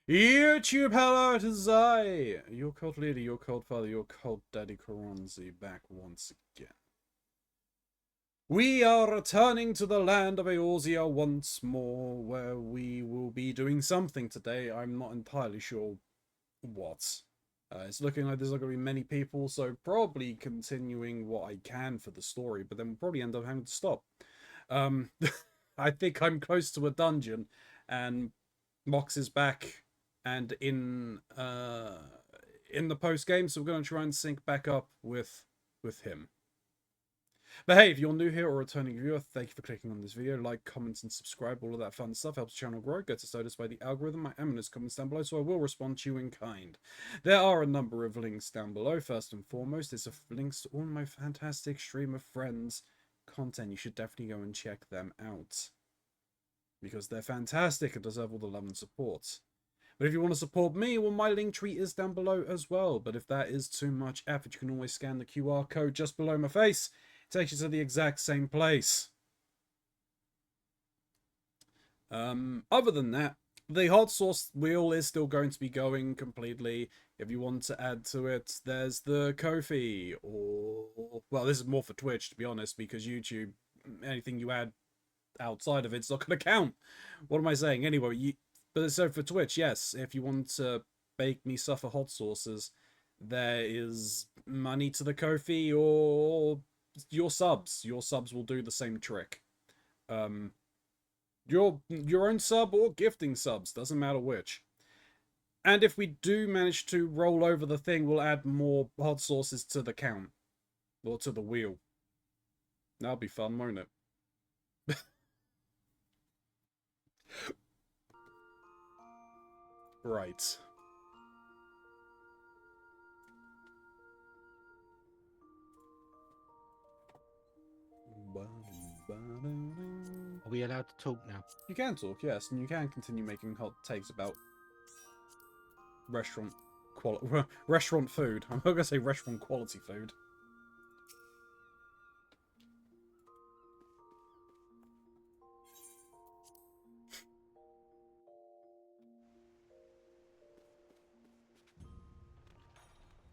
YouTube, hello, it is I, your cult leader, your cult father, your cult daddy Keronzi, back once again. We are returning to the land of Eorzea once more, where we will be doing something today. I'm not entirely sure what. It's looking like there's not going to be many people, so probably continuing what I can for the story, but then we'll probably end up having to stop. I think I'm close to a dungeon, and Mox is back and in the post game, so we're going to try and sync back up with him. But hey, if you're new here or a returning viewer, thank you for clicking on this video. Like, comment, and subscribe. All of that fun stuff helps the channel grow, gets us noticed by the algorithm. My eminence comments down below, so I will respond to you in kind. There are a number of links down below. First and foremost, it's links to all my fantastic stream of friends content. You should definitely go and check them out, because they're fantastic and deserve all the love and support. But if you want to support me, well, my link tree is down below as well. But if that is too much effort, you can always scan the QR code just below my face. It takes you to the exact same place. Other than that, the hot sauce wheel is still going to be going completely. If you want to add to it, there's the Ko-fi, or, well, this is more for Twitch, to be honest, because YouTube, anything you add outside of it's not going to count. What am I saying? Anyway, but so for Twitch, yes, if you want to bake me suffer hot sauces, there is money to the Ko-fi or your subs. Your subs will do the same trick. Your own sub or gifting subs, doesn't matter which. And if we do manage to roll over the thing, we'll add more hot sauces to the count. Or to the wheel. That'll be fun, won't it? Right. Are we allowed to talk now? You can talk, yes, and you can continue making hot takes about restaurant food. I'm not gonna say restaurant quality food.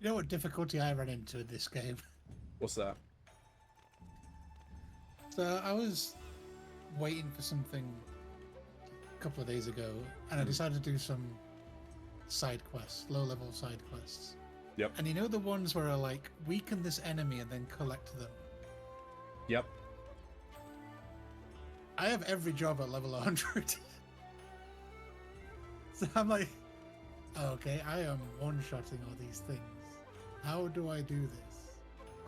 You know what difficulty I ran into in this game? What's that? So I was waiting for something a couple of days ago, and I decided to do some side quests, low-level side quests. Yep. And you know the ones where I like weaken this enemy and then collect them? Yep. I have every job at level 100. So I'm like, okay, I am one-shotting all these things. How do I do this?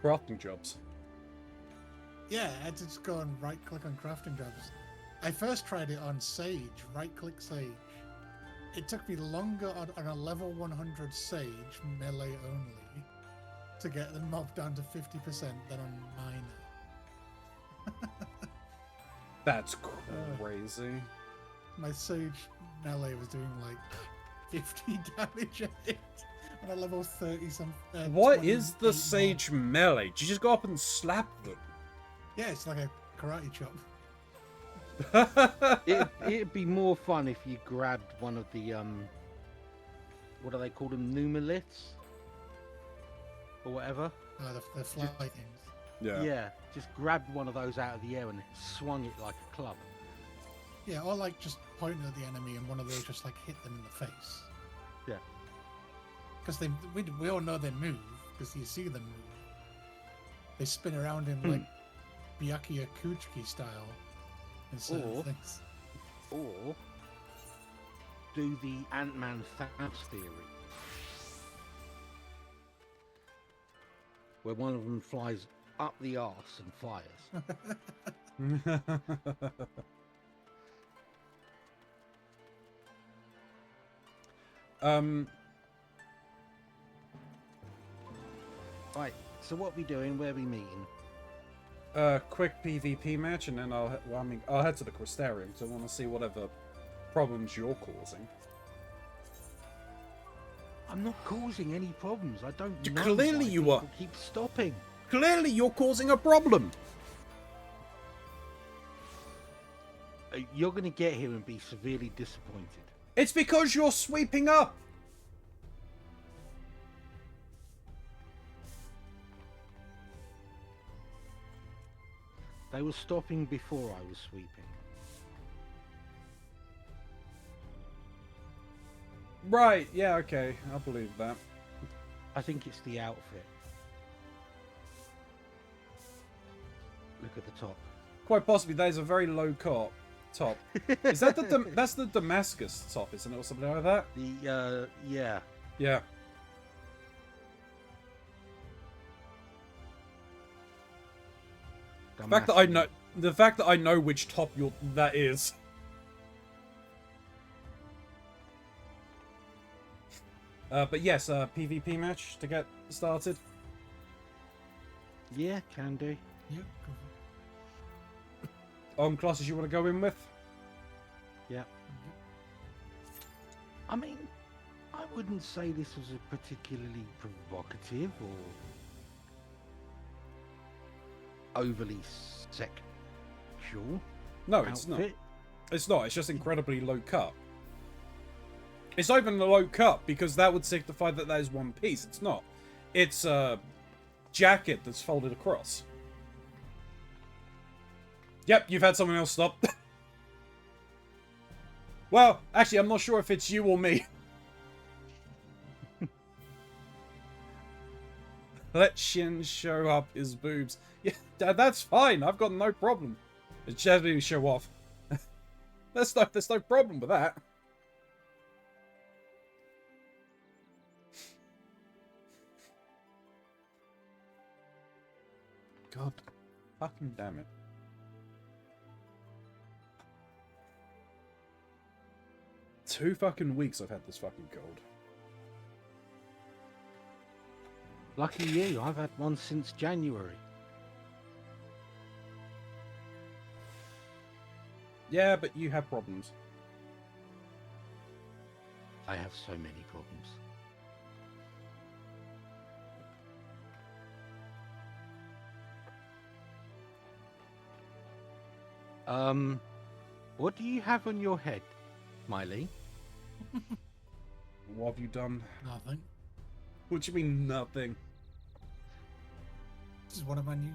Crafting jobs. Yeah, I had to just go and right-click on crafting jobs. I first tried it on Sage, right-click Sage. It took me longer on a level 100 Sage, melee only, to get the mob down to 50% than on Minor. That's crazy. My Sage melee was doing like 50 damage at it on a level 30 something. What is the Sage melee? Do you just go up and slap them? Yeah, it's like a karate chop. It'd be more fun if you grabbed one of the what do they call them, numerliths or whatever. The fly things. Yeah. Yeah, just grabbed one of those out of the air and swung it like a club. Yeah, or like just pointing at the enemy and one of those just like hit them in the face. Yeah. Because we all know they move because you see them move. They spin around in like Byakuya Kuchiki style and certain things. Or do the Ant-Man Thanos theory, where one of them flies up the arse and fires. Right, so what are we doing? Where are we meeting? Quick PvP match, and then I'll head to the Crystarium, so I want to see whatever problems you're causing. I'm not causing any problems. I don't know. Clearly why you are. people keep stopping. Clearly you're causing a problem. You're going to get here and be severely disappointed. It's because you're sweeping up. They were stopping before I was sweeping. Right, yeah, okay. I believe that. I think it's the outfit. Look at the top. Quite possibly that is a very low top. Is that that's the Damascus top, isn't it, or something like that? Yeah. Yeah. The fact that I know which top that is. But yes, PvP match to get started. Yeah, can do. Yeah, go Classes you want to go in with? Yeah. I mean, I wouldn't say this was a particularly provocative or overly sexual No, it's not. outfit. It's not. It's just incredibly low cut. It's not even a low cut because that would signify that that is one piece. It's not. It's a jacket that's folded across. Yep, you've had someone else stop. Well, actually, I'm not sure if it's you or me. Let Shin show up his boobs. Yeah, that's fine. I've got no problem. It's just me to show off. There's no problem with that. God fucking damn it. Two fucking weeks I've had this fucking gold. Lucky you, I've had one since January. Yeah, but you have problems. I have so many problems. What do you have on your head, Miley? What have you done? Nothing. What do you mean, nothing? This is one of my new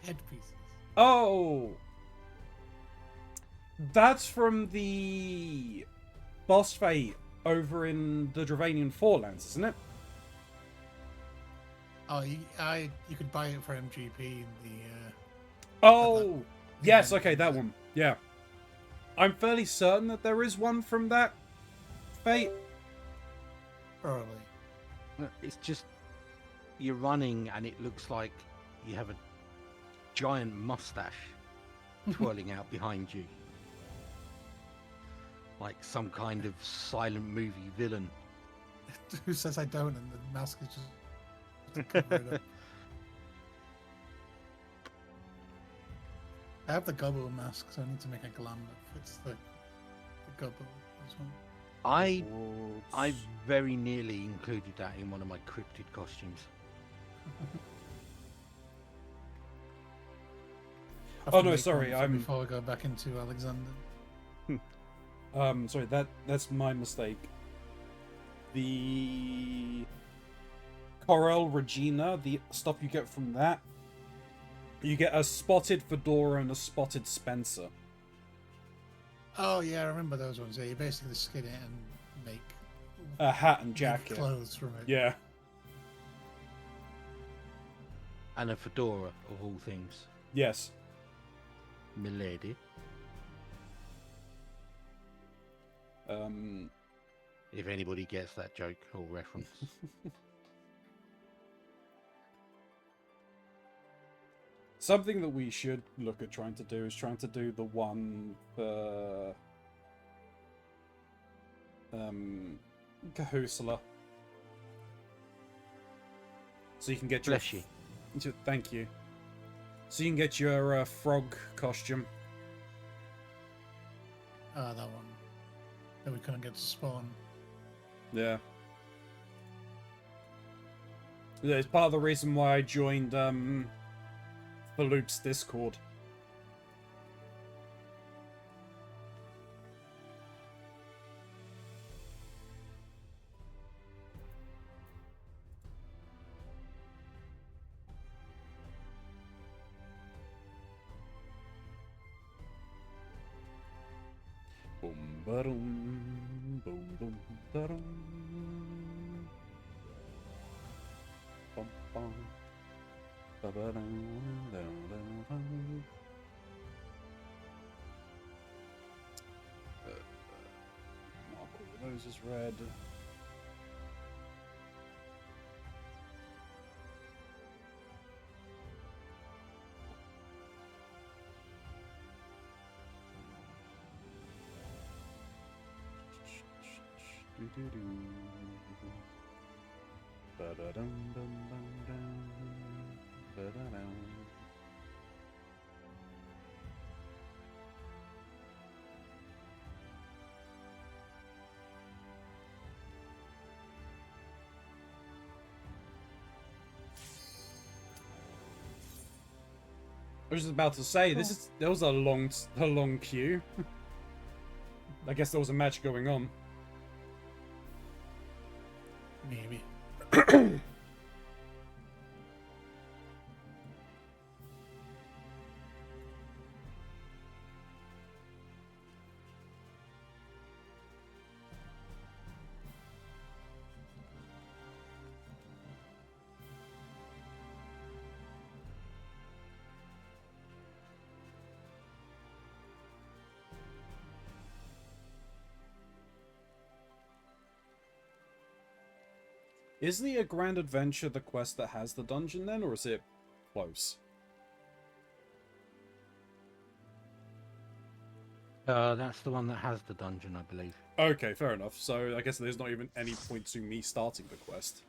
headpieces. Oh! That's from the boss fight over in the Dravanian Forelands, isn't it? Oh, you could buy it for MGP in the. Oh! Yes, okay, that one. Yeah. I'm fairly certain that there is one from that fate. Probably. It's just you're running and it looks like you have a giant mustache twirling out behind you. Like some kind of silent movie villain. Who says I don't? And the mask is just cover it up. I have the gobbo mask, so I need to make a glam that fits the gobbo as well. I very nearly included that in one of my cryptid costumes. Oh no, sorry, before we go back into Alexander. Sorry, that's my mistake. The Corel Regina, the stuff you get from that, you get a spotted fedora and a spotted Spencer. Oh yeah, I remember those ones. Yeah, you basically skin it and make A hat and jacket. clothes from it. Yeah. And a fedora, of all things. Yes. Milady. If anybody gets that joke or reference. Something that we should look at trying to do is trying to do the one for Kahusala. So you can get your Bless you. Thank you. So you can get your frog costume. Ah, that one. That we couldn't get to spawn. Yeah. Yeah, it's part of the reason why I joined Loop's Discord. Ba-dum, boom, boom, da-dum. Bum, bum. Ba-ba-dum, dum, dum, dum. Mark all those as red. I was just about to say, there was a long queue. I guess there was a match going on. Maybe. Is the A Grand Adventure the quest that has the dungeon then, or is it close? That's the one that has the dungeon, I believe. Okay, fair enough. So I guess there's not even any point to me starting the quest.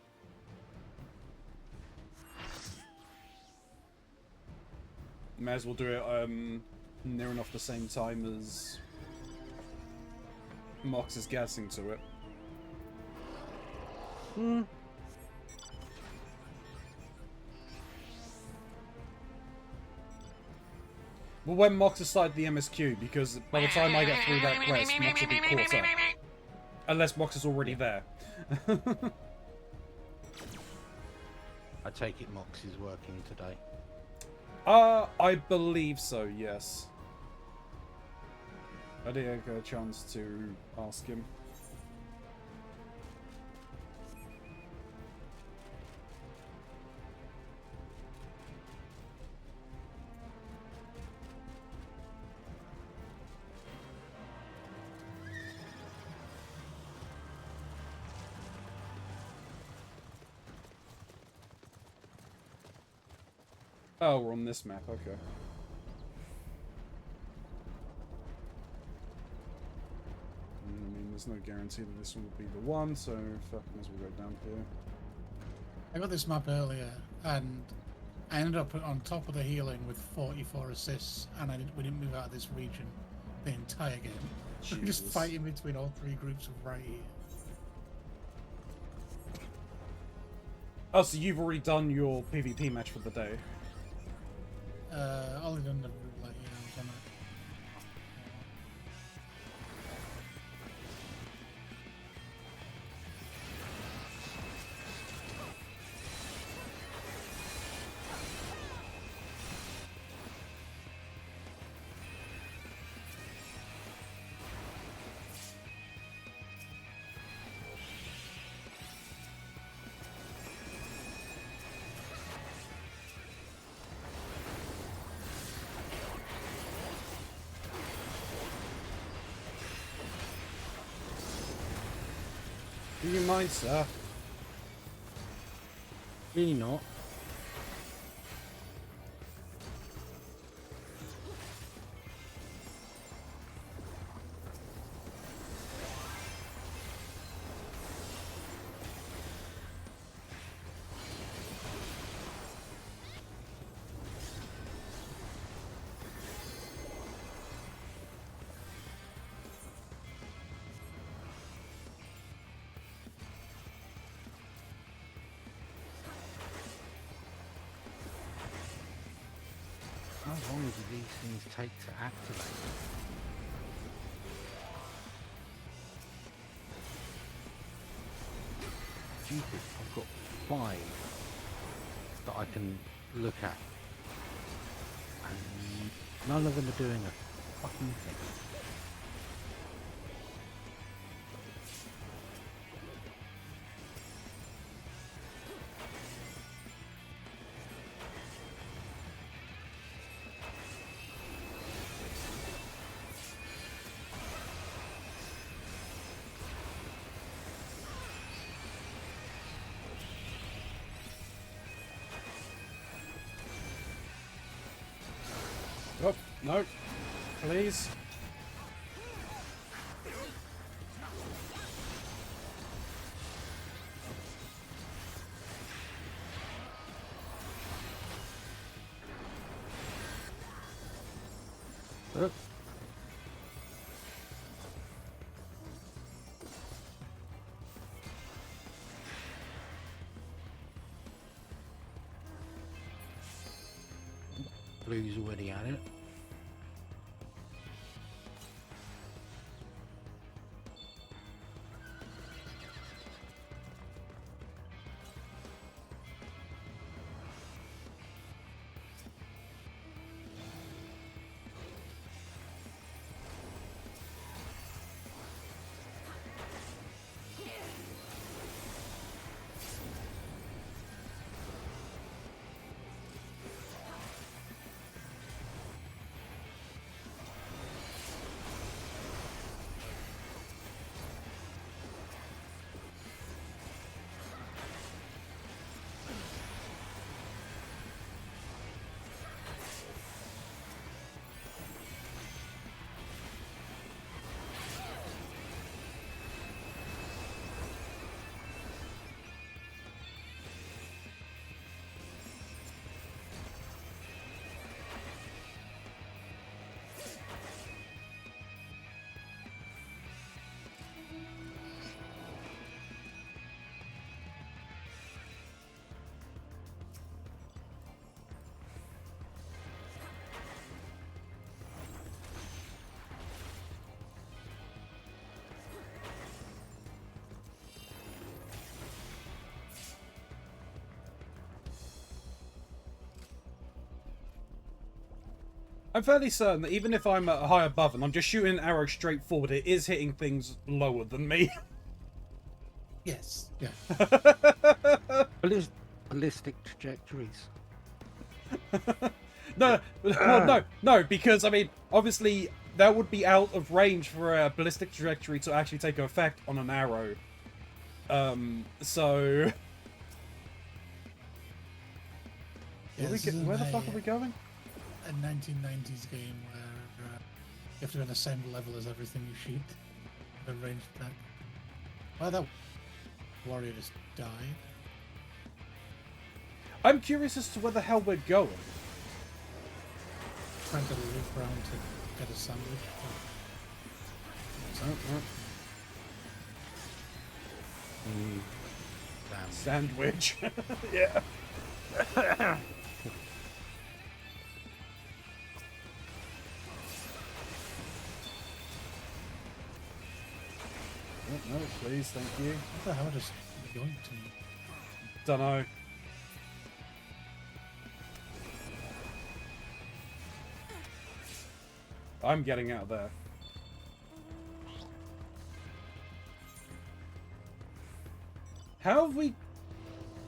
May as well do it near enough the same time as Mox is getting to it. Hmm. Well, when Mox has started the MSQ, because by the time I get through that quest, Mox will be caught up. Unless Mox is already there. I take it Mox is working today. I believe so, yes. I didn't get a chance to ask him. Oh, we're on this map, okay. I mean, there's no guarantee that this one will be the one, so fuck, might as well go down here. I got this map earlier, and I ended up on top of the healing with 44 assists, and we didn't move out of this region the entire game. I'm just Jesus. fighting between all three groups of right here. Oh, so you've already done your PvP match for the day? Only done the roulette, yeah, I was on it. Do you mind, sir? Really not. How long do these things take to activate? Stupid. I've got 5 that I can look at. And none of them are doing a fucking thing. No. Please. Blue's already at it. I'm fairly certain that even if I'm at a high above and I'm just shooting an arrow straight forward, it is hitting things lower than me. Yes. Yeah. Ballistic trajectories. No, well, no, because, I mean, obviously, that would be out of range for a ballistic trajectory to actually take effect on an arrow. So... Where the fuck are we going? A 1990s game where you have to go on the same level as everything you shoot. The ranged attack. Well, that warrior just died. I'm curious as to where the hell we're going. Trying to loop around to get a sandwich. Damn. Sandwich. Yeah. No, please, thank you. What the hell just going to me? Dunno. I'm getting out of there. How have we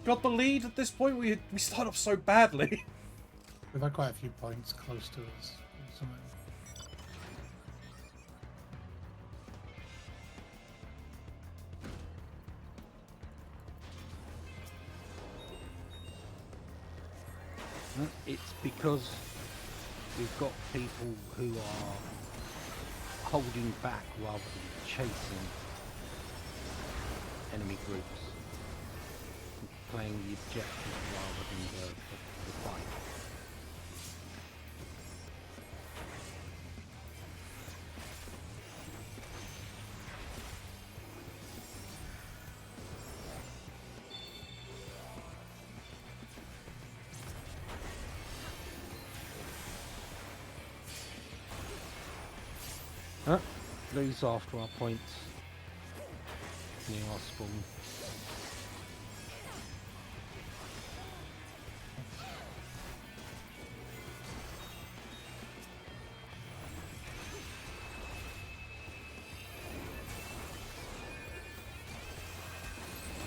got the lead at this point? We start off so badly. We've had quite a few points close to us. Somewhere. It's because we've got people who are holding back rather than chasing enemy groups, playing the objective rather than the fight. Lose after our points near our spawn.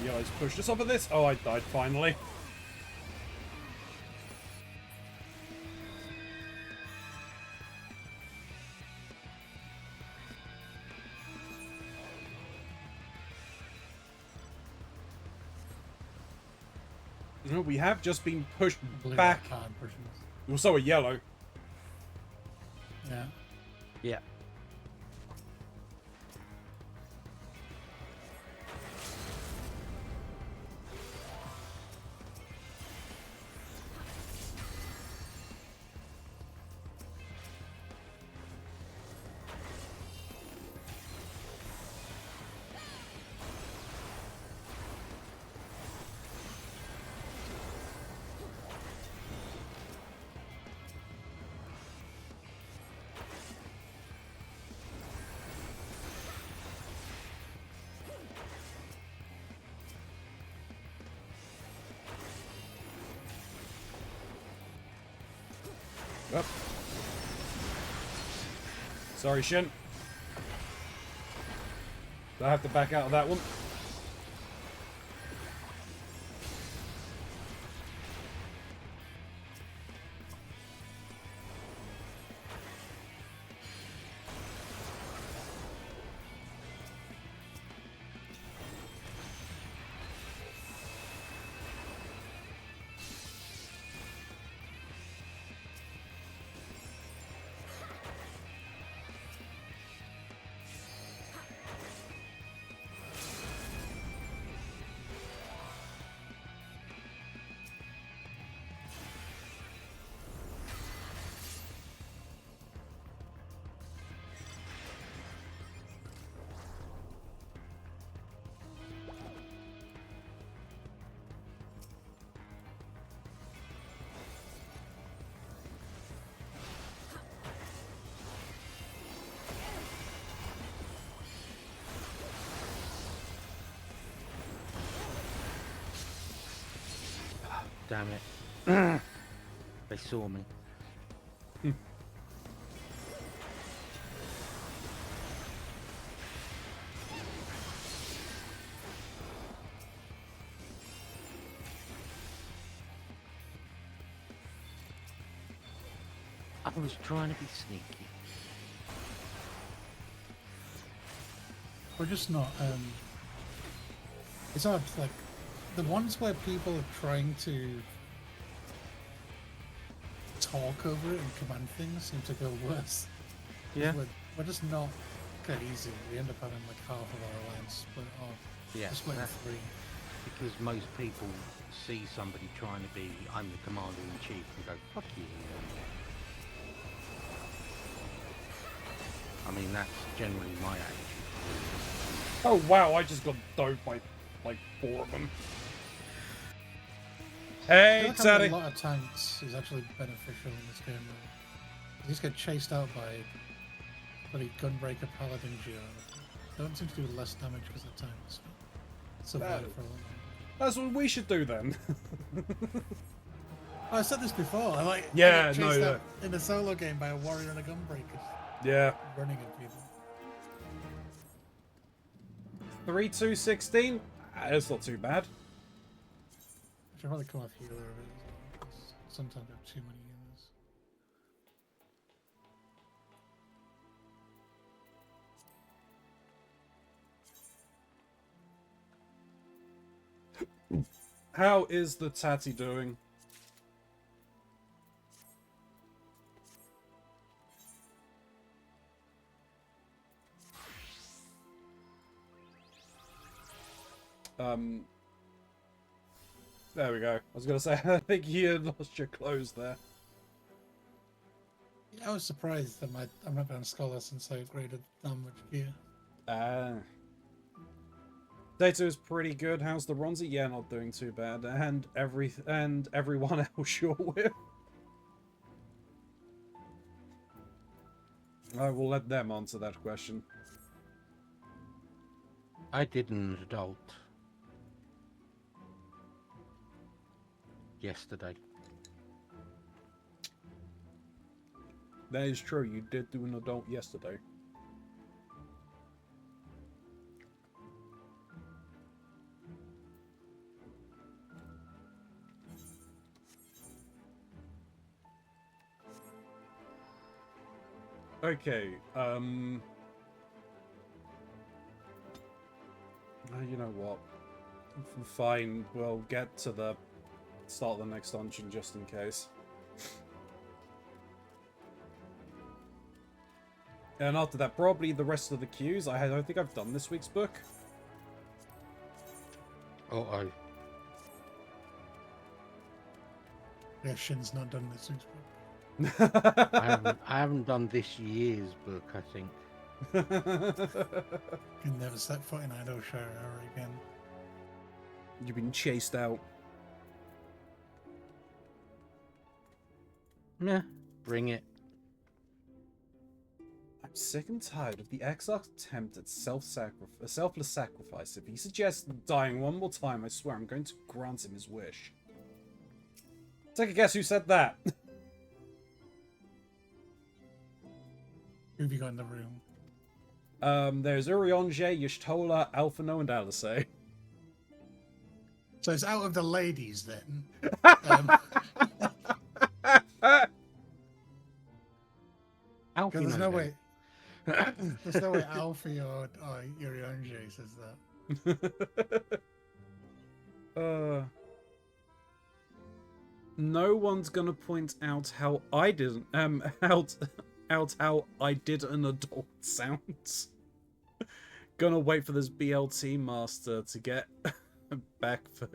You guys pushed us off of this. Oh, I died finally. No, we have just been pushed Blue back. can't push us. Well, so are yellow. Yeah. Up. Sorry, Shin. I have to back out of that one. Damn it. They saw me. I was trying to be sneaky. We're just not, it's odd, like, the ones where people are trying to talk over it and command things seem to go worse. Yeah. We're just not cohesive. We end up having like half of our alliance split off. Yeah. Just split in That's three. because most people see somebody trying to be, I'm the commander-in-chief, and go, fuck you. I mean, that's generally my attitude. Oh wow, I just got doped by like 4 of them. I Hey, feel like Teddy. having a lot of tanks is actually beneficial in this game. You just get chased out by bloody Gunbreaker Paladin Geo. Don't seem to do less damage because of tanks. Survive for a while. That's what we should do then. I said this before. I Yeah, get no, chased yeah. out in a solo game by a warrior and a Gunbreaker. Yeah. Running at people. 3-2-16? That's not too bad. I should probably come off healer a bit as well, 'cause sometimes I have too many healers. How is the Tatty doing? There we go. I was gonna say, I think you had lost your clothes there. Yeah, I was surprised that I'm not on Scholar since I upgraded that much gear. Data is pretty good. How's the Ronzi? Yeah, not doing too bad. And everyone else you're with. I will let them answer that question. I did an adult yesterday. That is true. You did do an adult yesterday. Okay, you know what? Fine, we'll get to the start of the next dungeon just in case. And after that, probably the rest of the queues. I don't think I've done this week's book. Oh, Yeah, Shin's not done this week's book. I haven't done this year's book. I think. Can never set foot in Idleshire ever again. You've been chased out. Yeah, bring it. I'm sick and tired of the Exarch's attempt at selfless sacrifice. If he suggests dying one more time, I swear I'm going to grant him his wish. Take a guess who said that? Who have you got in the room? There's Urionje, Y'shtola, Alphino, and Alice. So it's out of the ladies then. Alfie There's no knows way. There's no way Alfie or Urionje says that. No one's gonna point out how I didn't out how I did an adult sound. Gonna wait for this BLT master to get back for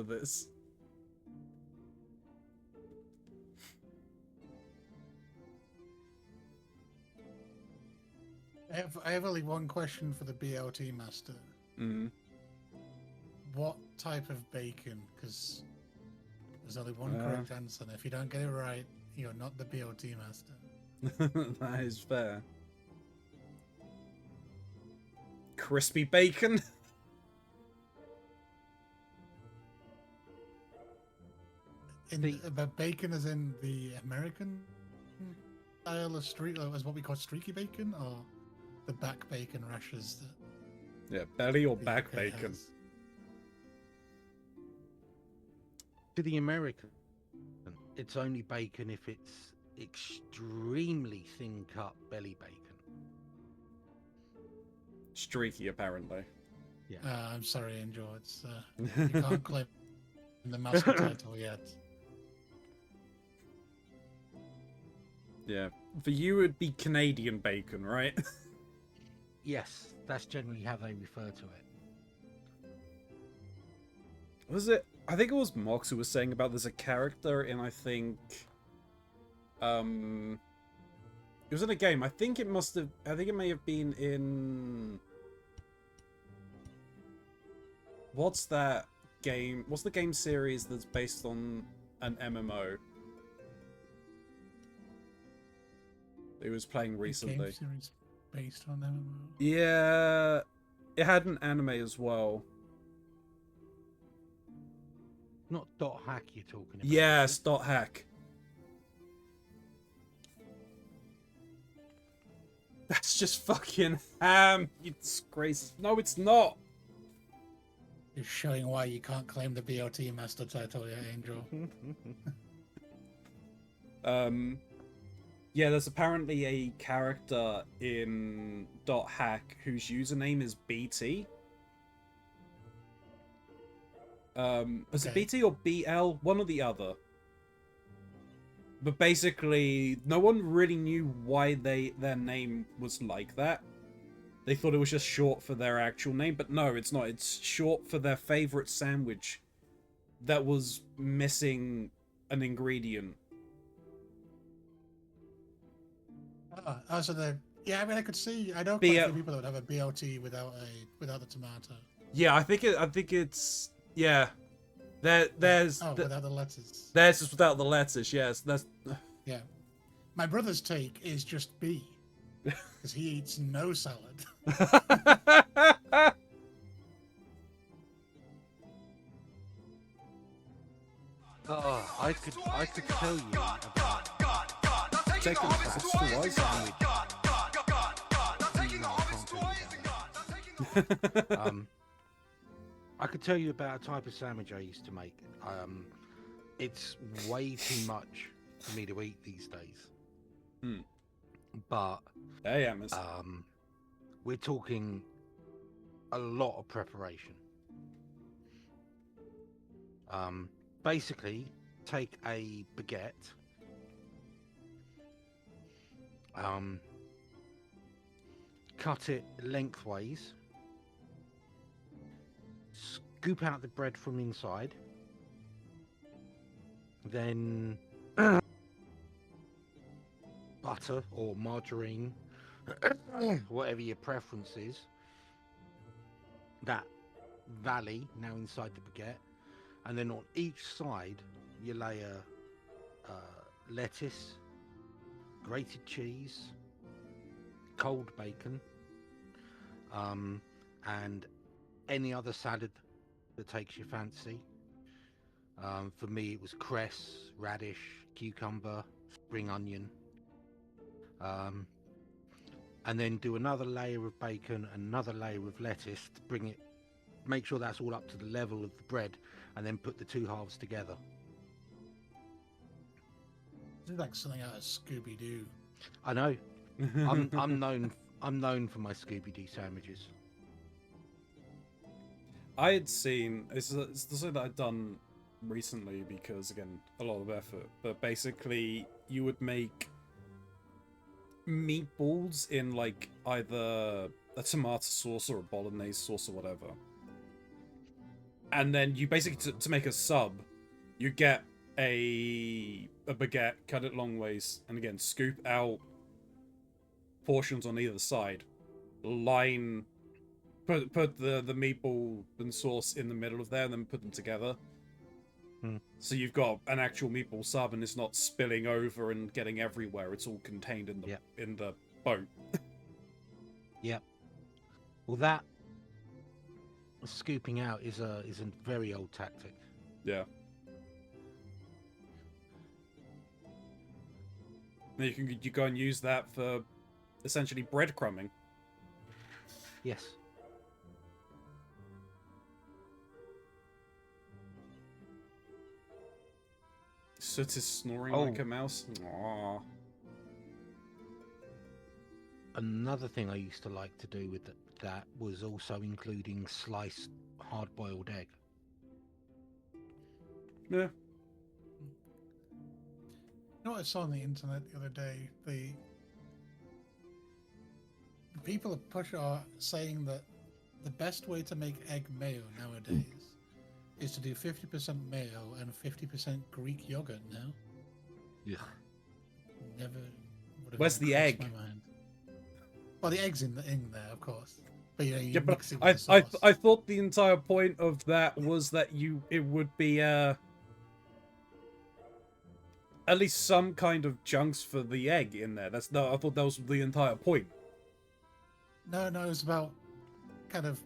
this. I have only one question for the BLT master. Mm. What type of bacon? Because there's only one correct answer. And if you don't get it right, you're not the BLT master. That is fair. Crispy bacon. But bacon is in the American style of as what we call streaky bacon, or the back bacon rashes that Yeah, belly or the back UK bacon. has. To the American, it's only bacon if it's extremely thin cut belly bacon. Streaky, apparently. Yeah. I'm sorry, Angel. It's you can't claim the master title yet. Yeah. For you, it'd be Canadian bacon, right? Yes, that's generally how they refer to it. Was it? I think it was Mox who was saying about there's a character in, I think... It was in a game. I think it may have been in... What's that game? What's the game series that's based on an MMO? It was playing recently. Game series based on MMO. Yeah, it had an anime as well. Not dot hack you're talking about. Yes, dot hack. That's just fucking ham, you disgrace. No, it's not. You're showing why you can't claim the BLT master title yet, Angel. Yeah, there's apparently a character in dot hack whose username is BT. Is it BT or BL? One or the other. But basically, no one really knew why their name was like that. They thought it was just short for their actual name, but no, it's not. It's short for their favorite sandwich that was missing an ingredient. So yeah, I mean, I could see. I know quite a few people that would have a BLT without the tomato. Yeah, I think it's yeah. There's without the letters. There's just without the letters. Yes, that's Yeah. My brother's take is just B, because he eats no salad. Oh, I could tell you about taking that's the wise sandwich. I could tell you about a type of sandwich I used to make. It's way too much for me to eat these days. But Hey, Amos. we're talking a lot of preparation. Basically, take a baguette, cut it lengthways, scoop out the bread from inside, then butter or margarine, whatever your preference is, that valley now inside the baguette, and then on each side you layer lettuce, grated cheese, cold bacon, and any other salad that takes your fancy. For me, it was cress, radish, cucumber, spring onion, and then do another layer of bacon, another layer of lettuce to bring it, make sure that's all up to the level of the bread, and then put the two halves together. This is like something out of Scooby Doo. I know. I'm known for my Scooby-Doo sandwiches. I had seen it's the sort that I'd done recently because again a lot of effort, but basically you would make meatballs in like either a tomato sauce or a bolognese sauce or whatever, and then you basically to make a sub, you get a baguette, cut it long ways, and again scoop out portions on either side, line put the meatball and sauce in the middle of there, and then put them together. So you've got an actual meatball sub, and it's not spilling over and getting everywhere. It's all contained in the in the boat. Yep. Well, that scooping out is a very old tactic. Yeah. You go and use that for essentially breadcrumbing. Yes. Soot is snoring like a mouse. Aww. Another thing I used to like to do with that was also including sliced hard-boiled egg. Yeah. You know what I saw on the internet the other day? The people are saying that the best way to make egg mayo nowadays is to do 50% mayo and 50% Greek yogurt now. Yeah. Never would have Where's the egg? my mind. Well, the egg's in there, of course. But you know, you Yeah, but mix it with the sauce. I thought the entire point of that was that it would be at least some kind of chunks for the egg in there. I thought that was the entire point. No, it was about kind of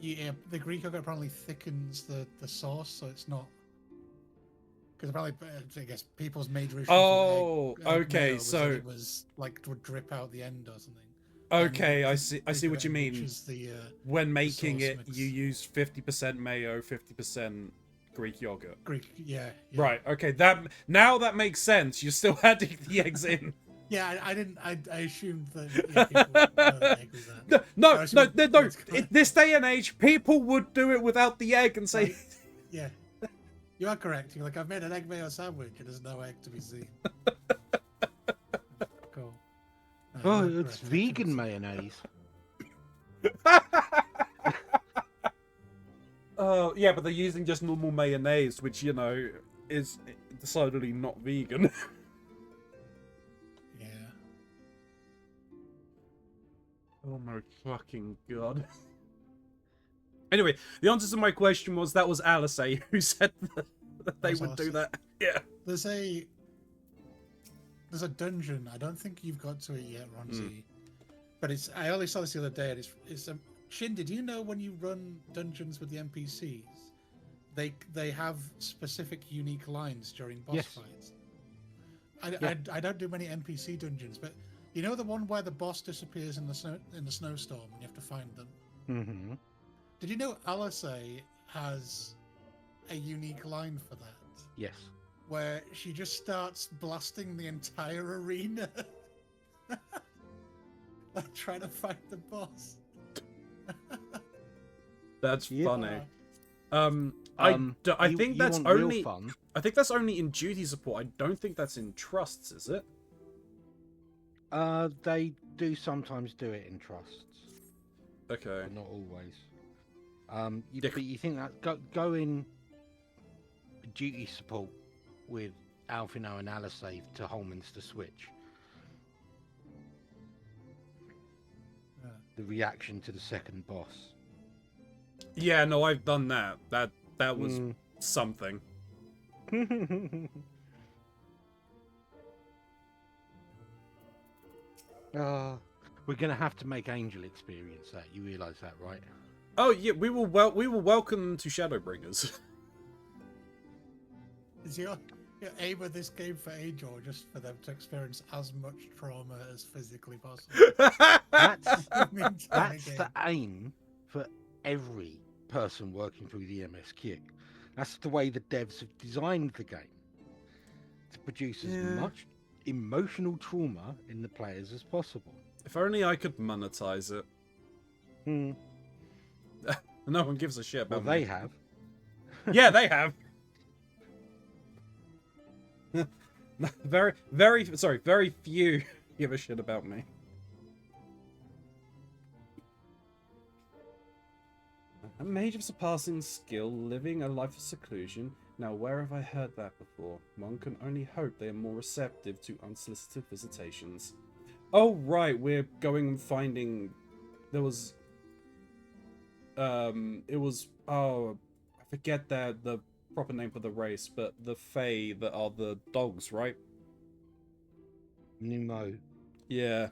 the Greek yogurt apparently thickens the sauce, so it's not. Because apparently, I guess people's major issue. Oh, with egg okay, mayo was so that it was like it would drip out the end or something. Okay, And I see what you mean. which is the, when making sauce it, mix. you use 50% mayo, 50% Greek yogurt. Greek, yeah. Right. Okay. Now that makes sense. You're still adding the eggs in. Yeah, I didn't. I assumed that people know the egg was that. No. I assumed that's correct. In this day and age, people would do it without the egg and say, Yeah, you are correct. You're like, I've made an egg mayo sandwich and there's no egg to be seen. Cool. No, Oh, you are it's correct. vegan mayonnaise. "Oh, yeah, but they're using just normal mayonnaise, which is decidedly not vegan." Yeah. Oh my fucking god. Anyway, the answer to my question was that was Alice who said that they Was would do Alice? that. Yeah. There's a dungeon. I don't think you've got to it yet, Ronzi. But I only saw this the other day. And it's Shin, did you know when you run dungeons with the NPCs, they have specific unique lines during boss Yes. fights? I don't do many NPC dungeons, but you know the one where the boss disappears in the snowstorm and you have to find them. Mm-hmm. Did you know Alice has a unique line for that? Yes. Where she just starts blasting the entire arena, like trying to fight the boss. That's Yeah. funny. I think that's want real only. fun. I think that's only in duty support. I don't think that's in trusts, is it? They do sometimes do it in trusts, Okay. but not always. Yeah. But you think that go in duty support with Alfino and Alisave to Holminster Switch. Yeah. The reaction to the second boss. Yeah, no, I've done that. That was Mm. something. We're gonna have to make Angel experience that. You realise that, right? Oh yeah, we will welcome them to Shadowbringers. Is your aim of this game for Angel just for them to experience as much trauma as physically possible? That's The entire that's game. the aim for every person working through the MSQ. That's the way the devs have designed the game to produce as much emotional trauma in the players as possible. If only I could monetize it. No one gives a shit Well, about they me. have. Yeah, they have. Very few give a shit about me. A mage of surpassing skill, living a life of seclusion. Now, where have I heard that before? One can only hope they are more receptive to unsolicited visitations. Oh, right, we're going and finding... There was... It was... Oh, I forget the proper name for the race, but the Fae that are the dogs, right? Pneumo. Yeah.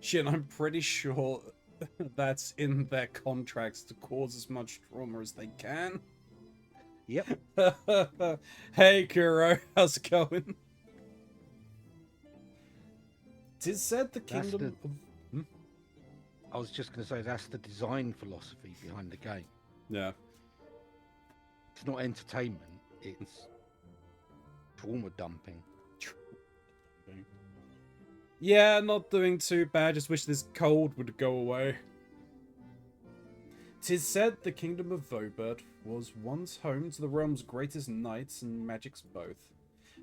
Shit, I'm pretty sure that's in their contracts to cause as much trauma as they can. Yep. Hey, Kuro, how's it going? Tis said the That's kingdom of... I was just going to say that's the design philosophy behind the game. Yeah. It's not entertainment, it's trauma dumping. Yeah, not doing too bad. Just wish this cold would go away. 'Tis said the kingdom of Vobert was once home to the realm's greatest knights and magics both.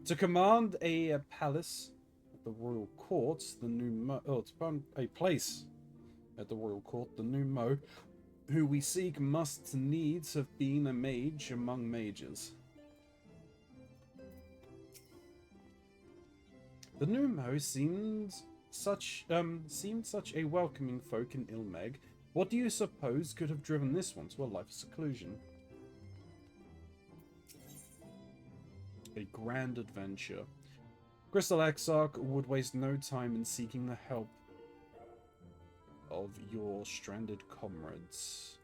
To command a palace at the royal court, the new a place at the royal court, the new Mo, who we seek must needs have been a mage among mages. The new Mo seemed such a welcoming folk in Ilmeg. What do you suppose could have driven this one to a life of seclusion? A grand adventure. Crystal Exarch would waste no time in seeking the help of your stranded comrades.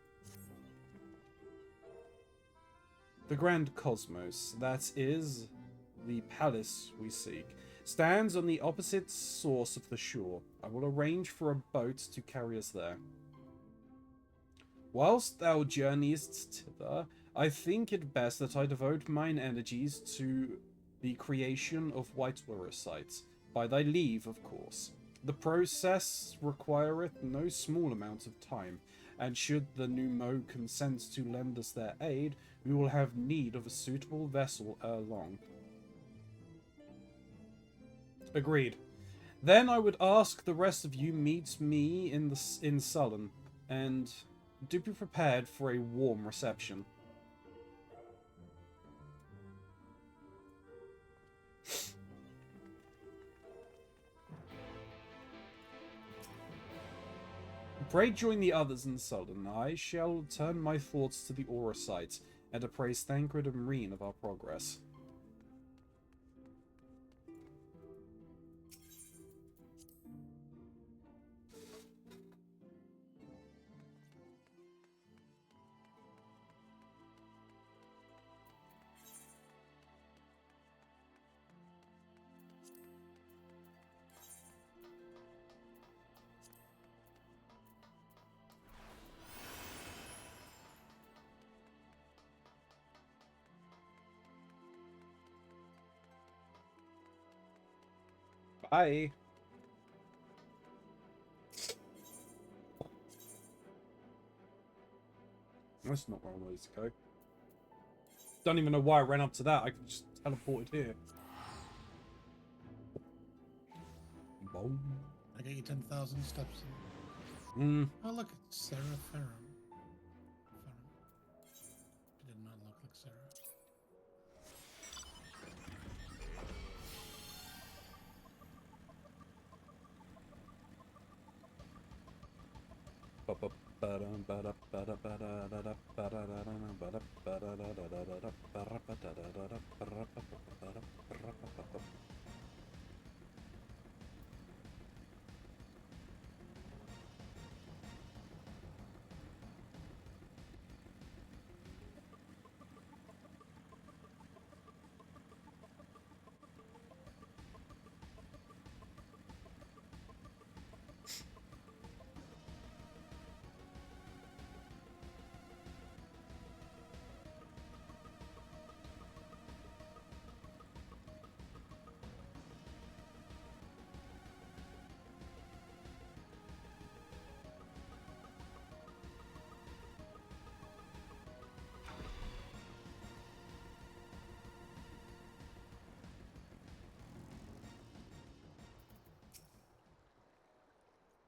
The Grand Cosmos, that is, the palace we seek, stands on the opposite source of the shore. I will arrange for a boat to carry us there. Whilst thou journeyest thither, I think it best that I devote mine energies to the creation of white orosites, by thy leave, of course. The process requireth no small amount of time, and should the new Mo consent to lend us their aid, we will have need of a suitable vessel ere long. Agreed. Then I would ask the rest of you meet me in Sullen, and do be prepared for a warm reception. Pray join the others in Sullen. I shall turn my thoughts to the Orosite, and appraise Thancred and Reen of our progress. Bye. That's not where I wanted to go. don't even know why I ran up to that. I just teleported here. Boom. I get you 10,000 steps. Hmm. Oh, look, it's Sarah Ferrum. She did not look like Sarah.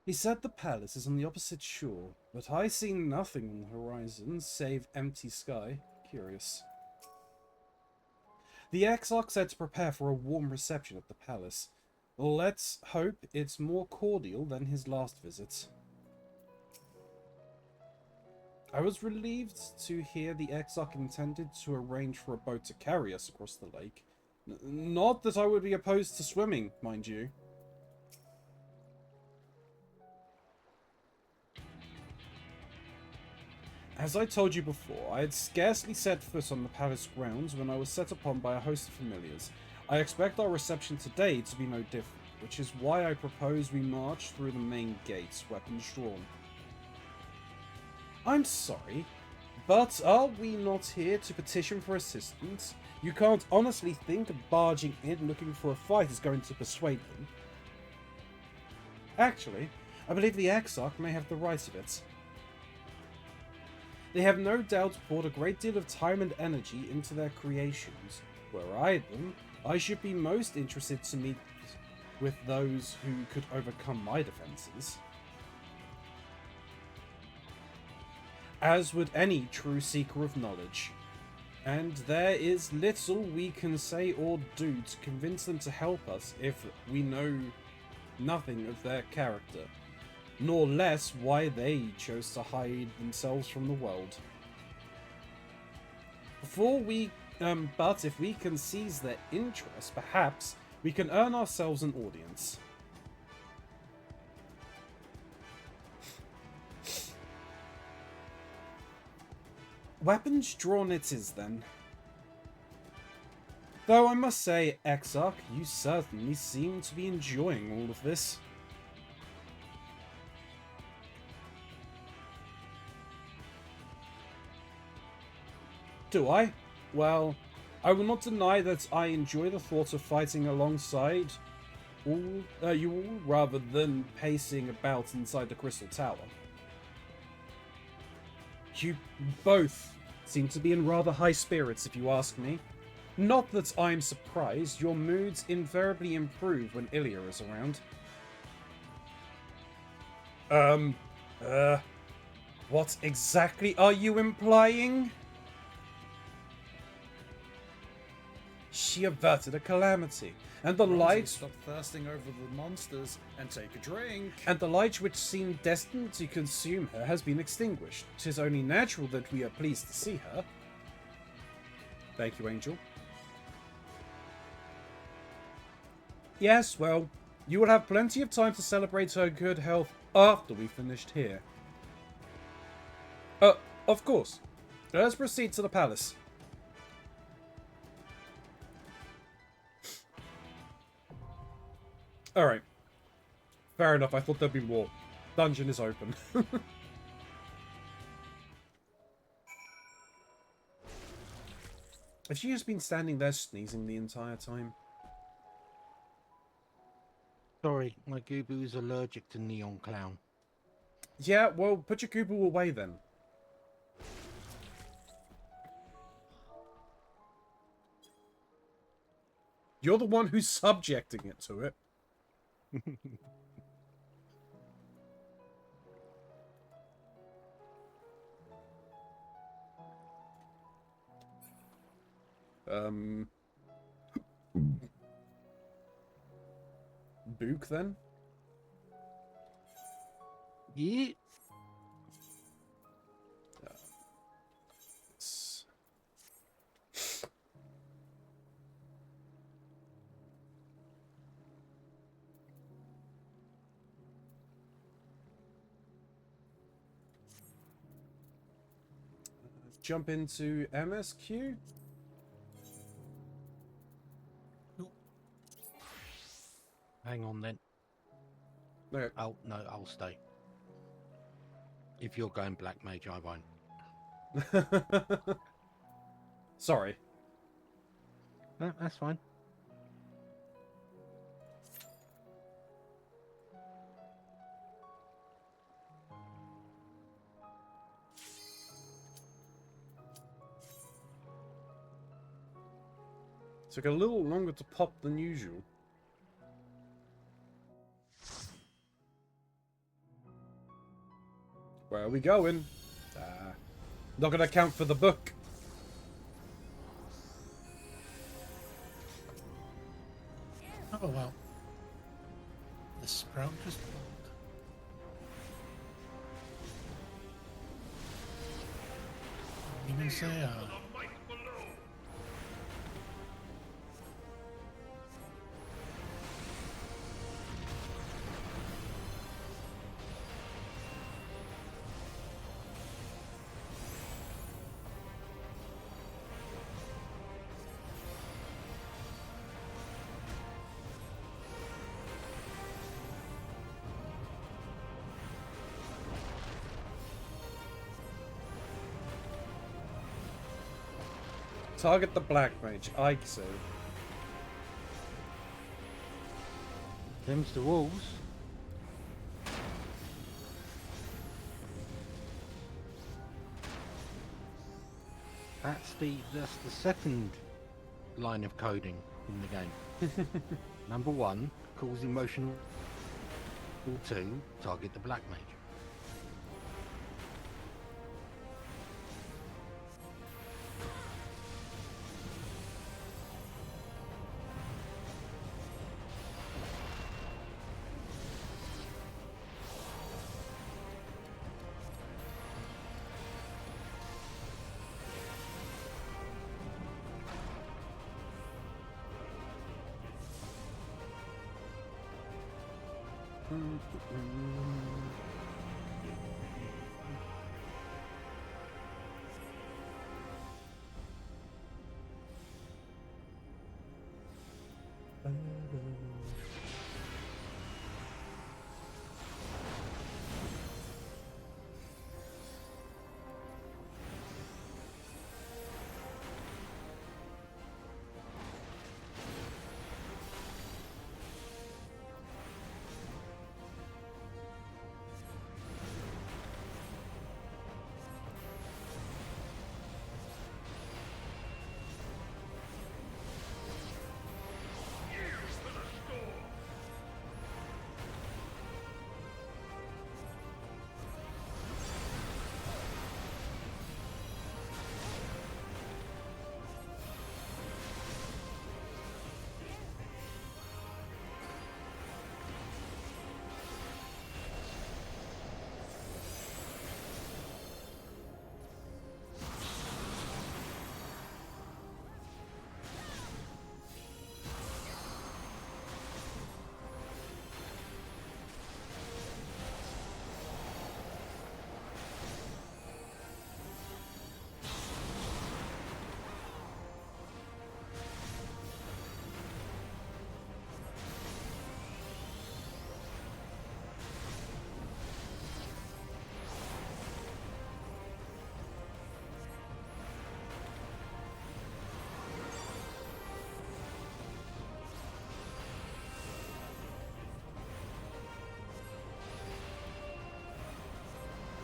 He said the palace is on the opposite shore, but I see nothing on the horizon save empty sky. Curious. The Exarch said to prepare for a warm reception at the palace. Let's hope it's more cordial than his last visit. I was relieved to hear the Exarch intended to arrange for a boat to carry us across the lake. Not that I would be opposed to swimming, mind you. As I told you before, I had scarcely set foot on the palace grounds when I was set upon by a host of familiars. I expect our reception today to be no different, which is why I propose we march through the main gates, weapons drawn. I'm sorry, but are we not here to petition for assistance? You can't honestly think of barging in looking for a fight is going to persuade them. Actually, I believe the Exarch may have the right of it. They have no doubt poured a great deal of time and energy into their creations. Were I them, I should be most interested to meet with those who could overcome my defences. As would any true seeker of knowledge. And there is little we can say or do to convince them to help us if we know nothing of their character, nor less why they chose to hide themselves from the world. But if we can seize their interest, perhaps we can earn ourselves an audience. Weapons drawn it is, then. Though I must say, Exarch, you certainly seem to be enjoying all of this. Do I? Well, I will not deny that I enjoy the thought of fighting alongside you all rather than pacing about inside the Crystal Tower. You both seem to be in rather high spirits, if you ask me. Not that I'm surprised, your moods invariably improve when Ilya is around. What exactly are you implying? She averted a calamity, and the light Stop thirsting over the monsters and take a drink. and the light which seemed destined to consume her has been extinguished. 'Tis only natural that we are pleased to see her. Thank you, Angel. Yes, well, you will have plenty of time to celebrate her good health after we've finished here. Of course. Let us proceed to the palace. Alright. Fair enough, I thought there'd be more. Dungeon is open. Has she just been standing there sneezing the entire time? Sorry, my Goobu is allergic to Neon Clown. Yeah, well, put your Google away then. You're the one who's subjecting it to it. Book then? Yeah. It's... Jump into MSQ? Hang on then. Okay. Oh, no, I'll stay. If you're going Black Mage, I won't. Sorry. No, that's fine. Took a little longer to pop than usual. Where are we going? Not gonna count for the book. Oh well. The sprout just pulled. Even say Target the black mage, I say. Them's the rules. That's the second line of coding in the game. Number 1, cause emotional. 2, target the black mage.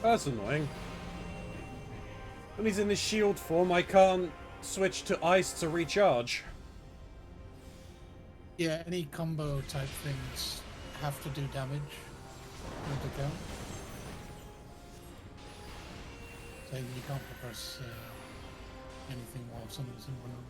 That's annoying. When he's in this shield form, I can't switch to ice to recharge. Yeah, any combo type things have to do damage for them to count. So you can't progress anything while someone's invulnerable.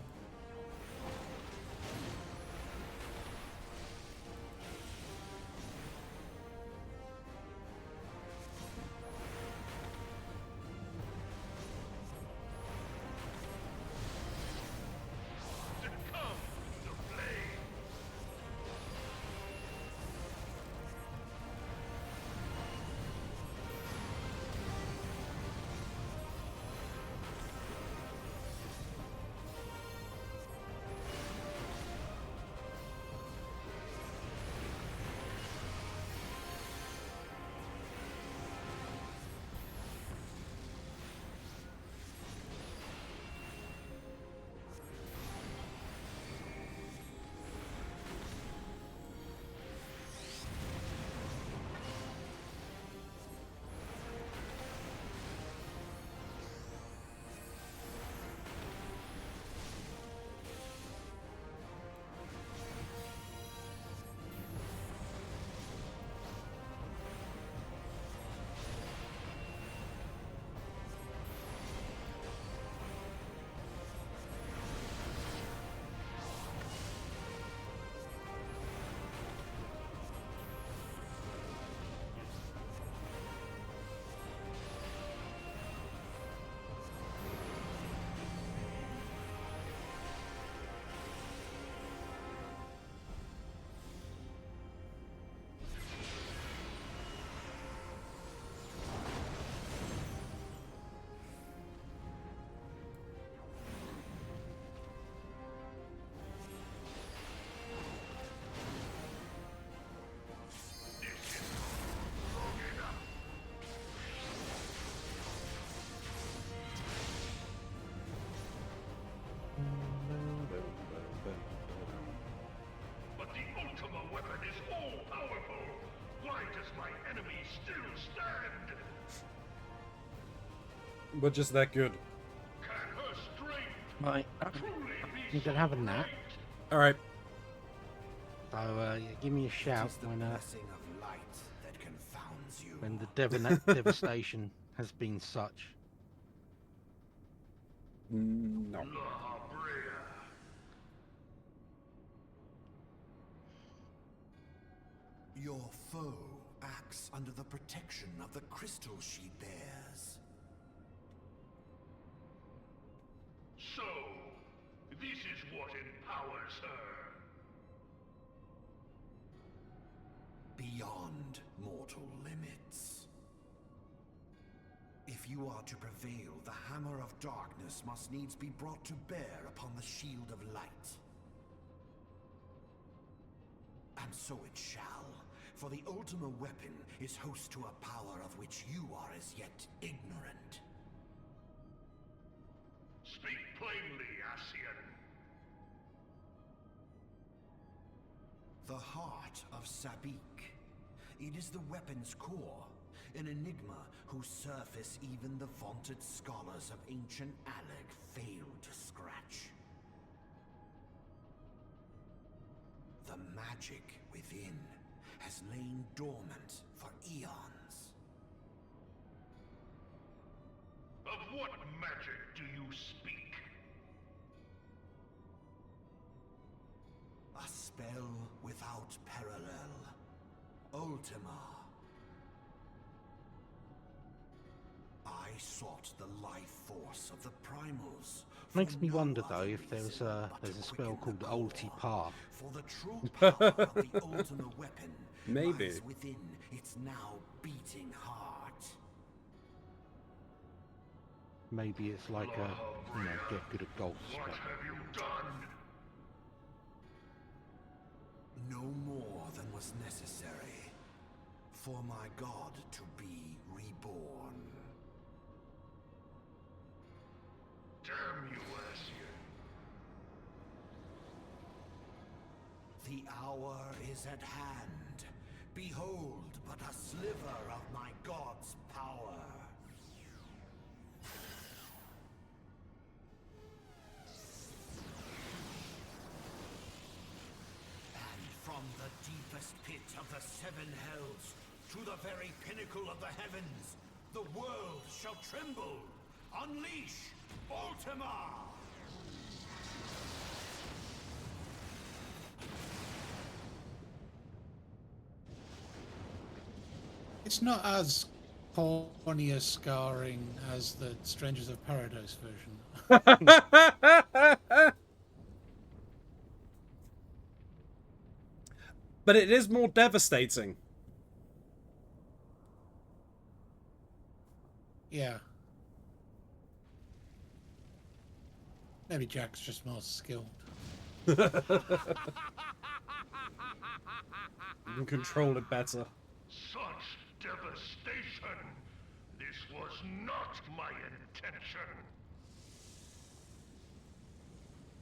But the Ultima weapon is all-powerful! Why does my enemy still stand? But just that good. Can her strength Right, truly be I'm gonna have a nap. All right. So yeah, give me a shout It is the blessing of light that confounds you. when the devastation has been such. No. La Brea? Your foe acts under the protection of the crystal she bears. So, this is what empowers her. Beyond mortal limits. If you are to prevail, the hammer of darkness must needs be brought to bear upon the shield of light. And so it shall, for the Ultima weapon is host to a power of which you are as yet ignorant. Speak plainly, Ascian. The heart of Sabik. It is the weapon's core, an enigma whose surface even the vaunted scholars of ancient Alec failed to scratch. The magic within has lain dormant for eons. Of what magic do you speak? A spell without parallel. Ultima. I sought the life force of the primals. Makes for me no wonder other though if there's reason a but there's to a spell quicken called the Ulti core. Par. For the true power of the Ultima weapon Maybe. lies within its now beating heart. Maybe it's like a get good at golf What spell. have you done? No more than was necessary for my god to be reborn. Damn you, Ascian. The hour is at hand. Behold but a sliver of my god's power. deepest pit of the seven hells, to the very pinnacle of the heavens, the world shall tremble. Unleash Ultima! It's not as corny as scarring as the Strangers of Paradise version. But it is more devastating. Yeah. Maybe Jack's just more skilled. You can control it better. Such devastation! This was not my intention!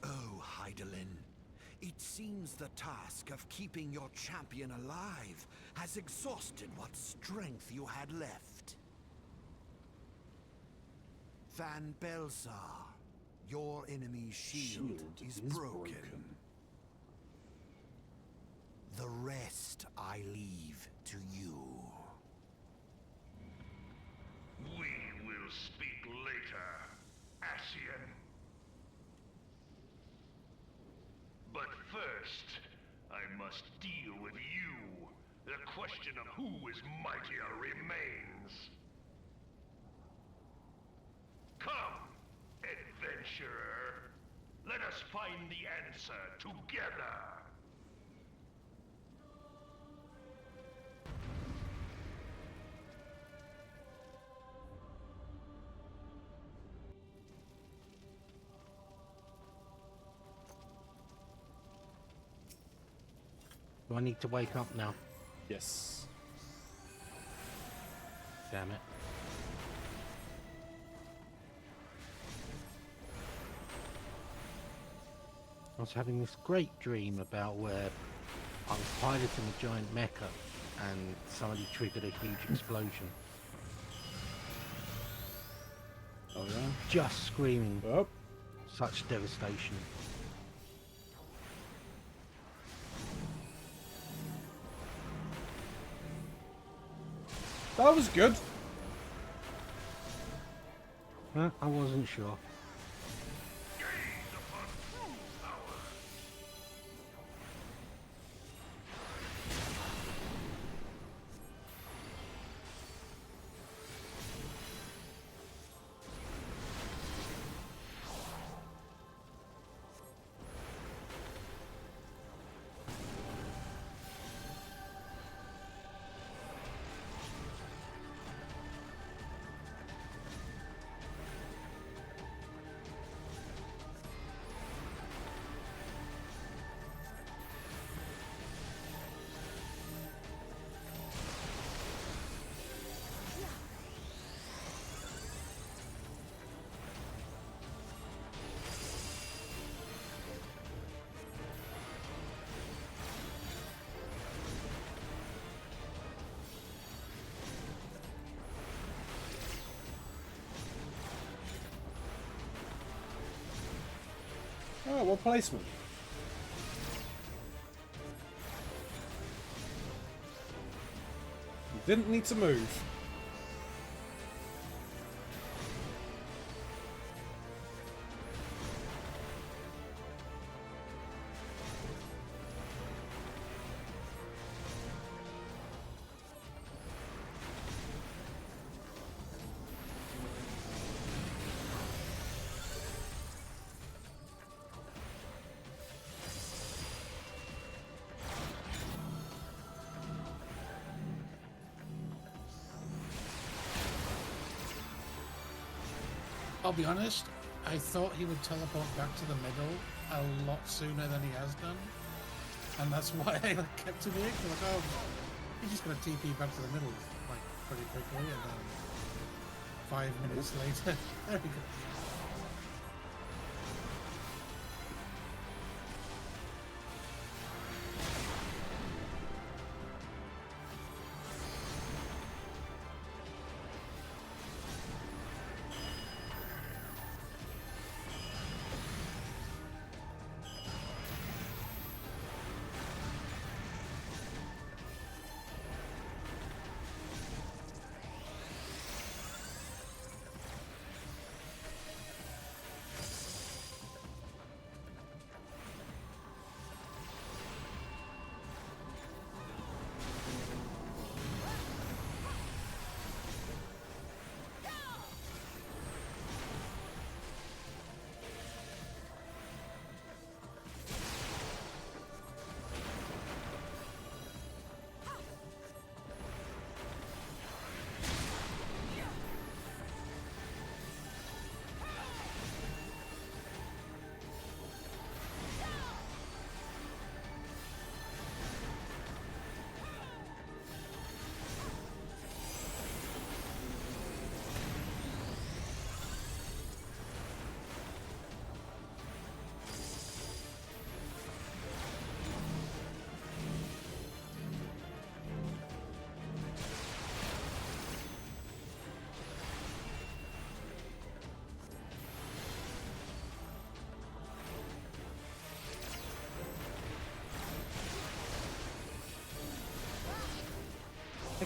Oh, Hydaelyn. It seems the task of keeping your champion alive has exhausted what strength you had left. Van Belsar, your enemy's shield is broken. The rest I leave to you. We will speak later, Ascian. But first, I must deal with you. The question of who is mightier remains. Come, adventurer. Let us find the answer together. Do I need to wake up now? Yes. Damn it. I was having this great dream about where I was piloting a giant mecha and somebody triggered a huge explosion. Oh yeah. Just screaming Oh. such devastation. That was good. Huh? I wasn't sure. Gaze upon true power. Oh, what placement? Didn't need to move. I'll be honest, I thought he would teleport back to the middle a lot sooner than he has done. And that's why I kept him here. Like, oh, he's just going to TP back to the middle like pretty quickly, and then 5 minutes later, there we go.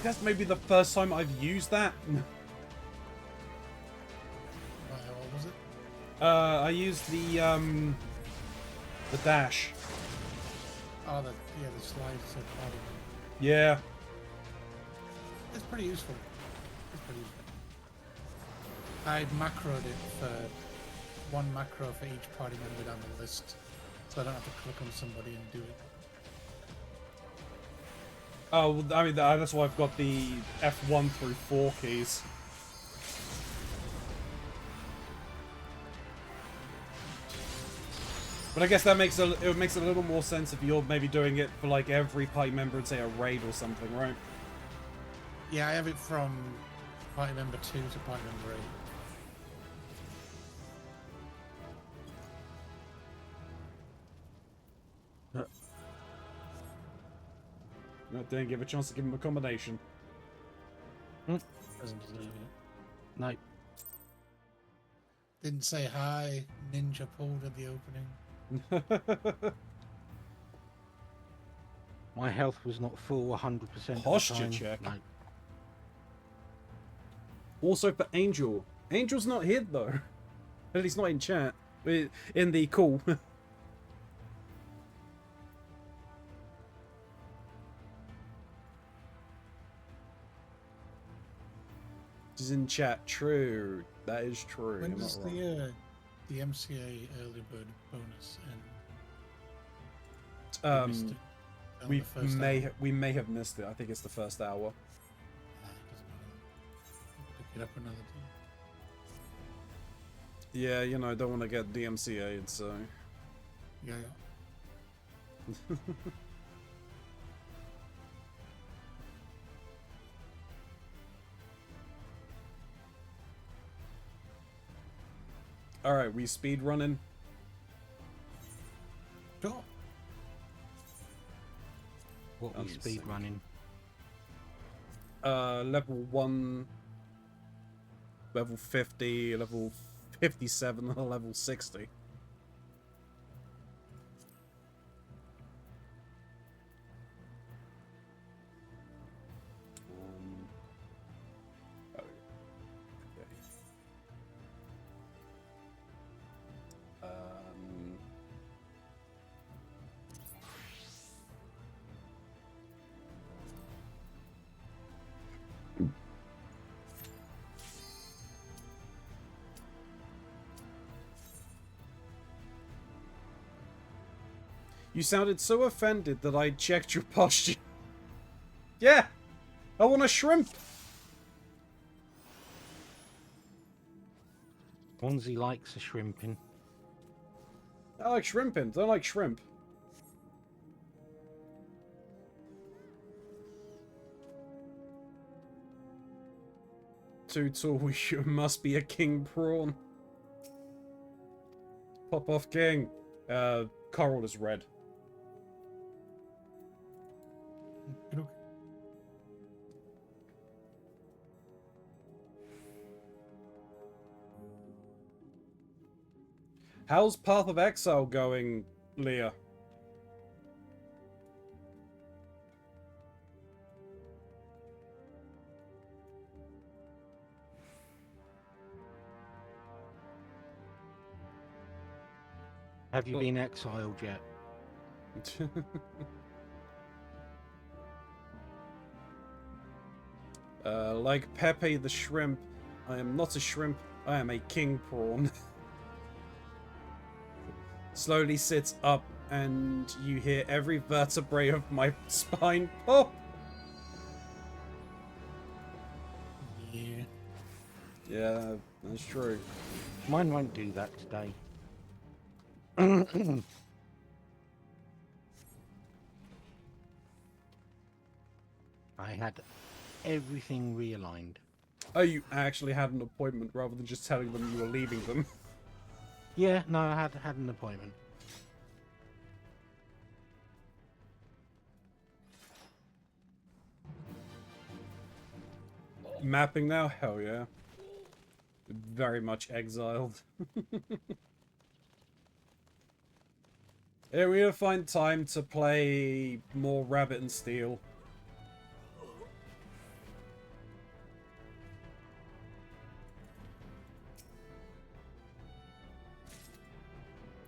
think that's maybe the first time I've used that. What was it? I used the dash. Oh, the slides said party. Yeah. It's pretty useful. It's pretty useful. I macroed it for one macro for each party member down the list, so I don't have to click on somebody and do it. Oh, well, I mean, that's why I've got the F1 through 4 keys. But I guess that makes it makes a little more sense if you're maybe doing it for like every party member in say a raid or something, right? Yeah, I have it from party member 2 to party member 8. No, didn't give a chance to give him a combination. Doesn't deserve it. No. Didn't say hi, ninja pulled at the opening. My health was not full 100% Posture of the time. check. No. Also for Angel. Angel's not here though. At least not in chat. In the call. She's in chat. True. That is true. When I'm does not wrong. the MCA early bird bonus end? Missed it on the first hour. We may have missed it. I think it's the first hour. It doesn't matter. Pick it up another time. Yeah, you know, I don't want to get DMCA'd, so. Yeah. Alright, we speed running. Sure. What we speed Insane. running. Level 1, level 50, level 57, and level 60. Okay. You sounded so offended that I checked your posture. Yeah! I want a shrimp! Keronzi likes a shrimping. I like shrimping. Don't like shrimp. Too tall, you must be a king prawn. Pop off king. Coral is red. Okay. How's Path of Exile going, Leah? Have you been exiled yet? Like Pepe the shrimp, I am not a shrimp, I am a king prawn. Slowly sits up and you hear every vertebrae of my spine pop. Yeah. Yeah, that's true. Mine won't do that today. I had everything realigned. Oh, you actually had an appointment rather than just telling them you were leaving them. Yeah, no, I had an appointment. Mapping now? Hell yeah. Very much exiled. Yeah, we gotta find time to play more Rabbit and Steel.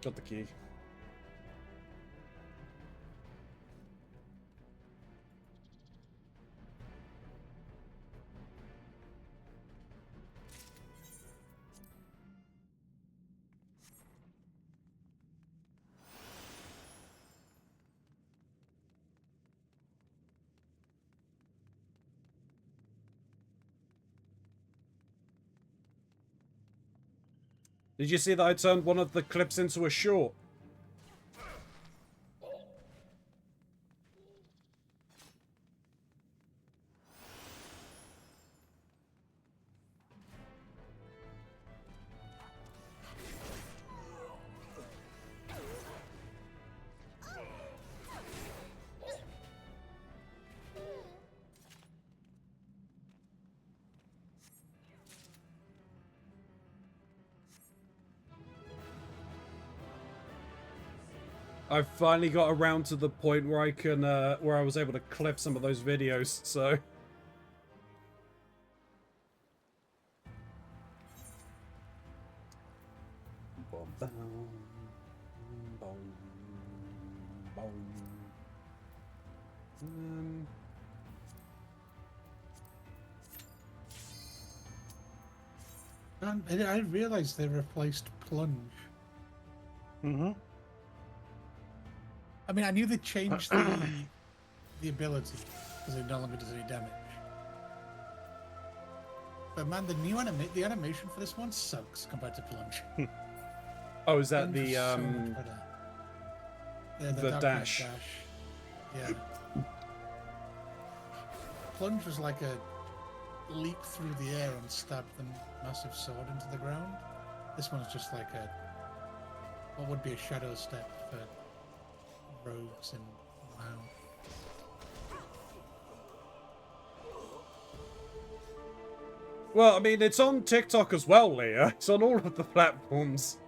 Got the key. Did you see that I turned one of the clips into a short? I finally got around to the point where I can, where I was able to clip some of those videos, so... I realized they replaced plunge. Mm-hmm. I mean, I knew they changed the ability because it no longer does any damage. But man, the animation for this one sucks compared to plunge. Oh, is that Plunge the, was so much better. Yeah, the Dark Knight dash. Yeah. Plunge was like a leap through the air and stab the massive sword into the ground. This one's just like what would be a shadow step for rogues and WoW. Well, I mean, it's on TikTok as well, Leah. It's on all of the platforms.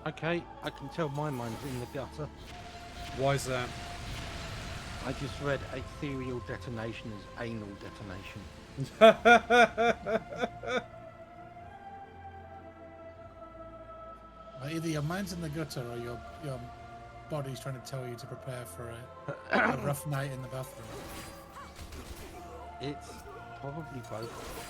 Okay, I can tell my mind's in the gutter. Why is that? I just read ethereal detonation as anal detonation. Either your mind's in the gutter or your body's trying to tell you to prepare for a rough night in the bathroom. It's probably both.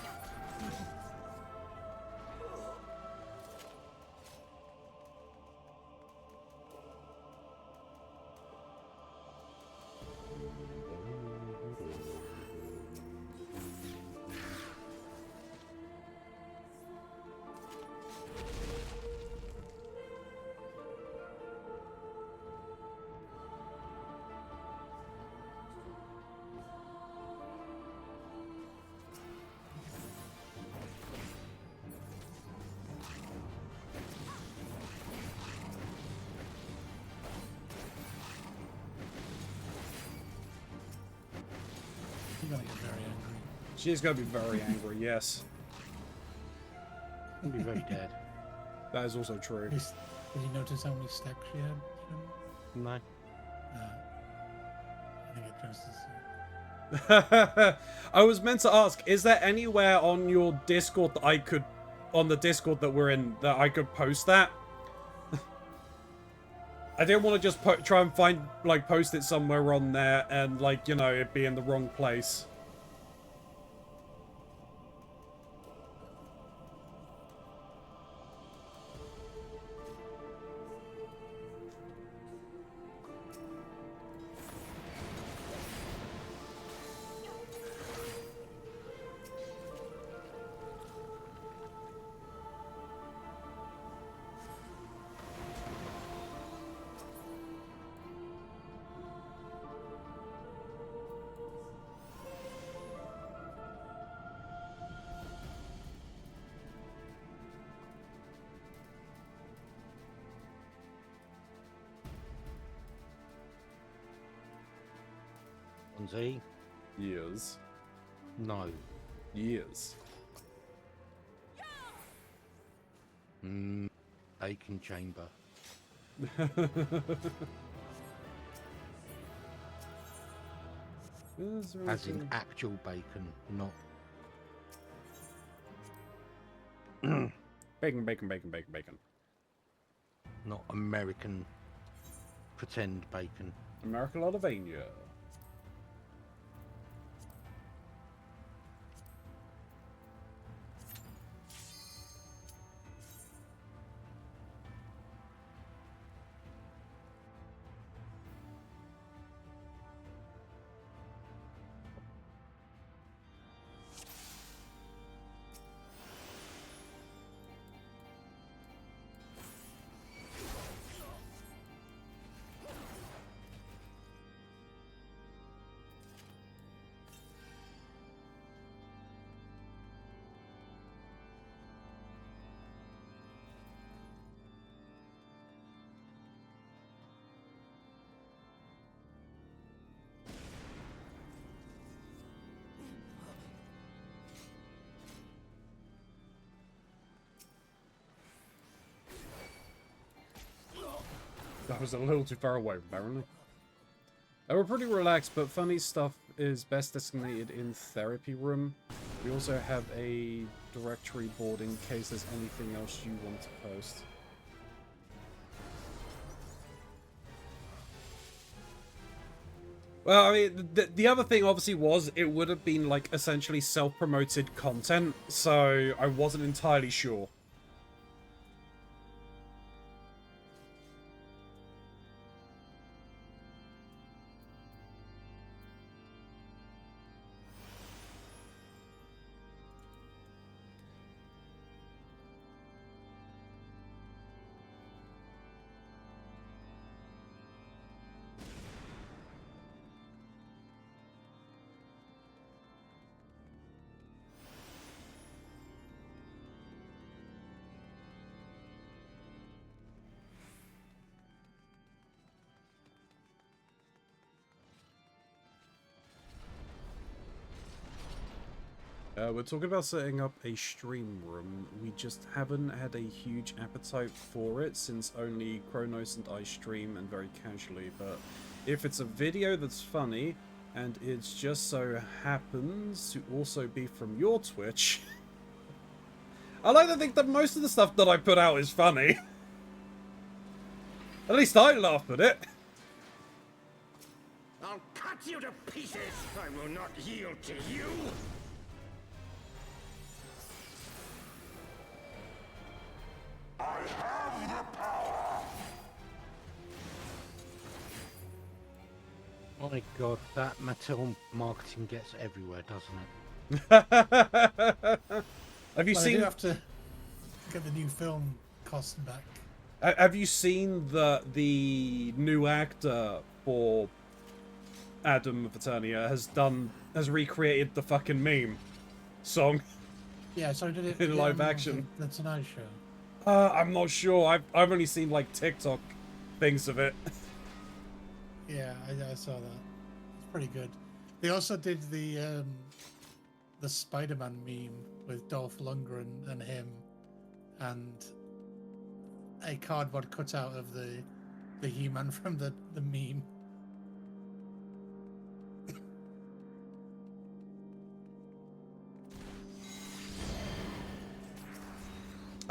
You're gonna get very angry. She's gonna be very angry, yes. I'll be very dead. That is also true. Did you notice how many stacks she had? No. I think it just is. I was meant to ask, is there anywhere on your Discord that I could, on the Discord that we're in, that I could post that? I didn't want to just try and find, like, post it somewhere on there and, like, you know, it be in the wrong place. Keronzi. Years. No. Years. Bacon chamber. Is there As in anything- actual bacon, not Bacon, bacon, bacon, bacon, bacon. not American pretend bacon. America Latavania. That was a little too far away, apparently. We're pretty relaxed, but funny stuff is best designated in therapy room. We also have a directory board in case there's anything else you want to post. Well, I mean, the other thing obviously was it would have been like essentially self-promoted content, so I wasn't entirely sure. We're talking about setting up a stream room. We just haven't had a huge appetite for it since only Kronos and I stream and very casually. But if it's a video that's funny and it just so happens to also be from your Twitch, I like to think that most of the stuff that I put out is funny. At least I laugh at it. I'll cut you to pieces! I will not yield to you! I have the power! My god, that Mattel marketing gets everywhere, doesn't it? Have you But I seen? do have to get the new film costume back. Have you seen the new actor for Adam of Eternia has recreated the fucking meme song? Yeah, so I did it In live on action. The Tonight Show. I'm not sure. I've only seen like TikTok things of it. Yeah, I saw that. It's pretty good. They also did the Spider-Man meme with Dolph Lundgren and him, and a cardboard cutout of the He-Man from the meme.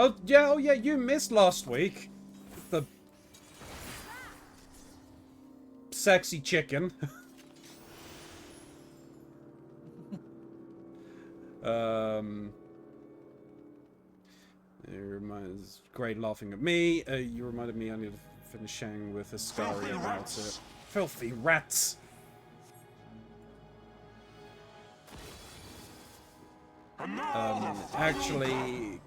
Oh yeah, you missed last week. The sexy chicken. It's great laughing at me. You reminded me I need to finish chatting with Ascari about it. Filthy rats. Actually,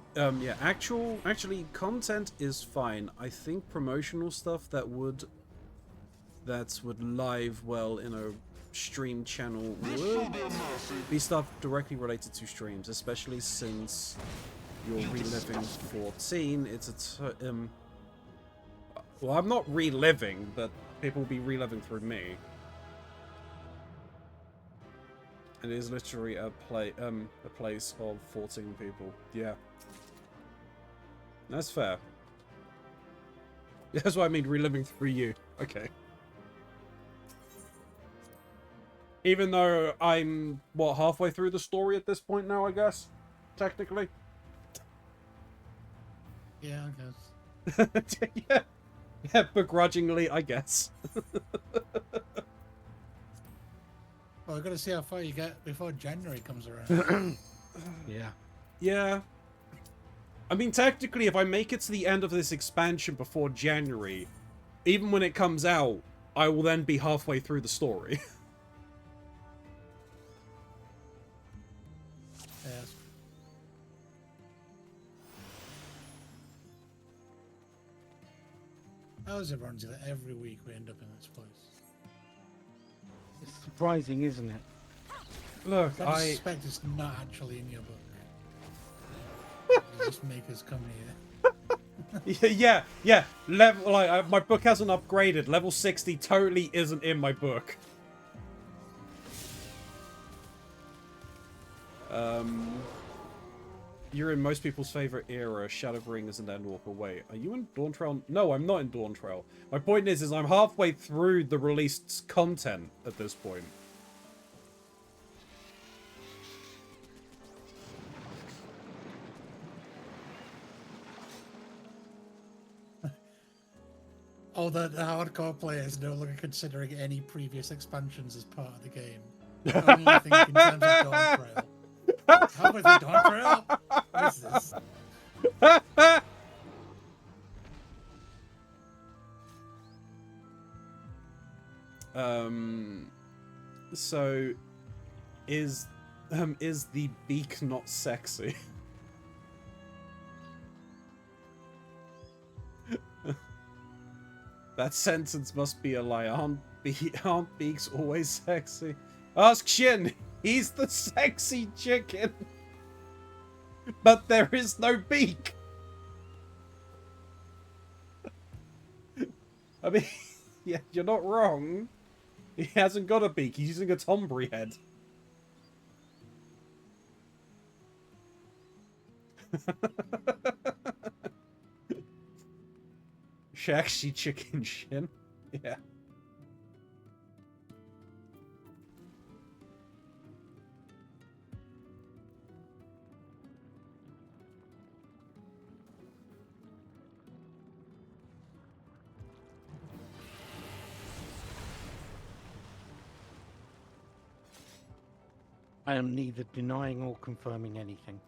content is fine. I think promotional stuff that would live well in a stream channel would be stuff directly related to streams, especially since you're reliving 14. It's a well, I'm not reliving, but people will be reliving through me. It is literally a place of 14 people. Yeah. That's fair. That's what I mean, reliving through you. Okay. Even though I'm, what, halfway through the story at this point now, I guess? Technically? Yeah, I guess. Yeah. Yeah, begrudgingly, I guess. Well, we've got to see how far you get before January comes around. Yeah. Yeah. I mean, technically, if I make it to the end of this expansion before January, even when it comes out, I will then be halfway through the story. Yes. How is it, Ronzi, that every week we end up in this place? It's surprising, isn't it? Look, I suspect it's not actually in your book. You just make us come here. yeah. Level, like, my book hasn't upgraded. Level 60 totally isn't in my book. You're in most people's favorite era, Shadowbringers and Endwalker. Wait, are you in Dawntrail? No, I'm not in Dawntrail. My point is I'm halfway through the released content at this point. Oh, the hardcore players no longer considering any previous expansions as part of the game. Only think in terms of Dawntrail. How about the Dawntrail? What is this? So is the beak not sexy? That sentence must be a lie. Aren't beaks always sexy? Ask Shin. He's the sexy chicken. But there is no beak. I mean, yeah, you're not wrong. He hasn't got a beak. He's using a Tombury head. Sexy chicken Shin. Yeah. I am neither denying or confirming anything.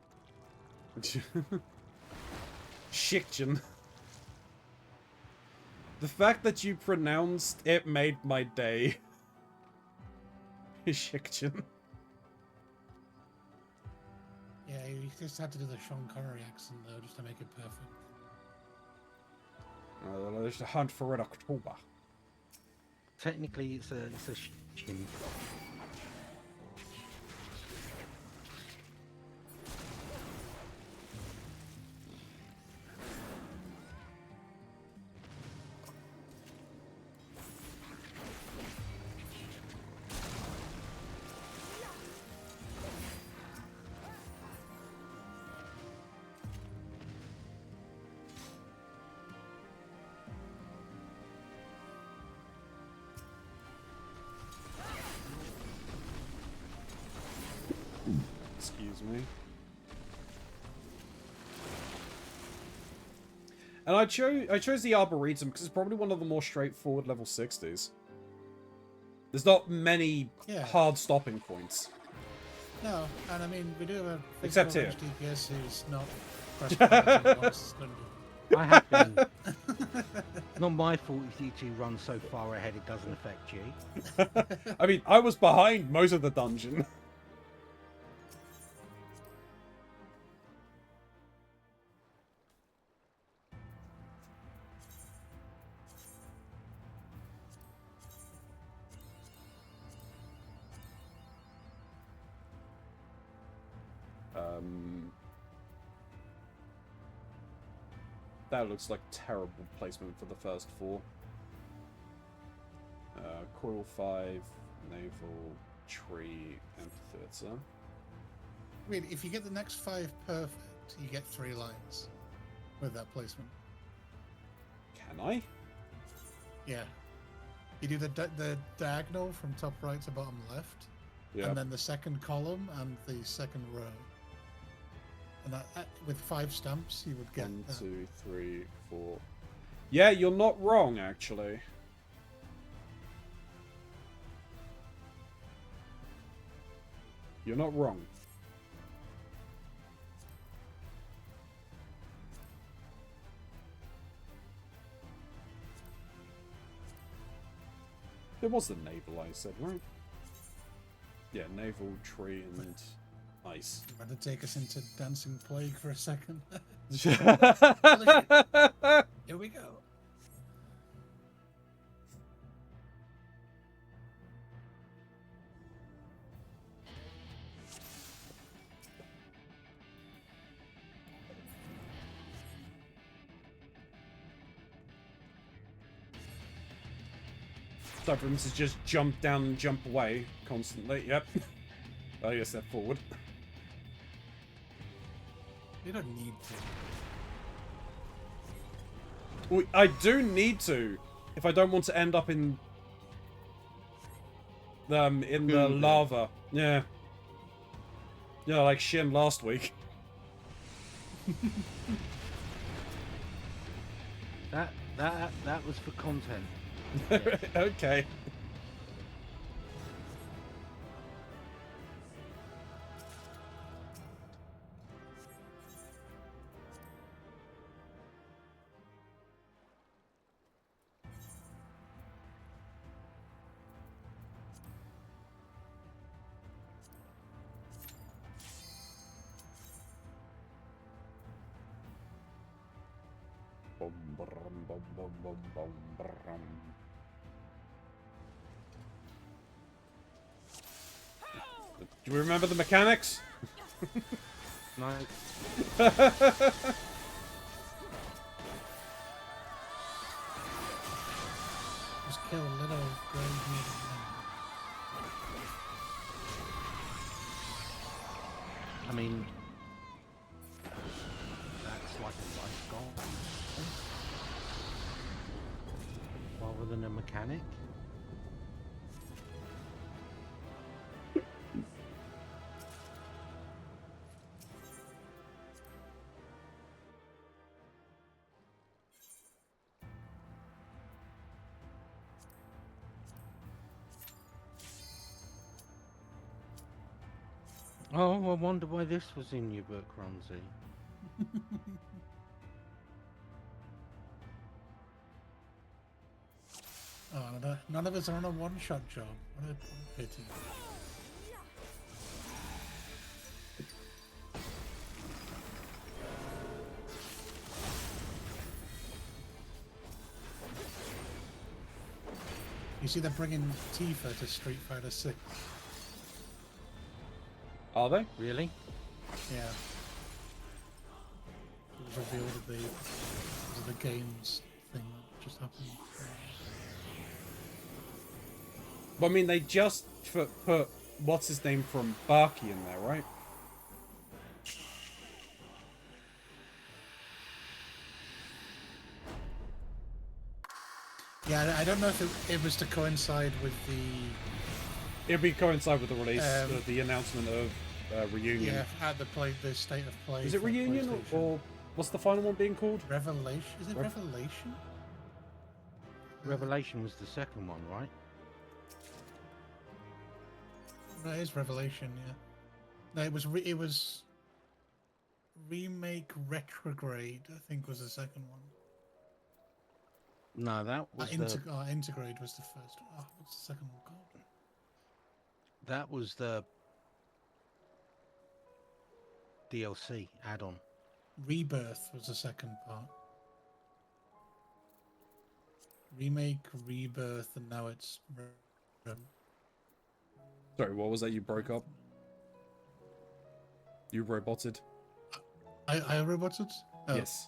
Shikjan. The fact that you pronounced it made my day. Shikjan. Yeah, you just had to do the Sean Connery accent though, just to make it perfect. There's a hunt for Red October. Technically, it's a shin. Excuse me. And I chose the Arboretum because it's probably one of the more straightforward level 60s. There's not many hard stopping points. No, and I mean, we do have a Except here. DPS who's not pressed. I have been. It's not my fault if you two run so far ahead it doesn't affect you. I mean, I was behind most of the dungeon. That looks like terrible placement for the first 4. Coil 5, Naval, tree amphitheater. I mean, if you get the next 5 perfect, you get 3 lines with that placement. Can I? Yeah. You do the diagonal from top right to bottom left, Yeah. and then the second column and the second row. And that, with 5 stamps, you would get 1, that. 2, 3, 4. Yeah, you're not wrong, actually. You're not wrong. It was the naval, I said, right? Yeah, naval, tree, and ice. You want to take us into Dancing Plague for a second? Here Here we go. Stubbornness is just jump down and jump away constantly. Yep. Oh, yes, step forward. You don't need to. Well, I do need to, if I don't want to end up in the lava. Yeah. Yeah, like Shin last week. That was for content. Okay. Bum, brum, bum, bum, bum, bum, brum. Do we remember the mechanics? No. Just kill little grey mutant men. I mean, that's like a life goal. Rather than a mechanic. Oh, I wonder why this was in your book, Keronzi. Oh, none of us are on a one-shot job. What a pity. You see, they're bringing Tifa to Street Fighter 6. Are they? Really? Yeah. It was revealed at the games thing that just happened. But I mean, they just put what's his name from Baki in there, right? Yeah, I don't know if it was to coincide with the It'll be coincide with the release, the announcement of Reunion. yeah at the state of play. Is it for Reunion PlayStation. or what's the final one being called? Revelation? Is it Revelation? Revelation was the second one, right? No, it is Revelation. Yeah. No, it was remake Retrograde. I think was the second one. No, that was Integrade was the first one. Oh, what's the second one called? that was the DLC add-on. Rebirth was the second part. Remake, Rebirth, and now it's... Sorry, what was that? You broke up? You roboted? I roboted? Oh, Yes.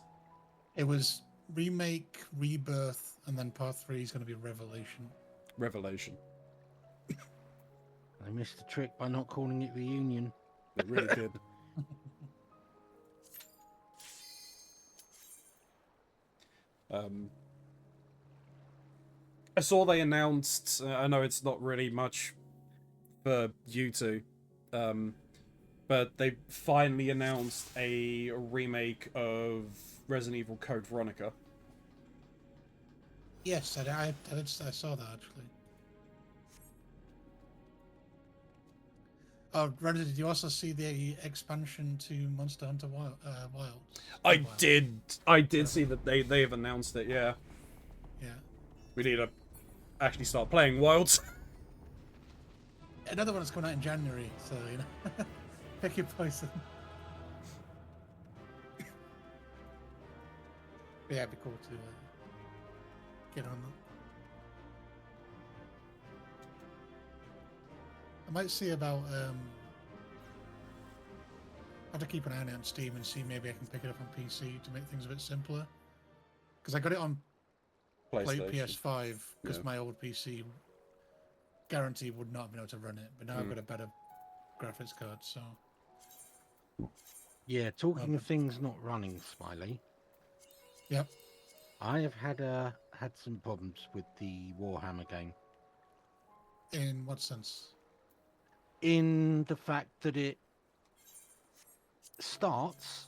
It was Remake, Rebirth, and then part 3 is going to be Revelation. Revelation. They missed the trick by not calling it Reunion. They really did. I saw they announced. I know it's not really much for you two, but they finally announced a remake of Resident Evil Code Veronica. Yes, I saw that actually. Oh, Reddit, did you also see the expansion to Monster Hunter Wilds? I did see that they have announced it. Yeah, Yeah. we need to actually start playing Wilds. Another one that's coming out in January, so you know, pick your poison. Yeah, it'd be cool to get on that. I might see about. I have to keep an eye on it on Steam and see maybe I can pick it up on PC to make things a bit simpler. Because I got it on PS5 because my old PC guaranteed would not have been able to run it, but now I've got a better graphics card, so. Yeah, talking of things not running, Smiley. Yep. I have had some problems with the Warhammer game. In what sense? In the fact that it starts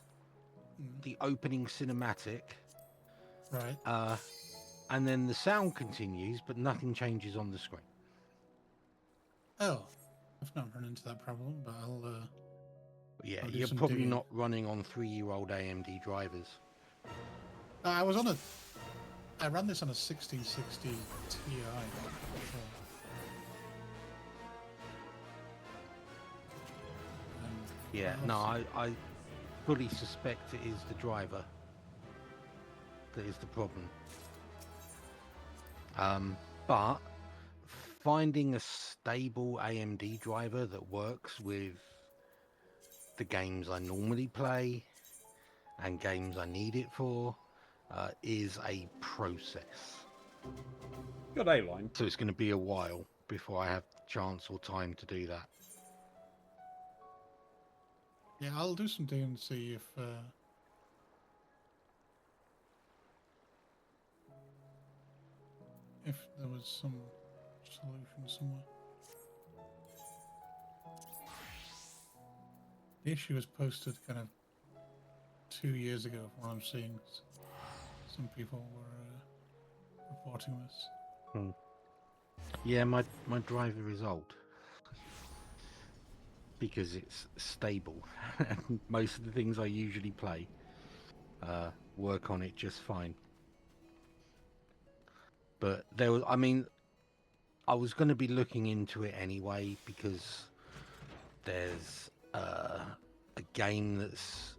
the opening cinematic, right, and then the sound continues, but nothing changes on the screen. Oh, I've not run into that problem, but I'll. Yeah, I'll do you're some probably digging. not running on 3-year-old AMD drivers. I ran this on a 1660 Ti. Before. Yeah, no, I fully suspect it is the driver that is the problem. But finding a stable AMD driver that works with the games I normally play and games I need it for is a process. Got A-line. So it's going to be a while before I have the chance or time to do that. Yeah, I'll do some digging to see if there was some solution somewhere. The issue was posted kind of 2 years ago from what I'm seeing. Some people were reporting this. Yeah, my driver is old. Because it's stable. Most of the things I usually play work on it just fine. But there was, I was going to be looking into it anyway because there's a game that's,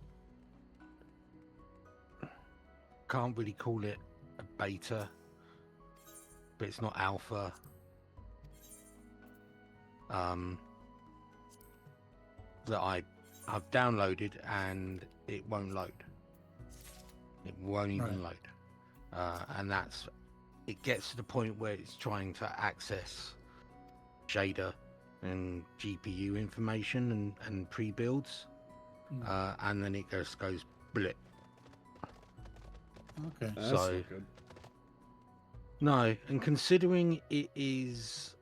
can't really call it a beta, but it's not alpha. That I've downloaded and it won't load. It won't even load. And it gets to the point where it's trying to access shader and GPU information and pre-builds. And then it just goes blip. Okay. That's So, not good. no, and considering it is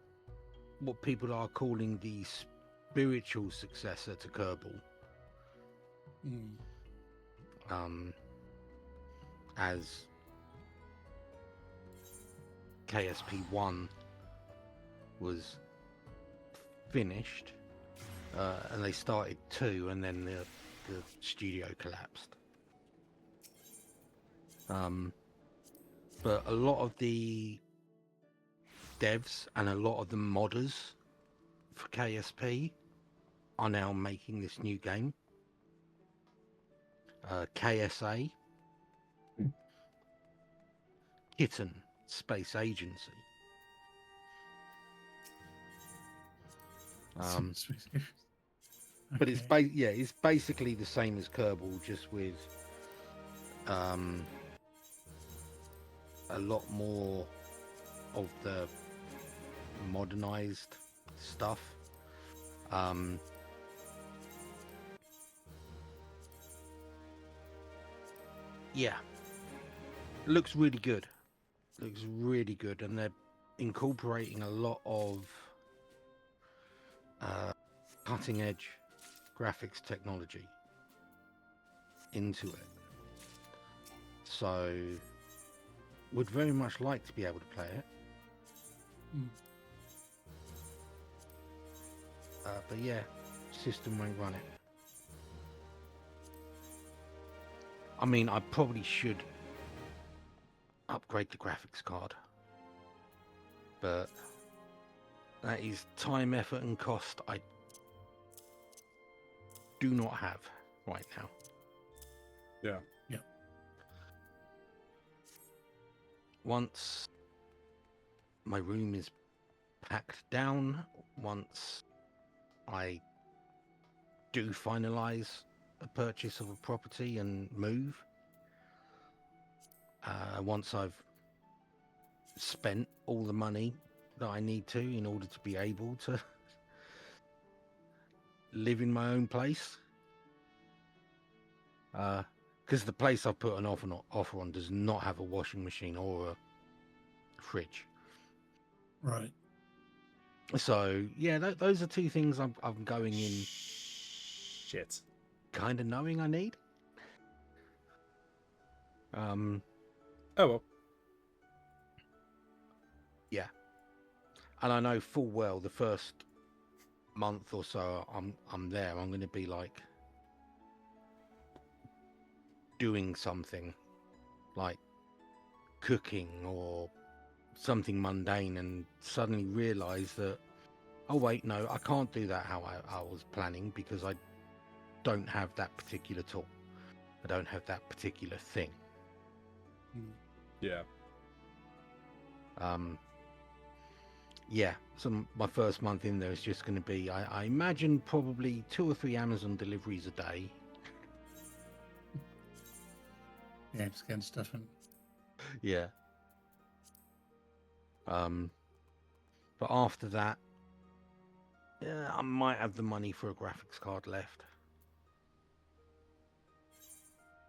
what people are calling the spiritual successor to Kerbal, as KSP1 was finished, and they started 2, and then the studio collapsed. But a lot of the devs and a lot of the modders for KSP are now making this new game. KSA, Kitten Space Agency. But it's it's basically the same as Kerbal, just with a lot more of the modernized stuff. Um, yeah, looks really good. Looks really good, and they're incorporating a lot of cutting edge graphics technology into it. So, would very much like to be able to play it. But yeah, system won't run it. I mean, I probably should upgrade the graphics card, but that is time, effort, and cost I do not have right now. Yeah. Yeah. Once my room is packed down, once I do finalize a purchase of a property and move, once I've spent all the money that I need to in order to be able to live in my own place, because the place I've put an offer on does not have a washing machine or a fridge. Right. So yeah, those are two things I'm going in Shit. kind of knowing I need. Oh well. Yeah, and I know full well the first month or so I'm there, I'm going to be like doing something like cooking or something mundane, and suddenly realize that, oh wait, no, I can't do that how I was planning, because I don't have that particular tool. I don't have that particular thing. Yeah. Yeah, so my first month in there is just going to be, I imagine, probably 2 or 3 Amazon deliveries a day. Yeah, just getting stuff in. Yeah. But after that, yeah, I might have the money for a graphics card left.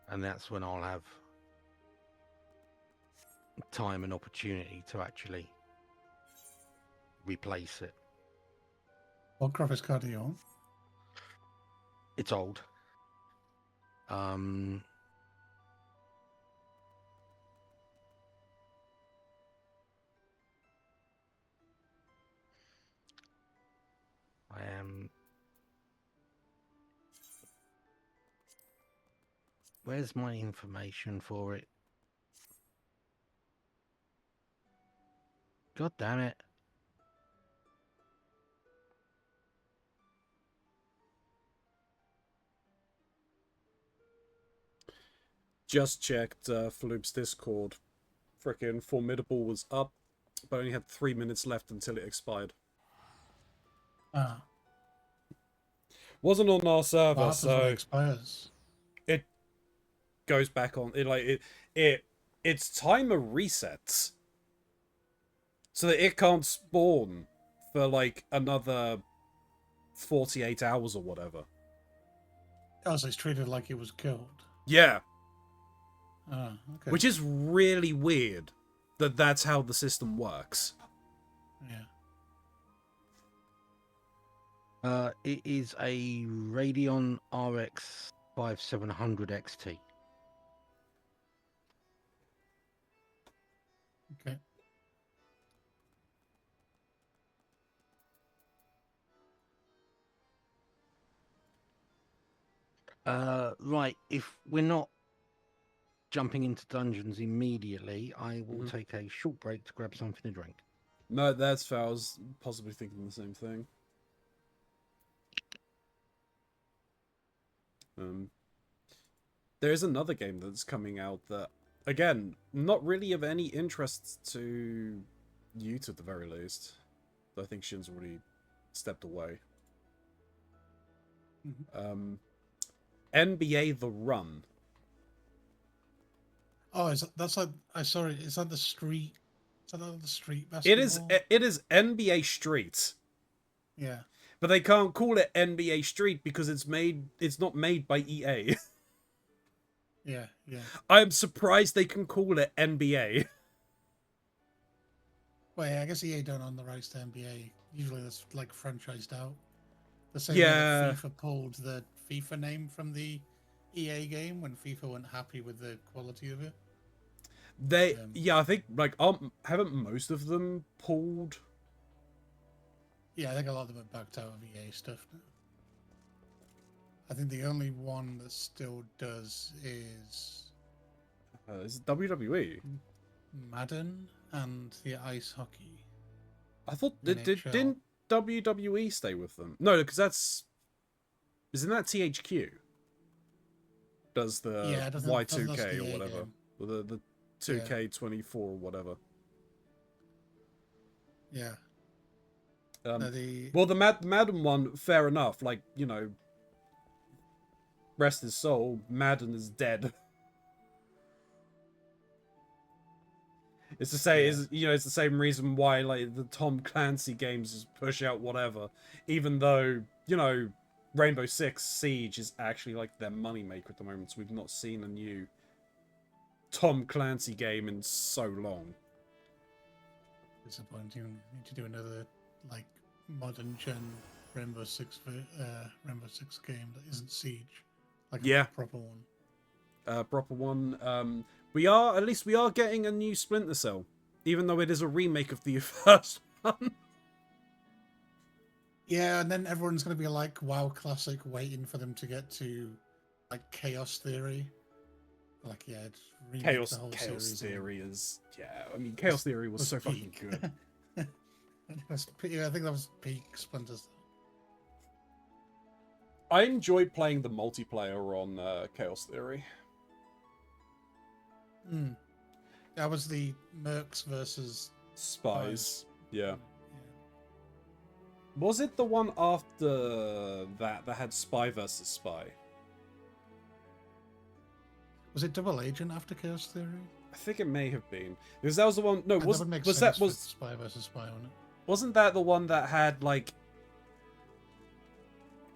And that's when I'll have time and opportunity to actually replace it. What graphics card are you on? It's old. I am... Where's my information for it? God damn it. Just checked Floop's Discord. Frickin' Formidable was up, but only had 3 minutes left until it expired. Ah. Wasn't on our What server, happens when it so expires? it goes back on. Its timer resets, so that it can't spawn for like another 48 hours or whatever. Oh, so it's treated like it was killed. Yeah. Ah, okay. Which is really weird that that's how the system works. Yeah. It is a Radeon RX 5700 XT. Okay. Right, if we're not jumping into dungeons immediately, I will take a short break to grab something to drink. No, that's fair. I was possibly thinking the same thing. There is another game that's coming out that, again, not really of any interest to you, at the very least. I think Shin's already stepped away. NBA The Run. Oh, that's like I saw it. Is that the street? Is that the street basketball? It is NBA Street. Yeah. But they can't call it NBA Street because it's not made by EA. Yeah, yeah. I'm surprised they can call it NBA. Well, yeah, I guess EA don't own the rights to NBA. Usually that's like franchised out. The same way Yeah. that FIFA pulled the FIFA name from the EA game when FIFA weren't happy with the quality of it. Yeah, I think like haven't most of them pulled? Yeah, I think a lot of them are backed out of EA stuff now. I think the only one that still does is Is it WWE? Madden and the ice hockey. I thought NHL. didn't WWE stay with them? No, because isn't that THQ? Does the Yeah, it doesn't- Y2K that's the or EA whatever, game. or the 2K24 or whatever. Yeah. Um, No, the Well, the Madden one, fair enough. Like, you know, rest his soul, Madden is dead. It's the same, it's the same reason why like the Tom Clancy games just push out whatever, even though Rainbow Six Siege is actually like their moneymaker at the moment. So we've not seen a new Tom Clancy game in so long. disappointing. We need to do another like modern gen Rainbow Six game that isn't Siege, like Yeah. a proper one. Proper one. We are getting a new Splinter Cell, even though it is a remake of the first one. Yeah, and then everyone's gonna be like WoW Classic, waiting for them to get to like Chaos Theory. Like, yeah, it's remake Chaos the whole series. Theory is I mean Chaos Theory was so fucking peak. good. Yeah, I think that was peak Splinter Cell. I enjoyed playing the multiplayer on Chaos Theory. Mm. That was the Mercs versus Spies. Yeah. Yeah. Was it the one after that had Spy versus Spy? Was it Double Agent after Chaos Theory? I think it may have been. Because that was the one. No, That would make was sense that was with Spy versus Spy on it? wasn't that the one that had like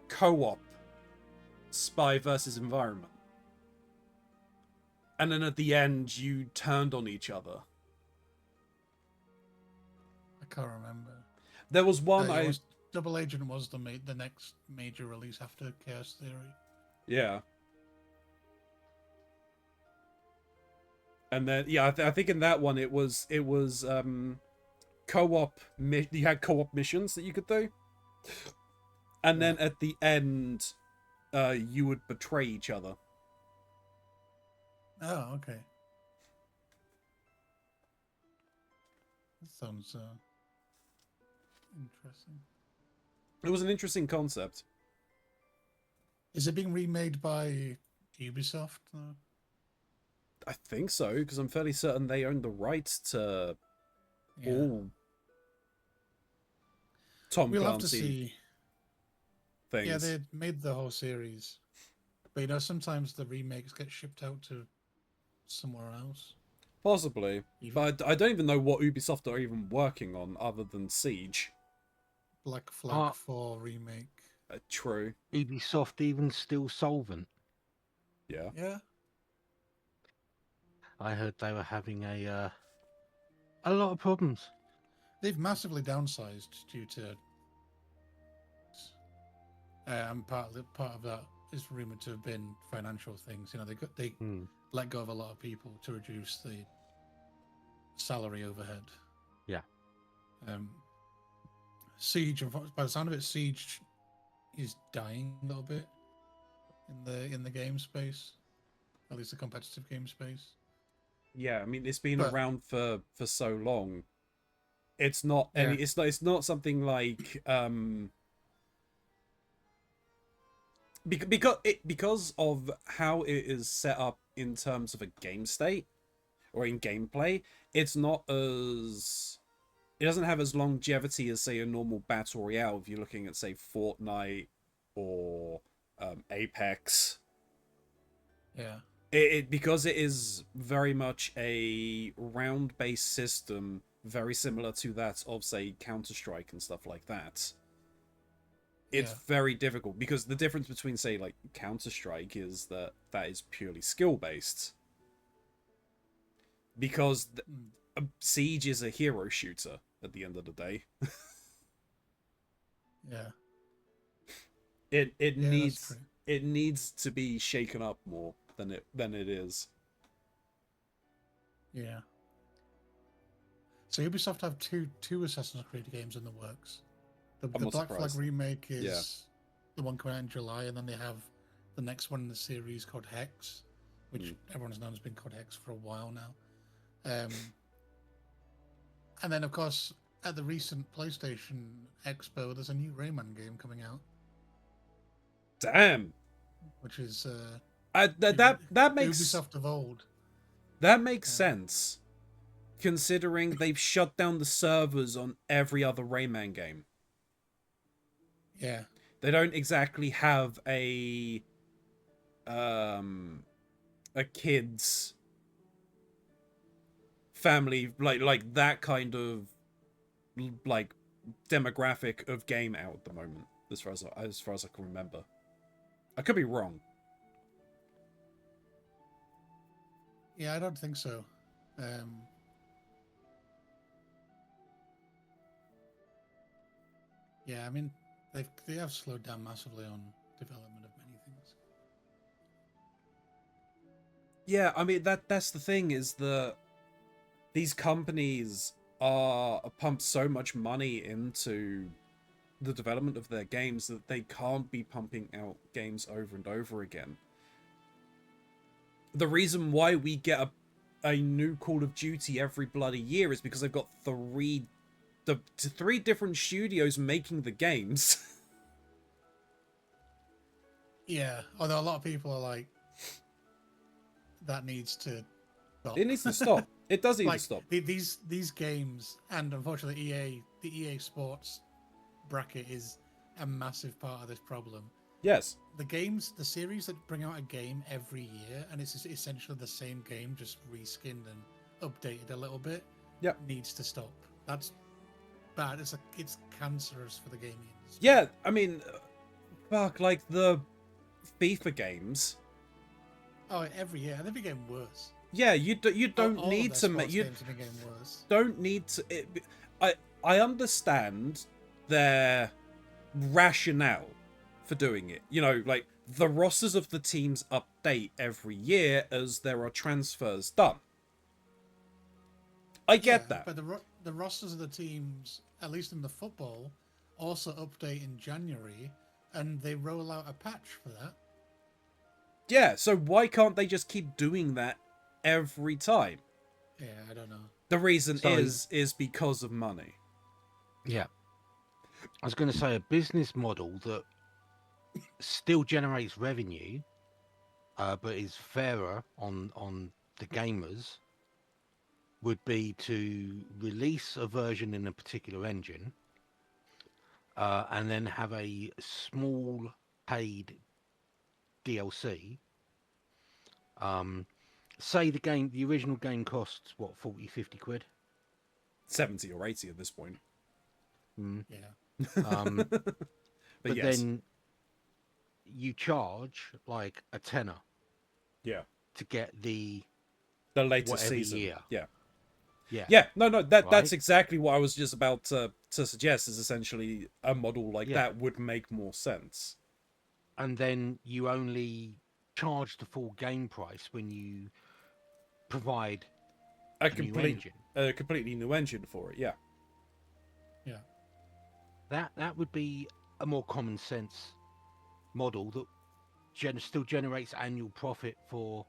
co-op Spy versus Environment? And then at the end you turned on each other. I can't remember. There was one Double Agent was the next major release after Chaos Theory. Yeah. And then I think in that one it was co-op. You had co-op missions that you could do, and then at the end, you would betray each other. Oh, okay. That sounds interesting. It was an interesting concept. Is it being remade by Ubisoft? I think so, because I'm fairly certain they own the rights to Yeah. all Tom We'll have to Clancy see. things. Yeah, they made the whole series. But sometimes the remakes get shipped out to somewhere else. Possibly. But I don't even know what Ubisoft are even working on other than Siege. Black Flag 4 remake. True. Ubisoft even still solvent. Yeah. Yeah. I heard they were having a lot of problems. They've massively downsized due to and part of that is rumored to have been financial things. They let go of a lot of people to reduce the salary overhead. Yeah. Siege, by the sound of it, Siege is dying a little bit in the game space, at least the competitive game space. Yeah, I mean it's been But- around for so long. It's not any. Yeah. It's not something like because of how it is set up in terms of a game state or in gameplay. It's not as. It doesn't have as longevity as say a normal battle royale. If you're looking at say Fortnite or Apex. Yeah. Because it is very much a round-based system, very similar to that of say Counter-Strike and stuff like that. it's Yeah. very difficult because the difference between, say, like Counter-Strike is that is purely skill based. Because Siege is a hero shooter at the end of the day. Yeah. It Yeah, that's needs true. it needs to be shaken up more than it is. Yeah. So Ubisoft have two Assassin's Creed games in the works. The I'm not Black Flag surprised. remake is Yeah. the one coming out in July, and then they have the next one in the series called Hex, which everyone's known has been called Hex for a while now. And then, of course, at the recent PlayStation Expo, there's a new Rayman game coming out, Damn. which is That makes Ubisoft of old. that makes sense, considering they've shut down the servers on every other Rayman game. Yeah. They don't exactly have a kids family like that kind of like demographic of game out at the moment, as far as I can remember. I could be wrong. Yeah, I don't think so. Yeah, I mean, they have slowed down massively on development of many things. Yeah, I mean that's the thing is that these companies are pump so much money into the development of their games that they can't be pumping out games over and over again. The reason why we get a new Call of Duty every bloody year is because they've got three different studios making the games. Yeah, although a lot of people are like, that needs to stop. It needs to stop. It does need Like, to stop. these games, and unfortunately the EA Sports bracket is a massive part of this problem. Yes. The series that bring out a game every year, and it's essentially the same game, just reskinned and updated a little bit, Yep. needs to stop. That's bad. It's cancerous for the gaming industry. Yeah, I mean, fuck, like the FIFA games. Oh, every year, and every game worse. Yeah, you don't All need of to their make sports you games have been getting worse. don't need to. I understand their rationale for doing it. You know, like the rosters of the teams update every year as there are transfers done. I get that. But the rosters of the teams, at least in the football, also update in January, and they roll out a patch for that. Yeah, so why can't they just keep doing that every time? Yeah, I don't know. The reason Sorry. is because of money. Yeah. I was going to say a business model that still generates revenue, but is fairer on the gamers, would be to release a version in a particular engine, and then have a small paid DLC. Say the original game costs what, 40, 50 quid? 70 or 80 at this point. Yeah. But yes. then you charge like a tenner Yeah. to get the latest whatever season. year. Yeah. Yeah. Yeah, no, that's Right? exactly what I was just about to suggest. Is essentially a model like Yeah. that would make more sense. And then you only charge the full game price when you provide A new engine. completely new engine for it. Yeah. Yeah. That would be a more common sense model that still generates annual profit for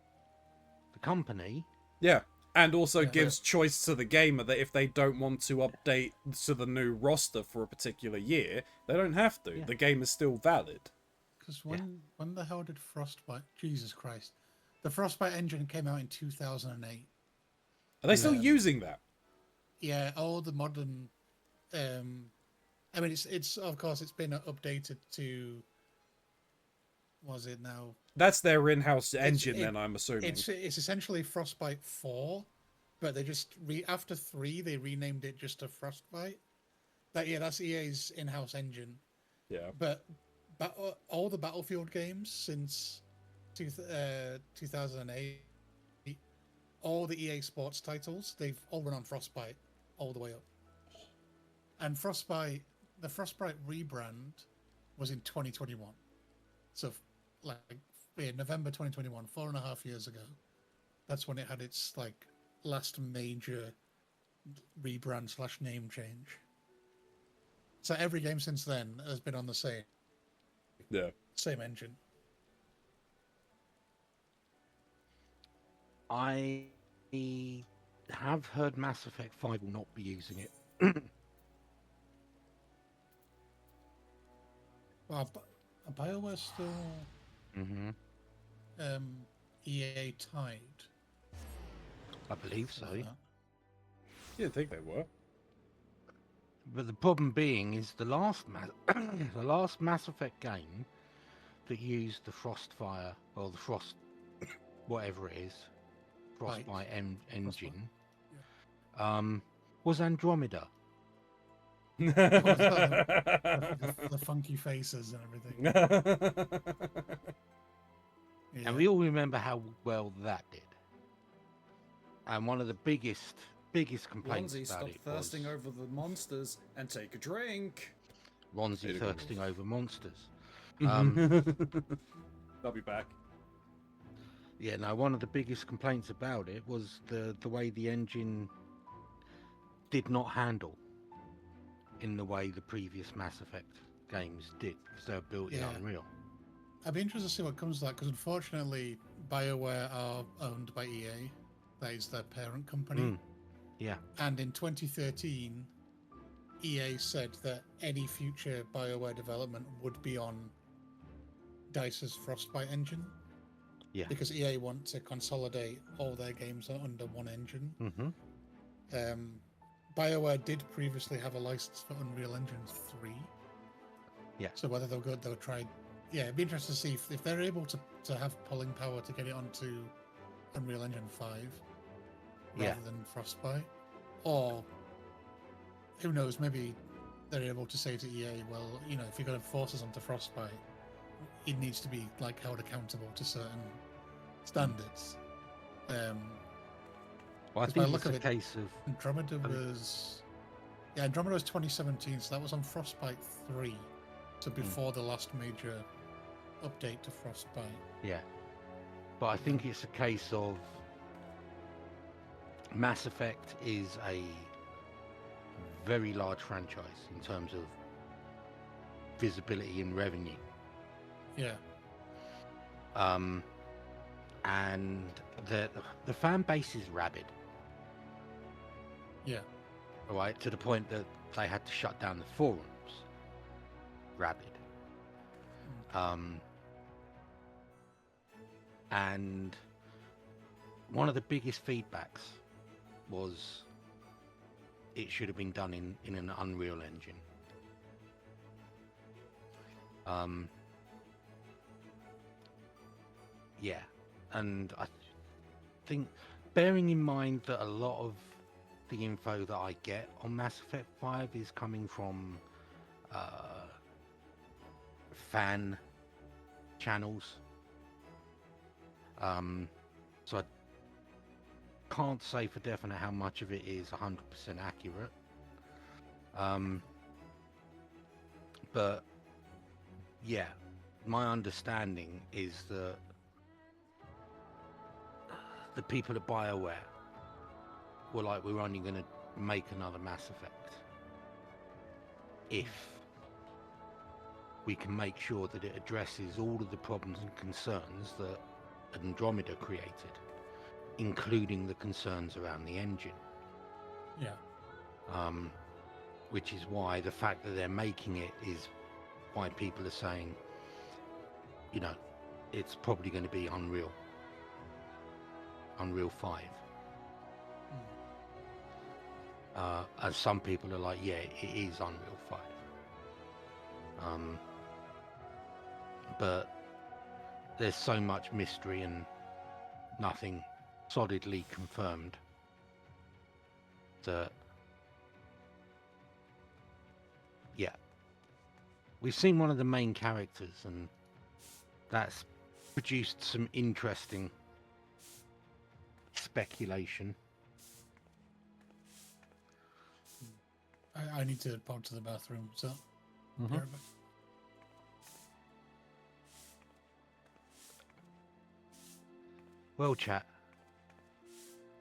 the company. Yeah. And also Yeah. gives choice to the gamer that if they don't want to update to the new roster for a particular year, they don't have to. Yeah. The game is still valid. Because when the hell did Frostbite? Jesus Christ, the Frostbite engine came out in 2008. Are they still using that? Yeah, all the modern. I mean, it's of course it's been updated to. Was it now? That's their in-house engine, then I'm assuming. It's essentially Frostbite 4, but they just after 3 they renamed it just to Frostbite. That's EA's in-house engine. Yeah. But all the Battlefield games since 2008, all the EA Sports titles, they've all run on Frostbite all the way up. And the Frostbite rebrand was in 2021. So, like, November 2021, 4.5 years ago, that's when it had its, like, last major rebrand / name change. So every game since then has been on the same engine. I have heard Mass Effect 5 will not be using it. Well, BioWare still Mm-hmm. EA tied. I believe so. Like that. You didn't think they were. But the problem being is the last the last Mass Effect game that used the Frostfire or the Frost, whatever it is, Frostbite engine, was Andromeda. The funky faces and everything. Yeah. And we all remember how well that did. And one of the biggest complaints Ronzi, about stop it thirsting was over the monsters and take a drink. Ronzi thirsting over monsters. I'll be back. Yeah, no, one of the biggest complaints about it was the way the engine did not handle in the way the previous Mass Effect games did, because they were built in Unreal. I'd be interested to see what comes of that, because unfortunately BioWare are owned by EA. That is their parent company. Yeah. And in 2013, EA said that any future BioWare development would be on DICE's Frostbite engine. Yeah. Because EA want to consolidate all their games under one engine. Mm-hmm. BioWare did previously have a license for Unreal Engine 3. Yeah. So whether they'll try... Yeah, it'd be interesting to see if they're able to have pulling power to get it onto Unreal Engine 5 rather than Frostbite. Or, who knows, maybe they're able to say to EA, well, you know, if you're going to force us onto Frostbite, it needs to be, like, held accountable to certain standards. Well, I think it's a case of... Andromeda was... Yeah, Andromeda was 2017, so that was on Frostbite 3. So before the last major update to Frostbite. Yeah. But I think it's a case of Mass Effect is a very large franchise in terms of visibility and revenue. Yeah. And the fan base is rabid. Yeah. All right, to the point that they had to shut down the forums. Rabid. And one of the biggest feedbacks was it should have been done in an Unreal Engine. Yeah, and I think, bearing in mind that a lot of the info that I get on Mass Effect 5 is coming from fan channels, so I can't say for definite how much of it is 100% accurate, but yeah, my understanding is that the people at BioWare were like, we're only going to make another Mass Effect if we can make sure that it addresses all of the problems and concerns that Andromeda created, including the concerns around the engine. Yeah. Which is why the fact that they're making it is why people are saying, you know, it's probably going to be Unreal 5. And some people are like, yeah, it is Unreal 5. But there's so much mystery and nothing solidly confirmed that, yeah, we've seen one of the main characters, and that's produced some interesting speculation. I need to pop to the bathroom, so. Mhm. be right back. Well, chat.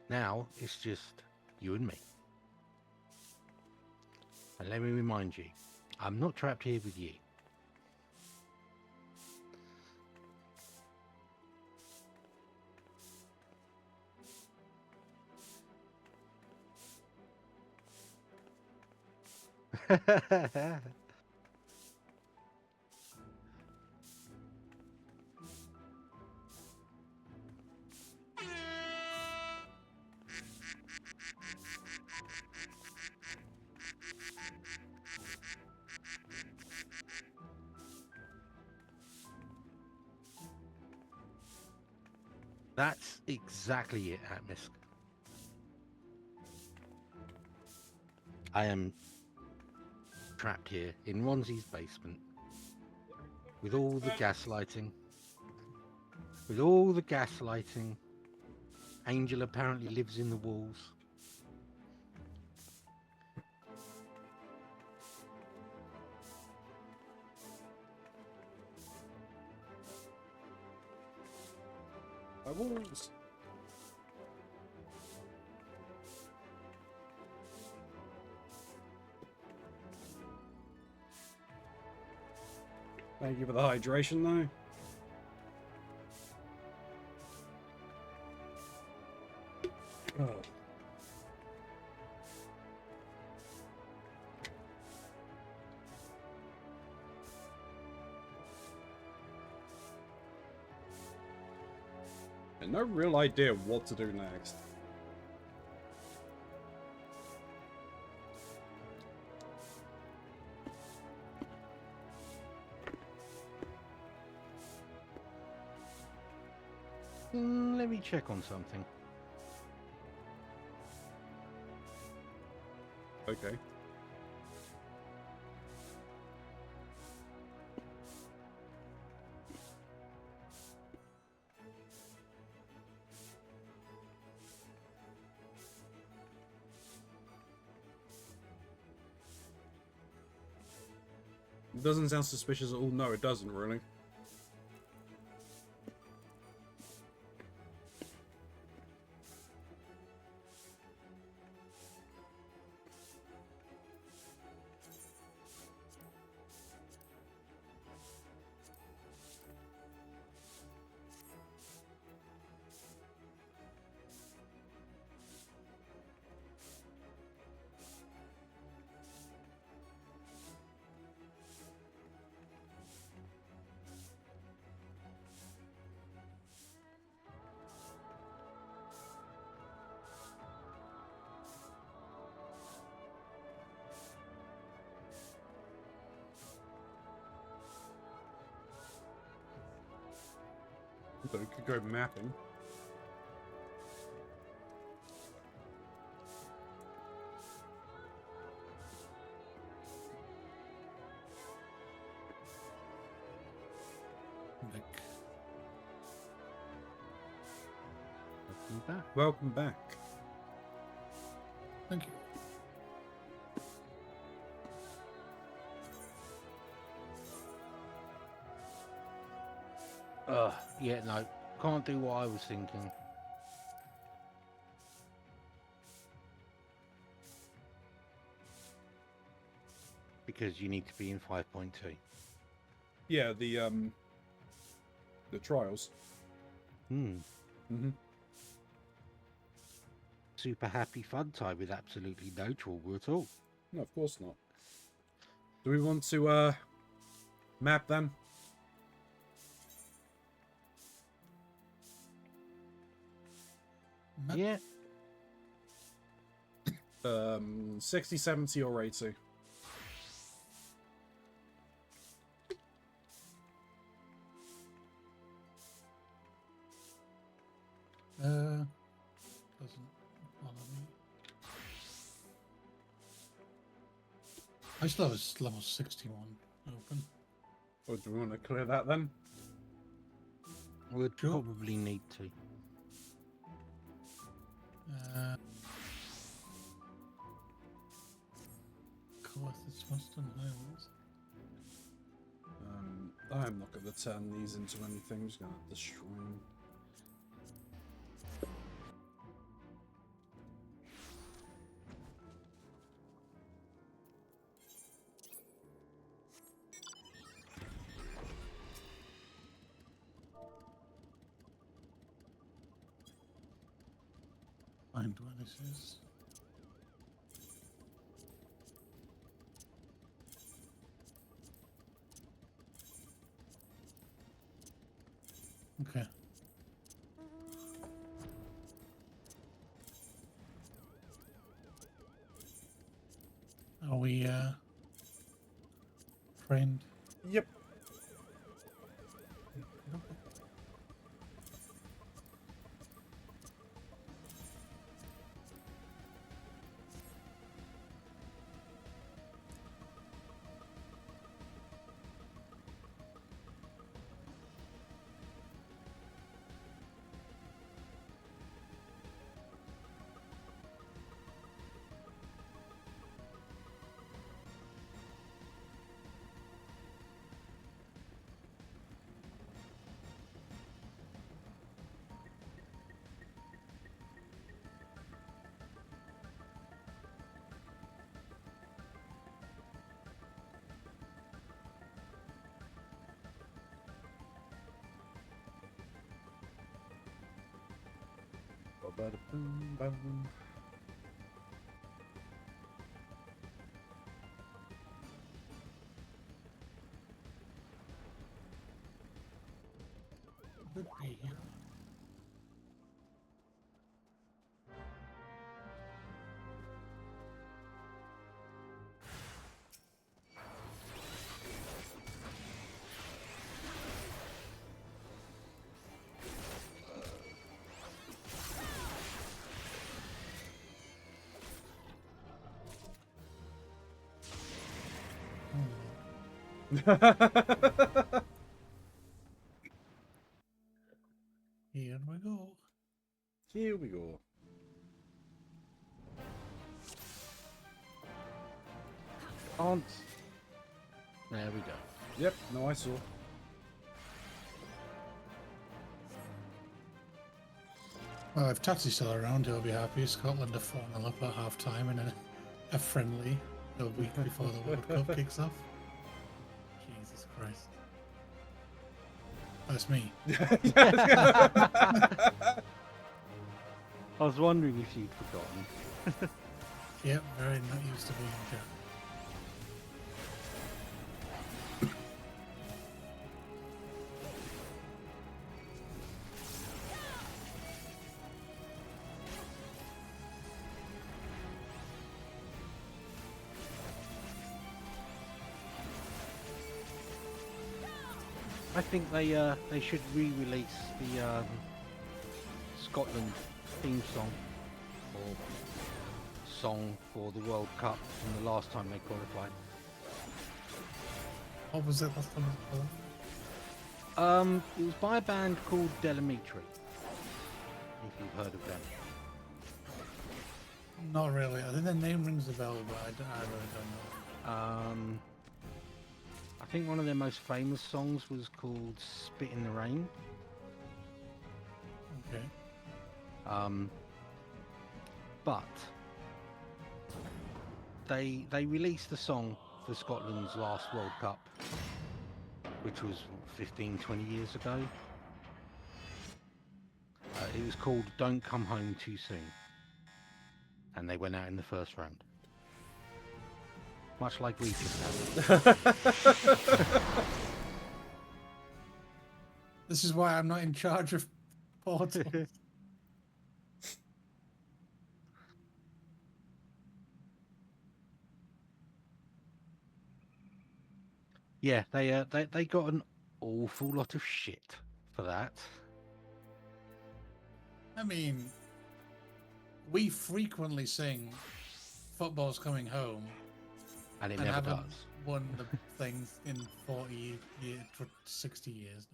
Now it's just you and me. And let me remind you, I'm not trapped here with you. That's exactly it, Atmos. I am trapped here in Ronzi's basement with all the gaslighting. With all the gaslighting. Angel apparently lives in the walls. My walls. Thank you for the hydration, though. Oh. And no real idea what to do next. Let me check on something. Okay. It doesn't sound suspicious at all. No, it doesn't really. So we could go mapping. Back. Welcome back. Welcome back. Thank you. Yeah, no, can't do what I was thinking. Because you need to be in 5.2. Yeah, the trials. Mm-hmm. Super happy fun time with absolutely no trauma at all. No, of course not. Do we want to map then? Map. Yeah, 60, 70 or 80. Doesn't bother me. I still have a level 61. Open. Or do we want to clear that then? We'd Sure. probably need to. Colossus Western Highlands. I'm not going to turn these into anything. I'm just going to destroy them. Find where this is. Okay. Are we trained? Yep. Ba-ba-da-boom-boom. Could be. Here we go. Here we go. Can't. There we go. Yep, no, I saw. Well, if Tatsi's still around, he'll be happy. Scotland are 4-0 up at half time in a friendly a week before the World Cup kicks off. Jesus Christ. That's me. I was wondering if you'd forgotten. Yep, very not used to being in chat. I think they should re-release the Scotland theme song or song for the World Cup from the last time they qualified. What was it last time? It was called? It was by a band called Delamitri. If you've heard of them. Not really. I think the name rings a bell, but I really don't know. I think one of their most famous songs was called "Spit in the Rain." Okay. But they released the song for Scotland's last World Cup, which was 15, 20 years ago. It was called "Don't Come Home Too Soon," and they went out in the first round. Much like we just have. This is why I'm not in charge of Portal. Yeah, they got an awful lot of shit for that. I mean, we frequently sing "Football's Coming Home," And it and never haven't does. won the thing in 40 years, 60 years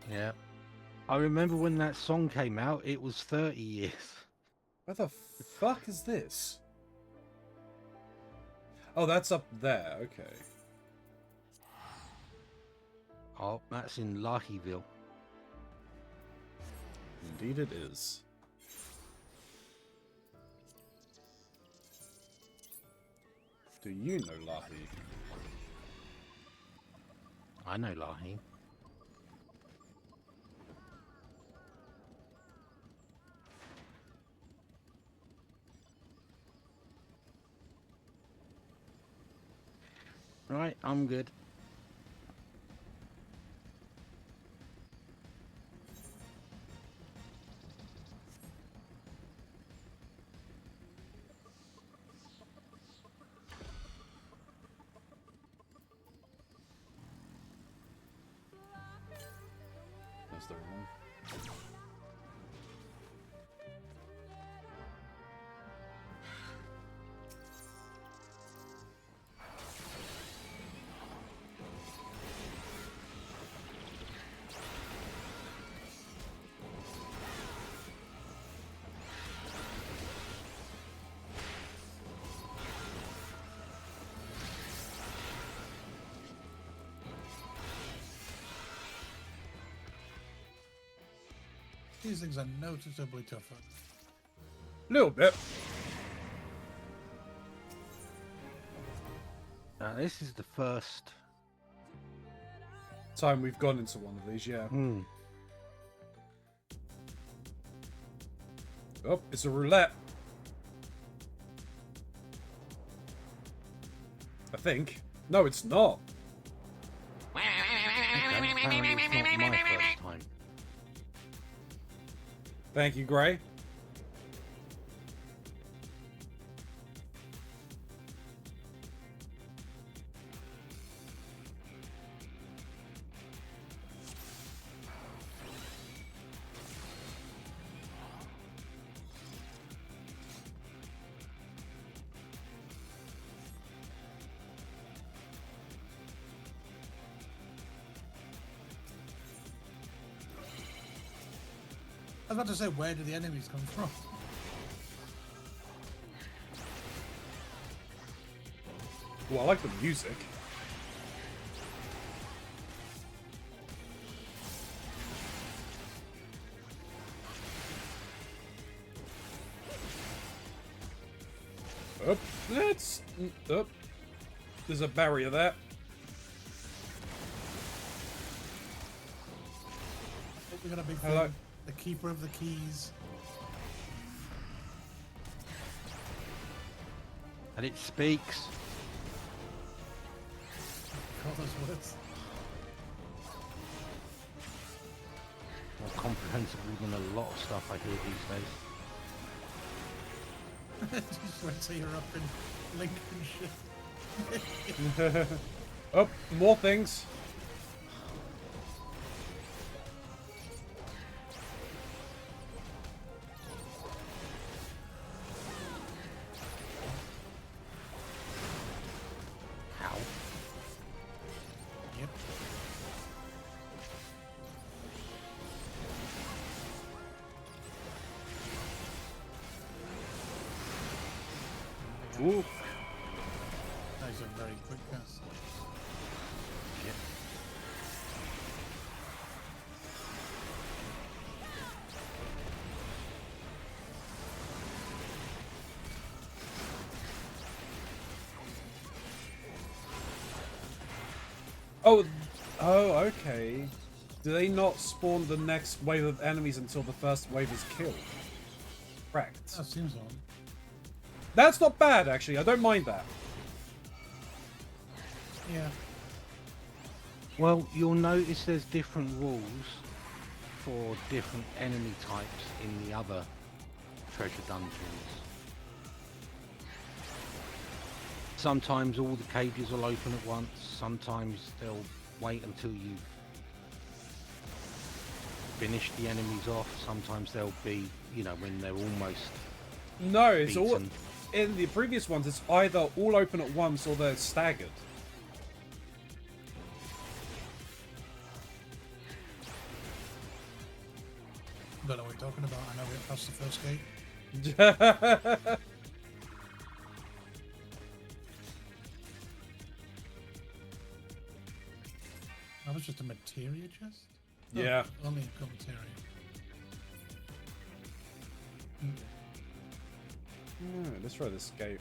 now. Yeah. I remember when that song came out, it was 30 years. Where the fuck is this? Oh, that's up there. Okay. Oh, that's in Lahiville. Indeed it is. Do you know Lahi? I know Lahi. Right, I'm good. That's the wrong one. These things are noticeably tougher. Little bit. Now, this is the first. Time we've gone into one of these, yeah. Oh, it's a roulette. I think. No, it's not. Okay, apparently it's not my first time. Thank you, Gray. I was about to say, where do the enemies come from? Well, I like the music. Up, let's up. There's a barrier there. We got a big Hello. thing. The keeper of the keys. And it speaks. Call those words. More comprehensible than a lot of stuff I hear these days. Just wait till you're up in Lincolnshire. Oh, more things. How? Yep. Ooh. That is a very quick cast. Shit. Oh, okay. Do they not spawn the next wave of enemies until the first wave is killed? Correct. That seems on. That's not bad, actually. I don't mind that. Yeah. Well, you'll notice there's different rules for different enemy types in the other treasure dungeons. Sometimes all the cages will open at once, sometimes they'll wait until you've finished the enemies off, sometimes they'll be, you know, when they're almost No, it's all beaten. in the previous ones. It's either all open at once or they're staggered. Don't know what you're talking about. I know we're past the first gate. That was just a materia chest? Yeah. Oh, only got materia. Let's try this gate.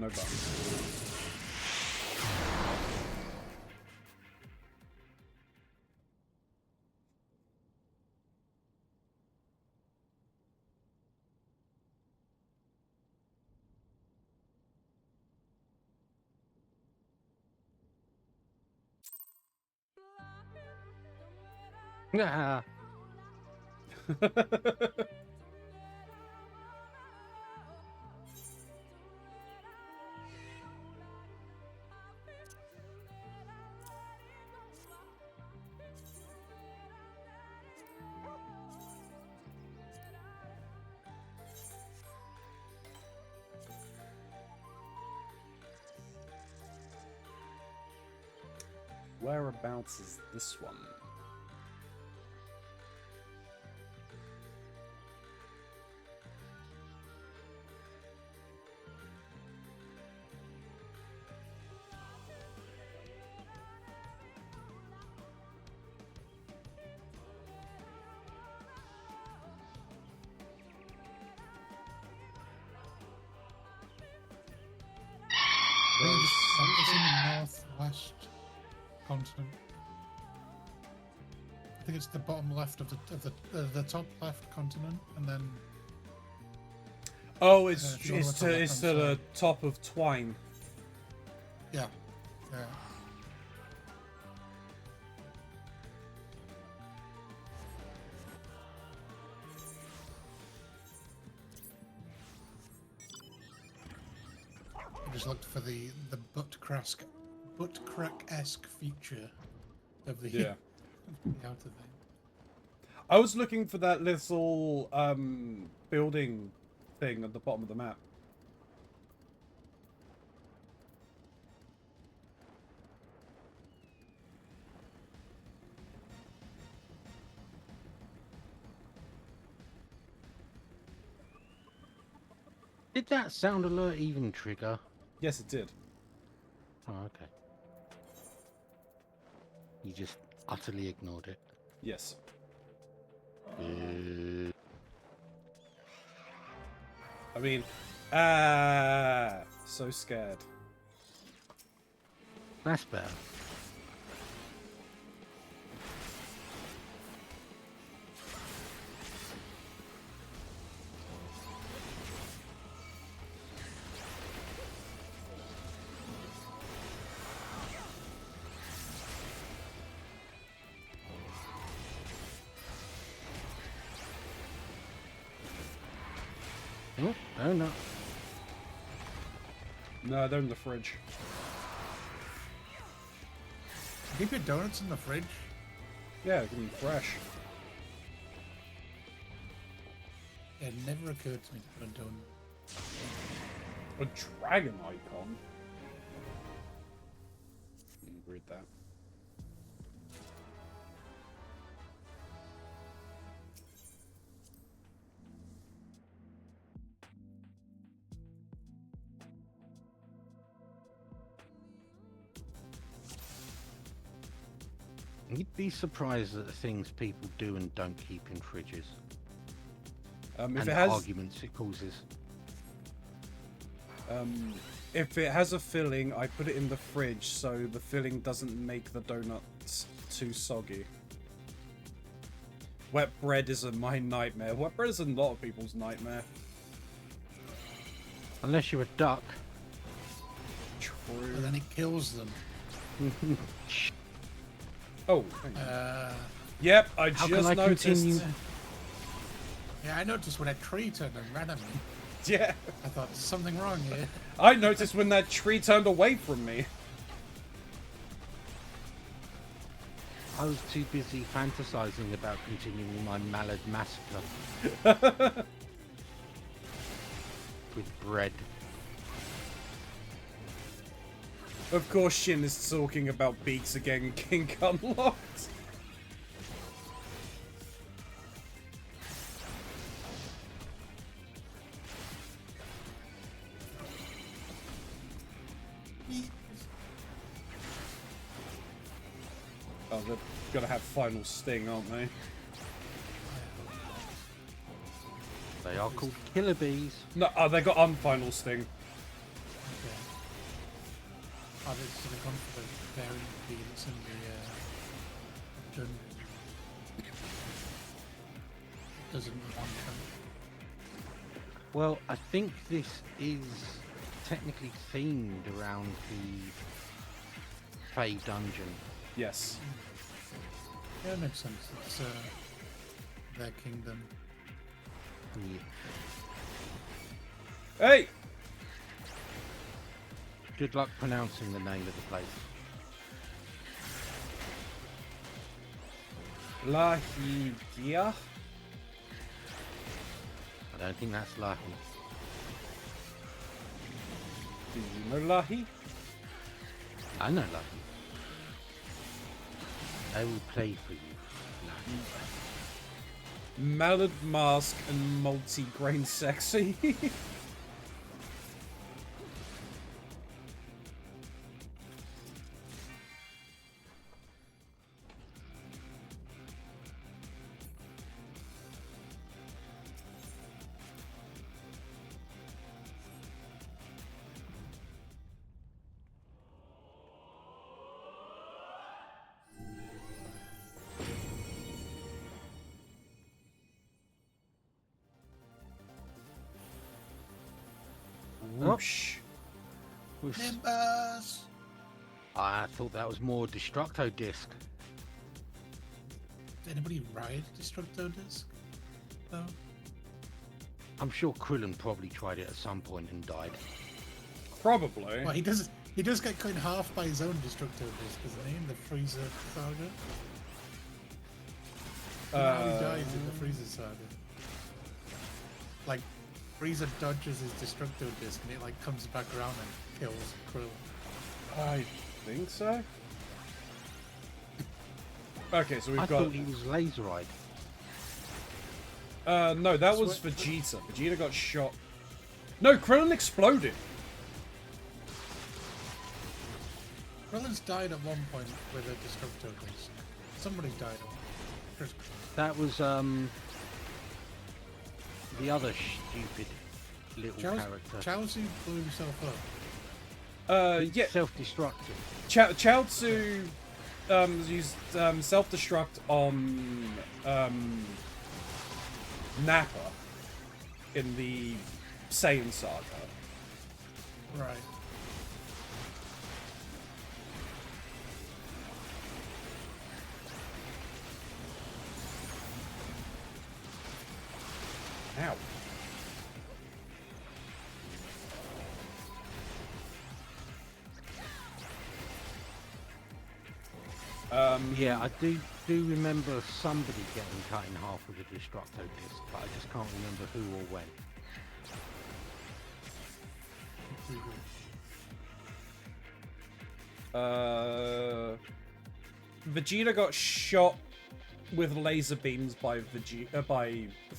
No buttons. Ah, Whereabouts is this one? It's in the northwest continent. I think it's the bottom left of the top left continent, and then Oh, it's if you wanna it's look to on the it's to left-hand the top of Twine. yeah. I just looked for the butt crack-esque feature of the Yeah. the outer thing. I was looking for that little building thing at the bottom of the map. did that sound alert even trigger? Yes, it did. Oh, okay. You just utterly ignored it. Yes. I mean, so scared. That's better. Oh, oh no. No, they're in the fridge. Keep your donuts in the fridge. Yeah, give them fresh. It never occurred to me to put a donut. A dragon icon. Read that. You'd be surprised at the things people do and don't keep in fridges. If And it the has, arguments it causes. if it has a filling, I put it in the fridge so the filling doesn't make the donuts too soggy. Wet bread is my nightmare. Wet bread is a lot of people's nightmare. Unless you're a duck. through. And then it kills them. Oh, hang on. Yep, I How just can I noticed. continue? Yeah, I noticed when a tree turned and ran at me. Yeah, I thought, there's something wrong here. I noticed when that tree turned away from me. I was too busy fantasizing about continuing my Mallard massacre with bread. Of course, Shin is talking about beaks again, kink unlocked. Oh, they're gonna have final sting, aren't they? They are called killer bees. No, oh, they got unfinal sting. Okay. Oh, they should have gone for the variant bee that's in the dungeon. Doesn't want them. Well, I think this is technically themed around the Fey dungeon. Yes. Yeah, it makes sense. It's their kingdom. Yeah. Hey! Good luck pronouncing the name of the place. Lahidia? I don't think that's Lahi. Do you know Lahi? I know Lahi. I will play for you, Lahi. Mallard mask and multi-grain sexy. Whoosh. Nimbus! I thought that was more Destructo Disc. Did anybody ride Destructo Disc? No? I'm sure Krillin probably tried it at some point and died. Probably. Well, he does get cut in half by his own Destructo Disc, doesn't he? In the Freezer saga. How he dies in the Freezer saga. Like, Freezer dodges his Destructo Disc and it like comes back around and kills Krill. I think so. Okay, so we've I got. thought he was laser-eyed. No, that was Vegeta. Vegeta got shot. No, Krillin exploded. Krillin's died at one point with a Destructo Disc. Somebody died. That was the other stupid little character. Chaozu blew himself up. Yeah. Self-destructive. Chaozu used self-destruct on Nappa in the Saiyan saga. Right. Ow. Yeah, I do remember somebody getting cut in half with a Destructo Disc, but I just can't remember who or when. Vegeta got shot with laser beams by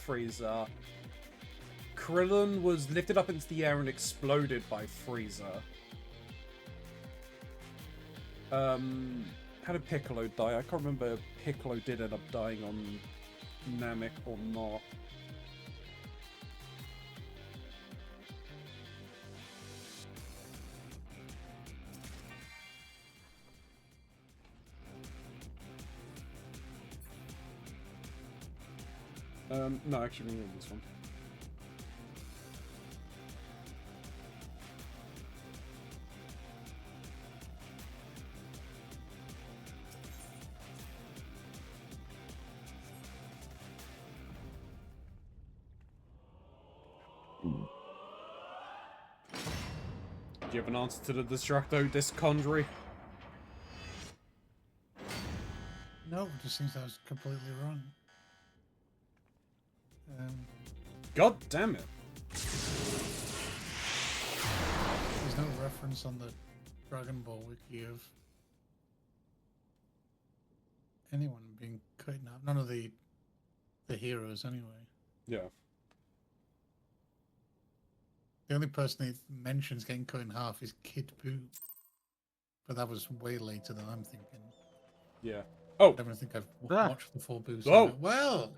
Frieza. Krillin was lifted up into the air and exploded by Frieza. How did Piccolo die? I can't remember if Piccolo did end up dying on Namek or not. No, actually, we need this one. Do you have an answer to the Destructo Disc Conjury? No, it just seems I was completely wrong. God damn it. There's no reference on the Dragon Ball wiki of anyone being cut in half. None of the heroes, anyway. Yeah. The only person he mentions getting cut in half is Kid Buu. But that was way later than I'm thinking. Yeah. Oh! I don't think I've Ah. watched the full Buu Whoa. saga. Well,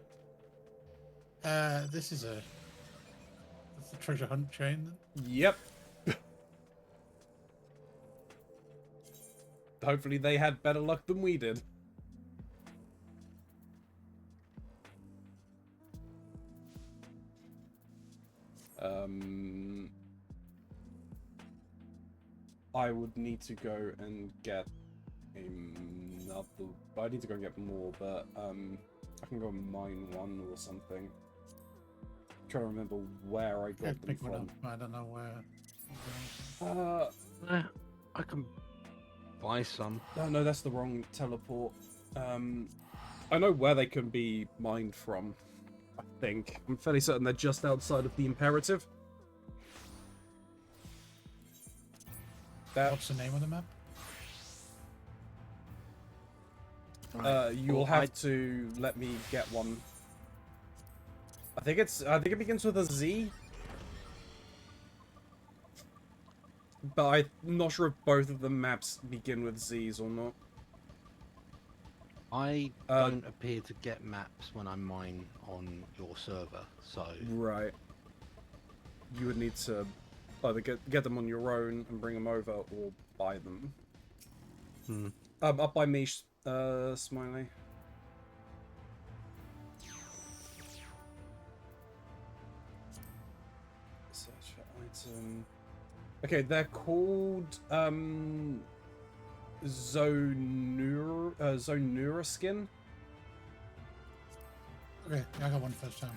this is that's the treasure hunt chain. Yep. Hopefully they had better luck than we did. I would need to go and get another. I need to go and get more, but I can go and mine one or something. Trying to remember where I got them Pick one up. from. I don't know where. I can buy some. No, that's the wrong teleport. I know where they can be mined from. I think I'm fairly certain they're just outside of the imperative. What's the name of the map? You'll have to let me get one. I think it begins with a Z. But I'm not sure if both of the maps begin with Z's or not. I don't appear to get maps when I mine on your server, so Right. You would need to either get them on your own and bring them over, or buy them. Up by me, Smiley. Search for item. Okay, they're called Zonura skin. Okay, I got one first time.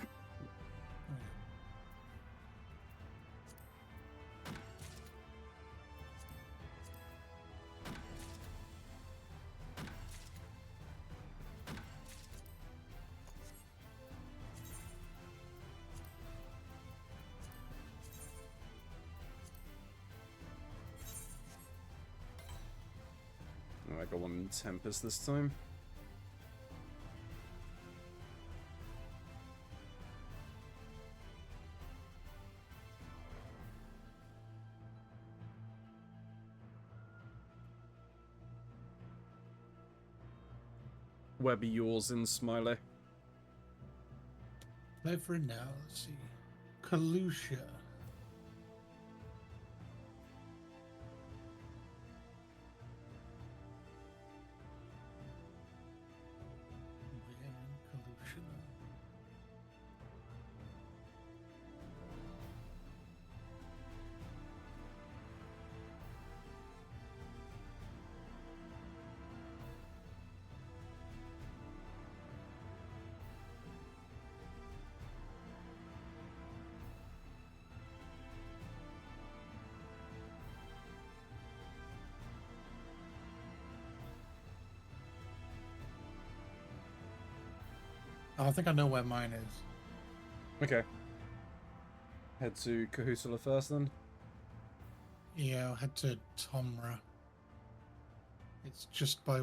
Oh, I got one in Tempest this time. Where be yours in, Smiley? Every now, let's see. Kalusha. Where in Kalusha? Oh, I think I know where mine is. Okay. Head to Kahusula first then. Yeah, I'll head to Tomra. It's just by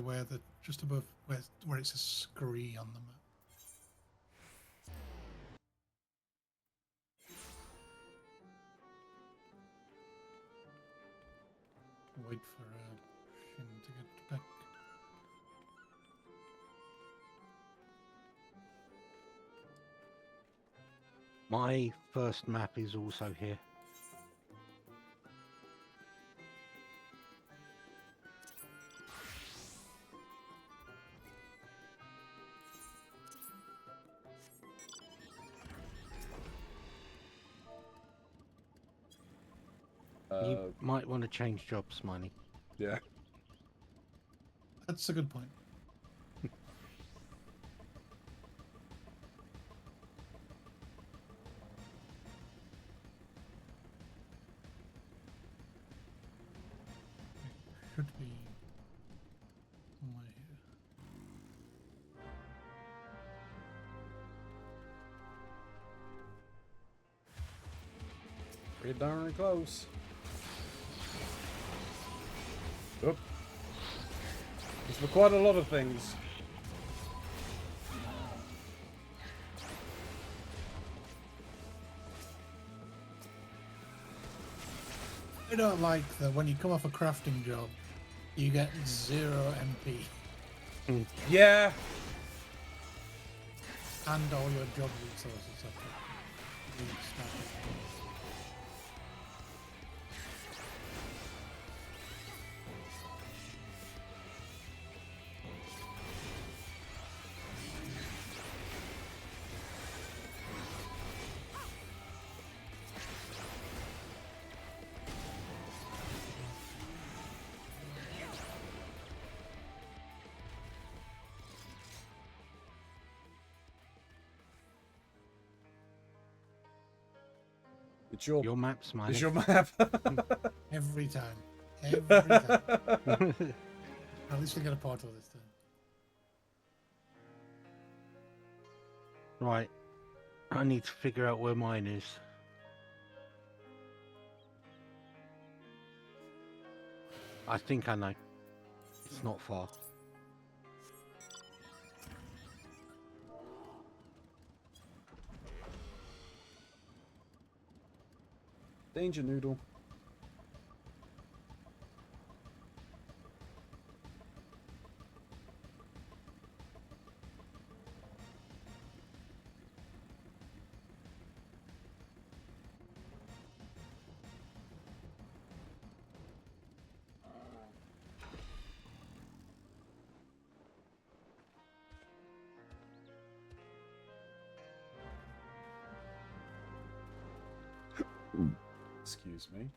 just above where it says Scree on the map. Wait for Shin to get back. my first map is also here. You might want to change jobs, Smiley. Yeah. That's a good point. Pretty darn close. Oop. It's for quite a lot of things. I don't like that when you come off a crafting job, you get 0 MP Yeah. and all your job resources have to restart. It's your Your map, Smiley. it's your map. Every time. Every time. At least we get a portal this time. Right. I need to figure out where mine is. I think I know. It's not far. Danger noodle. Excuse me.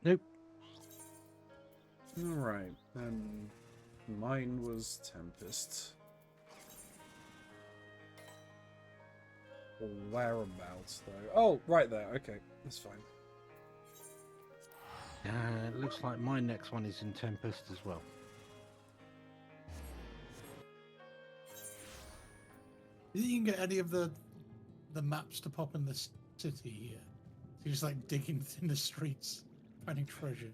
Nope. Alright, and mine was Tempest. Whereabouts, though? Oh, right there. Okay, that's fine. It looks like my next one is in Tempest as well. You think you can get any of the maps to pop in the city here? You're just like digging in the streets, finding treasure.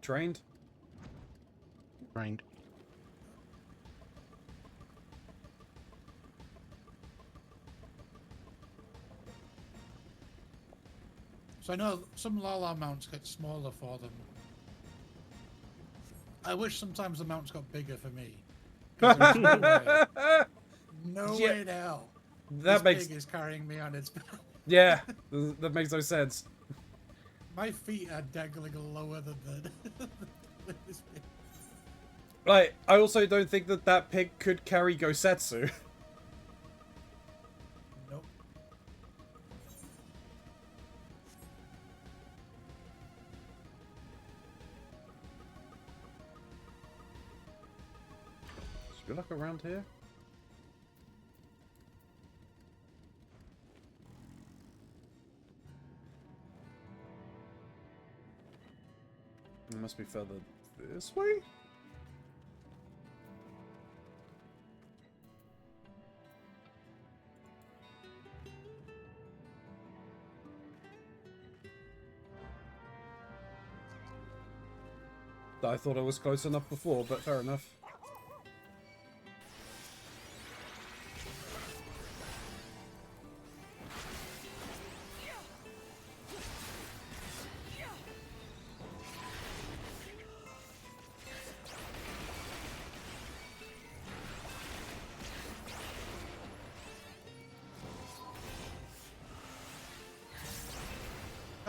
Trained? Trained. So I know some Lala mounts get smaller for them. I wish sometimes the mounts got bigger for me. 'Cause there's no Yeah. way in hell That this makes... pig is carrying me on its back. Yeah, that makes no sense. My feet are dangling lower than this pig. Like, I also don't think that that pig could carry Gosetsu. Nope. Should we look around here? It must be further this way? I thought I was close enough before, but fair enough.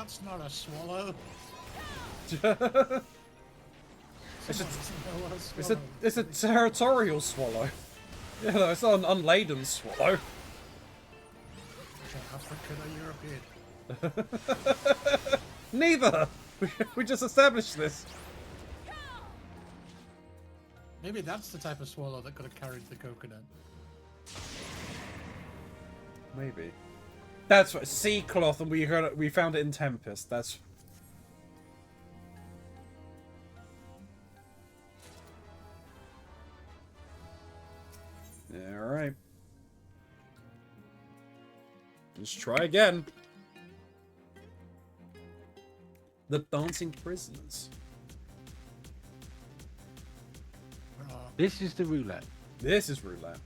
That's not a swallow. It's Someone doesn't know what a swallow it's a is. territorial swallow. Yeah, no, it's not an unladen swallow. Is that African or European? Neither. We just established this. Maybe that's the type of swallow that could have carried the coconut. Maybe. That's right. Sea cloth, and we found it in Tempest. That's. Yeah, all right. Let's try again. The dancing prisoners. This is the roulette. This is roulette.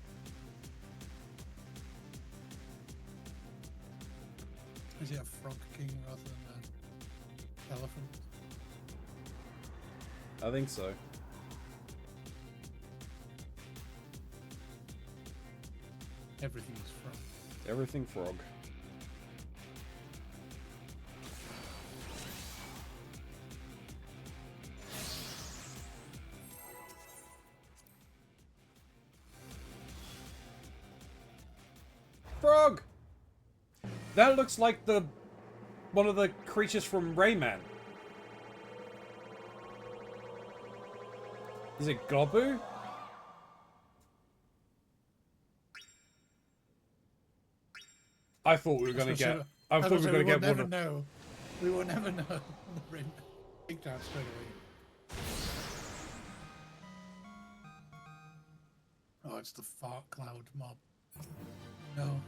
Is he a frog king rather than an elephant? I think so. Everything's frog. Everything frog. Frog! That looks like one of the creatures from Rayman. Is it Gobu? I thought we were gonna get. I thought we were gonna get one. Never know. We will never know. Big down straight away. Oh, it's the fart cloud mob. No.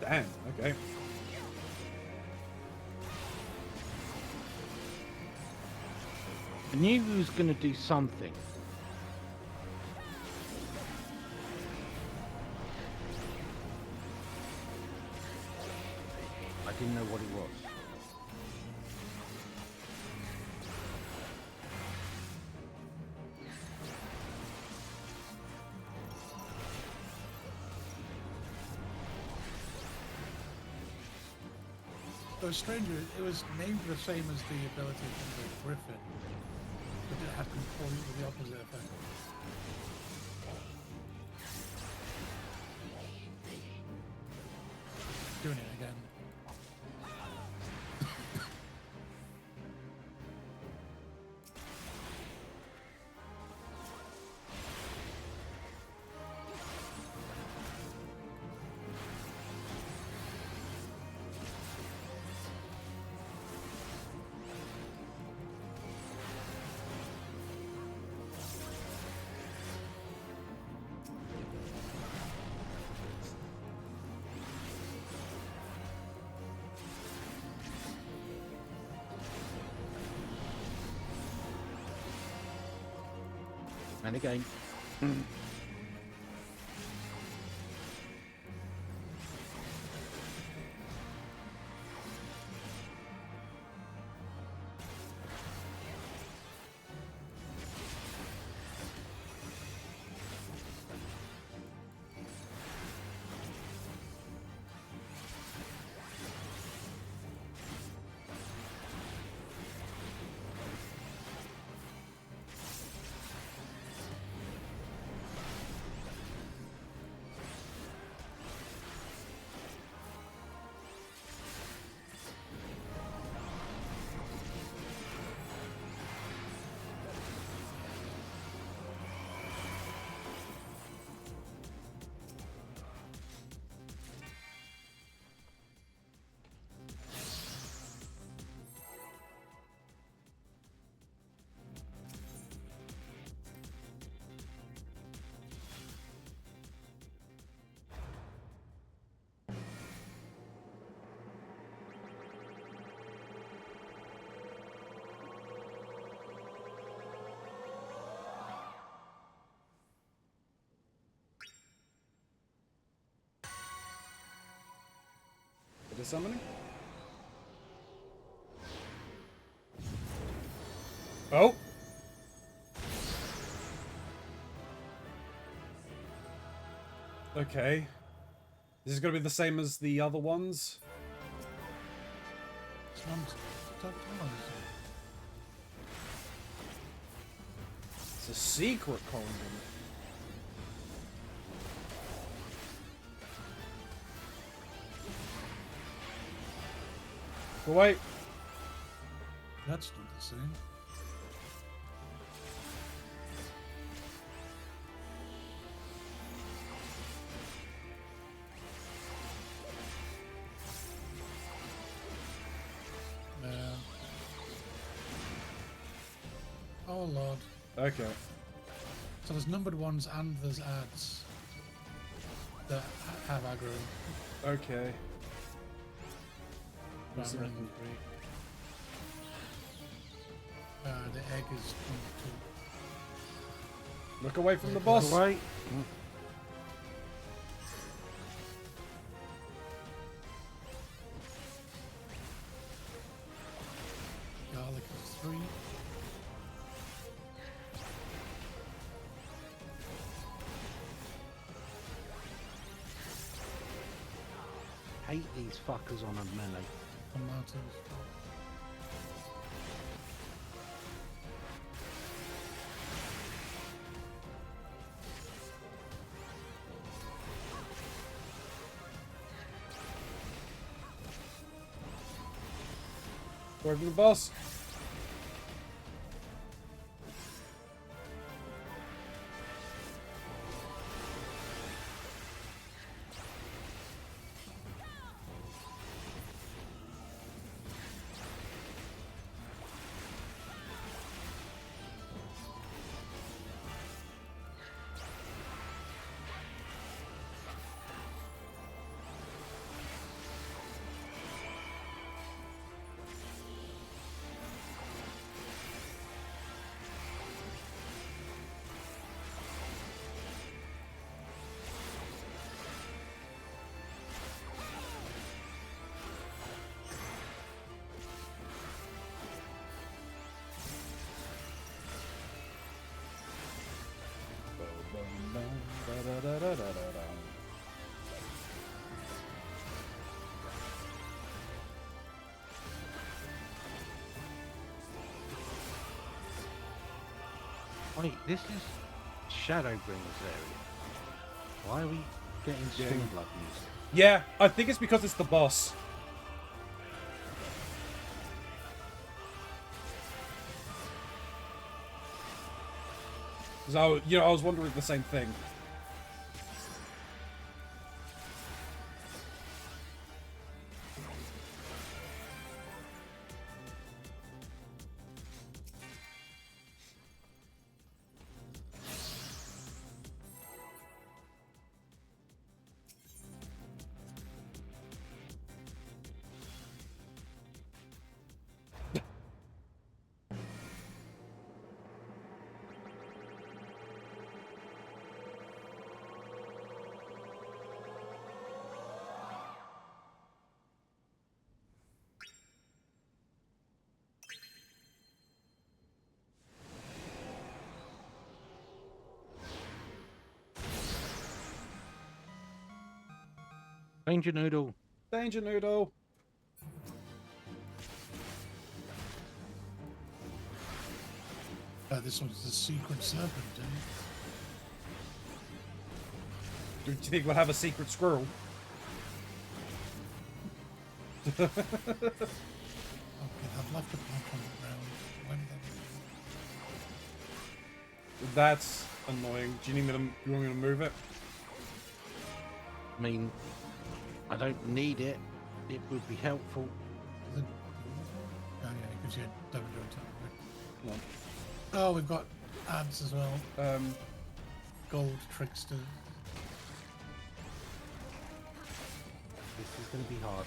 Damn, okay. I knew he was going to do something. I didn't know what it was. It was strange. It was named the same as the ability from the Griffin, but it had completely the opposite effect. Doing it again. And again. Dissummoning? Oh! Okay. This is gonna be the same as the other ones. It's a secret condom. But wait. That's not the same. Oh lord. Okay. So there's numbered ones and there's ads that have aggro. Okay. Rather than three. The egg is number 2. Look away from the boss. Away. Garlic is 3. Hate these fuckers on a melee. Tomatoes. Away from the boss. Wait, this is Shadowbringers area. Why are we getting Stormblood music? Yeah, I think it's because it's the boss. So, I was wondering the same thing. Danger Noodle. Danger Noodle. This one's the secret serpent, Do you think we'll have a secret squirrel? Okay, I've left the block on the ground. When That's annoying. Do you want me to move it? I mean, I don't need it. It would be helpful. oh yeah, it gives you a damage on top. Come on. Oh, we've got ads as well. Gold trickster. This is going to be hard.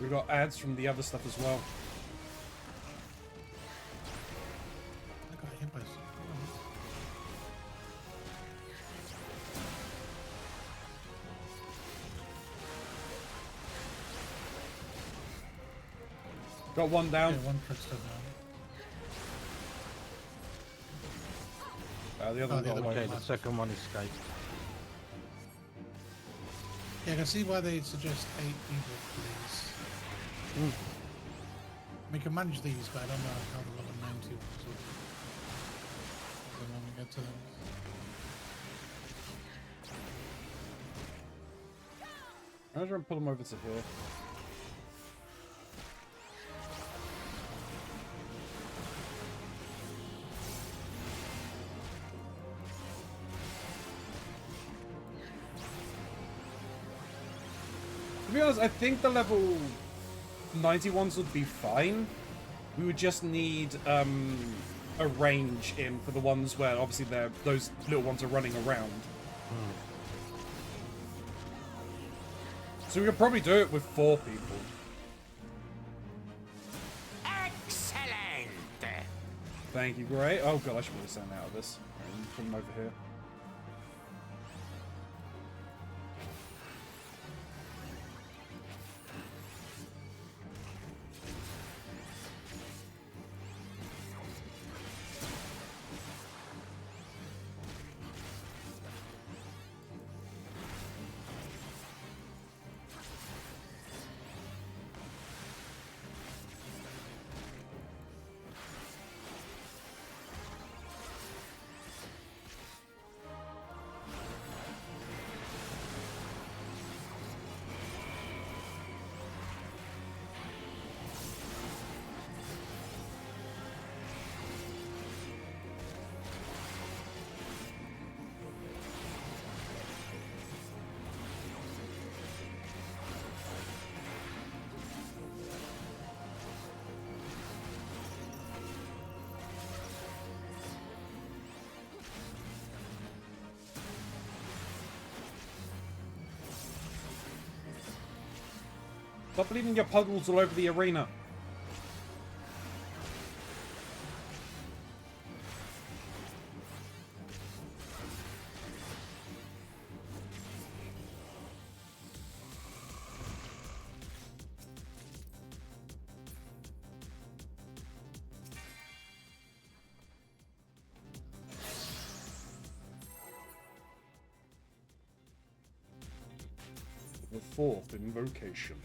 We got ads from the other stuff as well. I got hit by something. Got one down. Yeah, one trickster down. The other one the got other away. Okay, the second one escaped. Yeah, I can see why they suggest 8 people for these. We can manage these, but I don't know how the level 90 ones will be. When we get to them. I'm trying to pull them over to here. To be honest, I think the level 90 ones would be fine. We would just need a range in for the ones where obviously those little ones are running around. So we could probably do it with 4 people. Excellent! Thank you, great. Oh god, I should really stand out of this. Right, put them over here. Stop leaving your puddles all over the arena. The 4th invocation.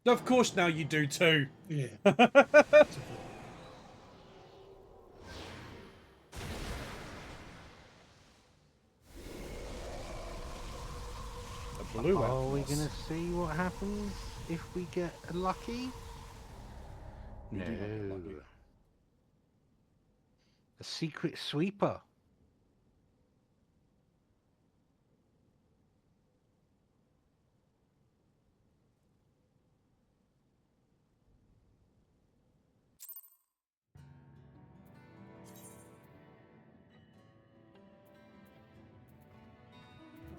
Of course, now you do too. Yeah. A blue Are we Atlas. gonna see what happens if we get lucky? We No. do not get lucky. A secret sweeper.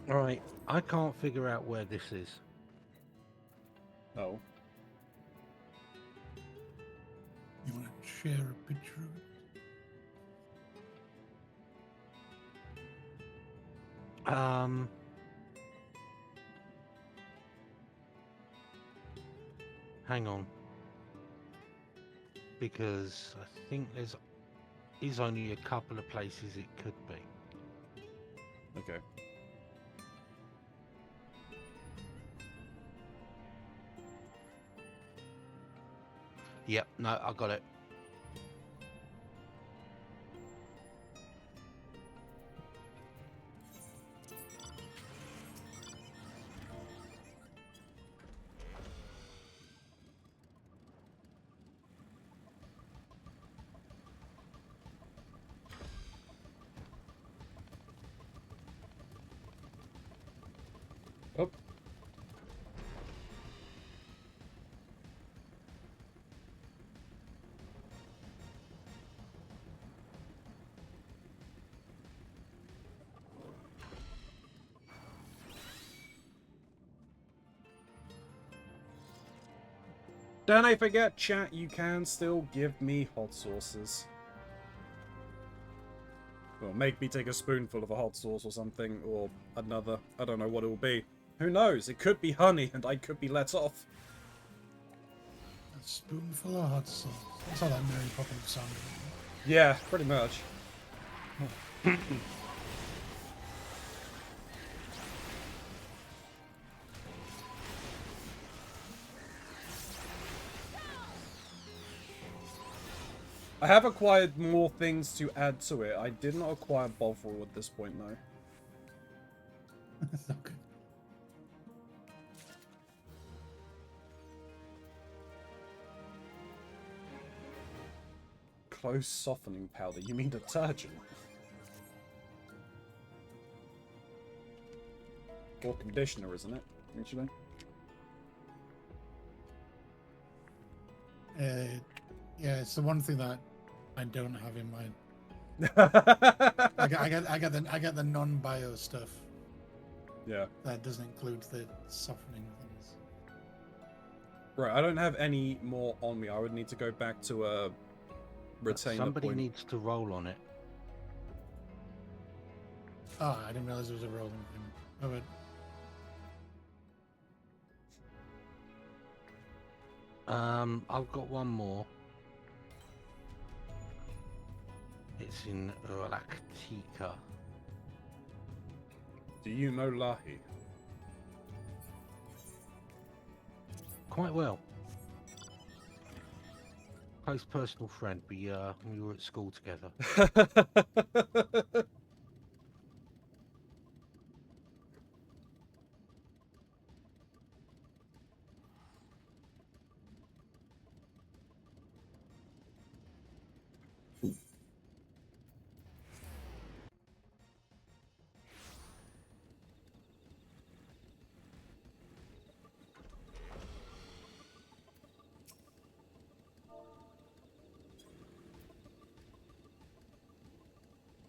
Alright, I can't figure out where this is. Oh. You want to share a picture of it? Hang on. Because I think is only a couple of places it could be. Okay. Yep, no, I got it. Oh. Don't I forget, chat, you can still give me hot sauces. Well, make me take a spoonful of a hot sauce or something, or another. I don't know what it will be. Who knows? It could be honey, and I could be let off. A spoonful of hot sauce. That's how that Mary Poppins song is. Yeah, pretty much. I have acquired more things to add to it. I did not acquire Bovril at this point, though. Okay. Close softening powder. You mean detergent? Or conditioner, isn't it? Actually. Yeah, it's the one thing that I don't have in mind. I get the non-bio stuff. Yeah. That doesn't include the softening things. Right, I don't have any more on me. I would need to go back to a retainer Somebody point. needs to roll on it. Oh, I didn't realize there was a rolling thing. Oh, but I've got one more. It's in Lactica. Do you know Lahi? Quite well. Close personal friend. We were at school together.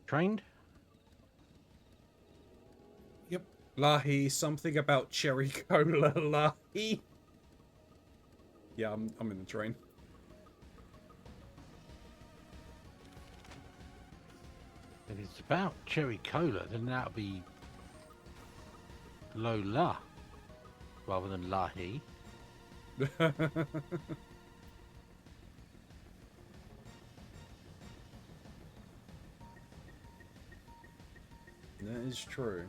Trained? yep. Lahi, something about cherry cola, Lahi. Yeah, I'm in the train. If it's about cherry cola, then that would be Lola rather than Lahi. That is true.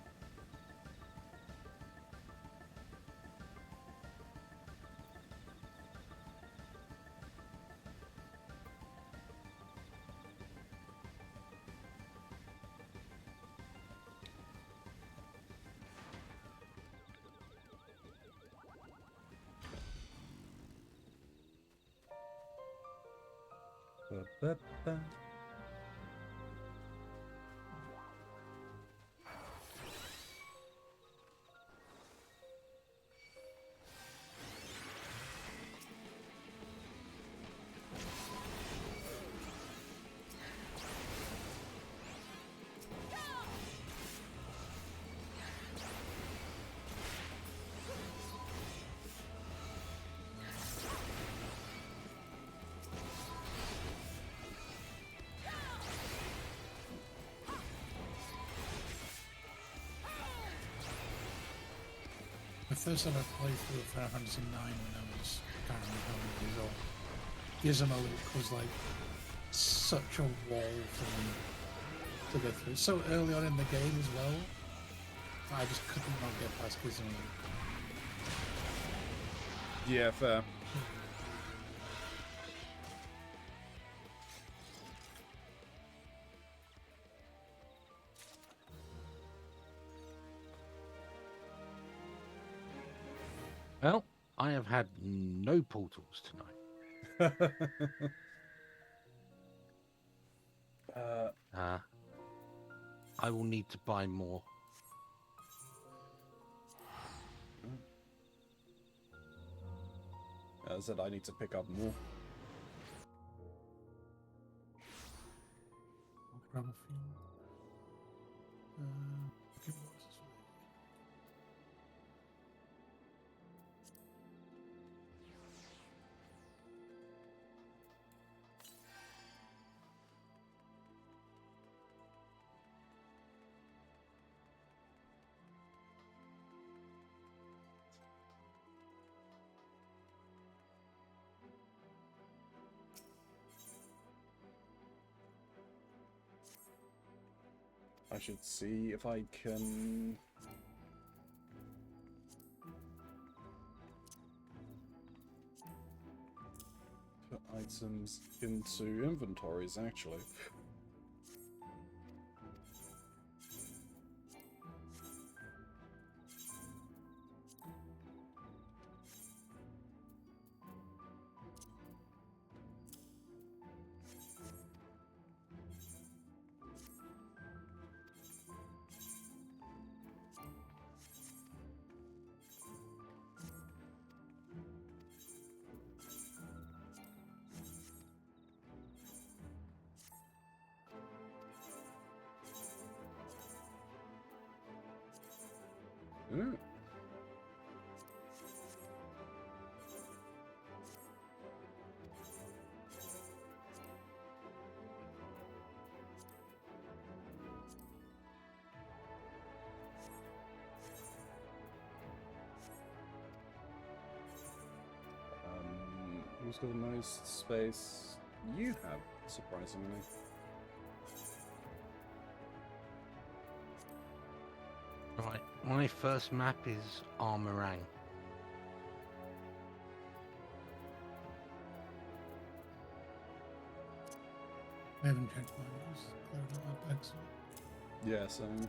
Ba-ba-ba. The first time I played through Final Fantasy IX when I was, I can't remember how many years old, Gizmo was like such a wall for me to go through. So early on in the game as well, I just could not get past Gizmo. Yeah, fair. Well, I have had no portals tonight. I will need to buy more. As I said, I need to pick up more. I'll grab a few. Okay, what was this one? I should see if I can... put items into inventories, actually. Mm. Who's got the most space? You have, surprisingly. Right, my first map is Armorang. I haven't checked mine. Just cleared out my back. Yeah, same.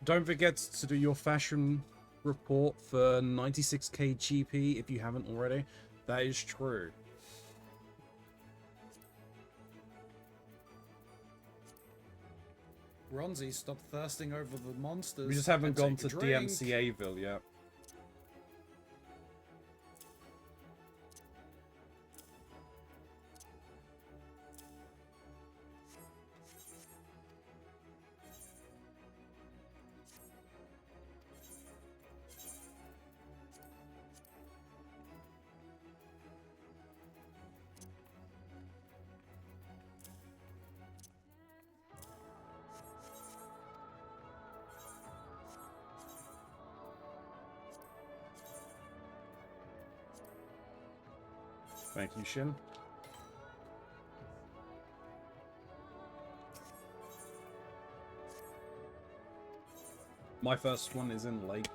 Don't forget to do your fashion report for 96k GP if you haven't already. That is true. Keronzi, stop thirsting over the monsters. We just haven't and gone take to a drink. DMCAville yet. Thank you, Shin. My first one is in Lakeland.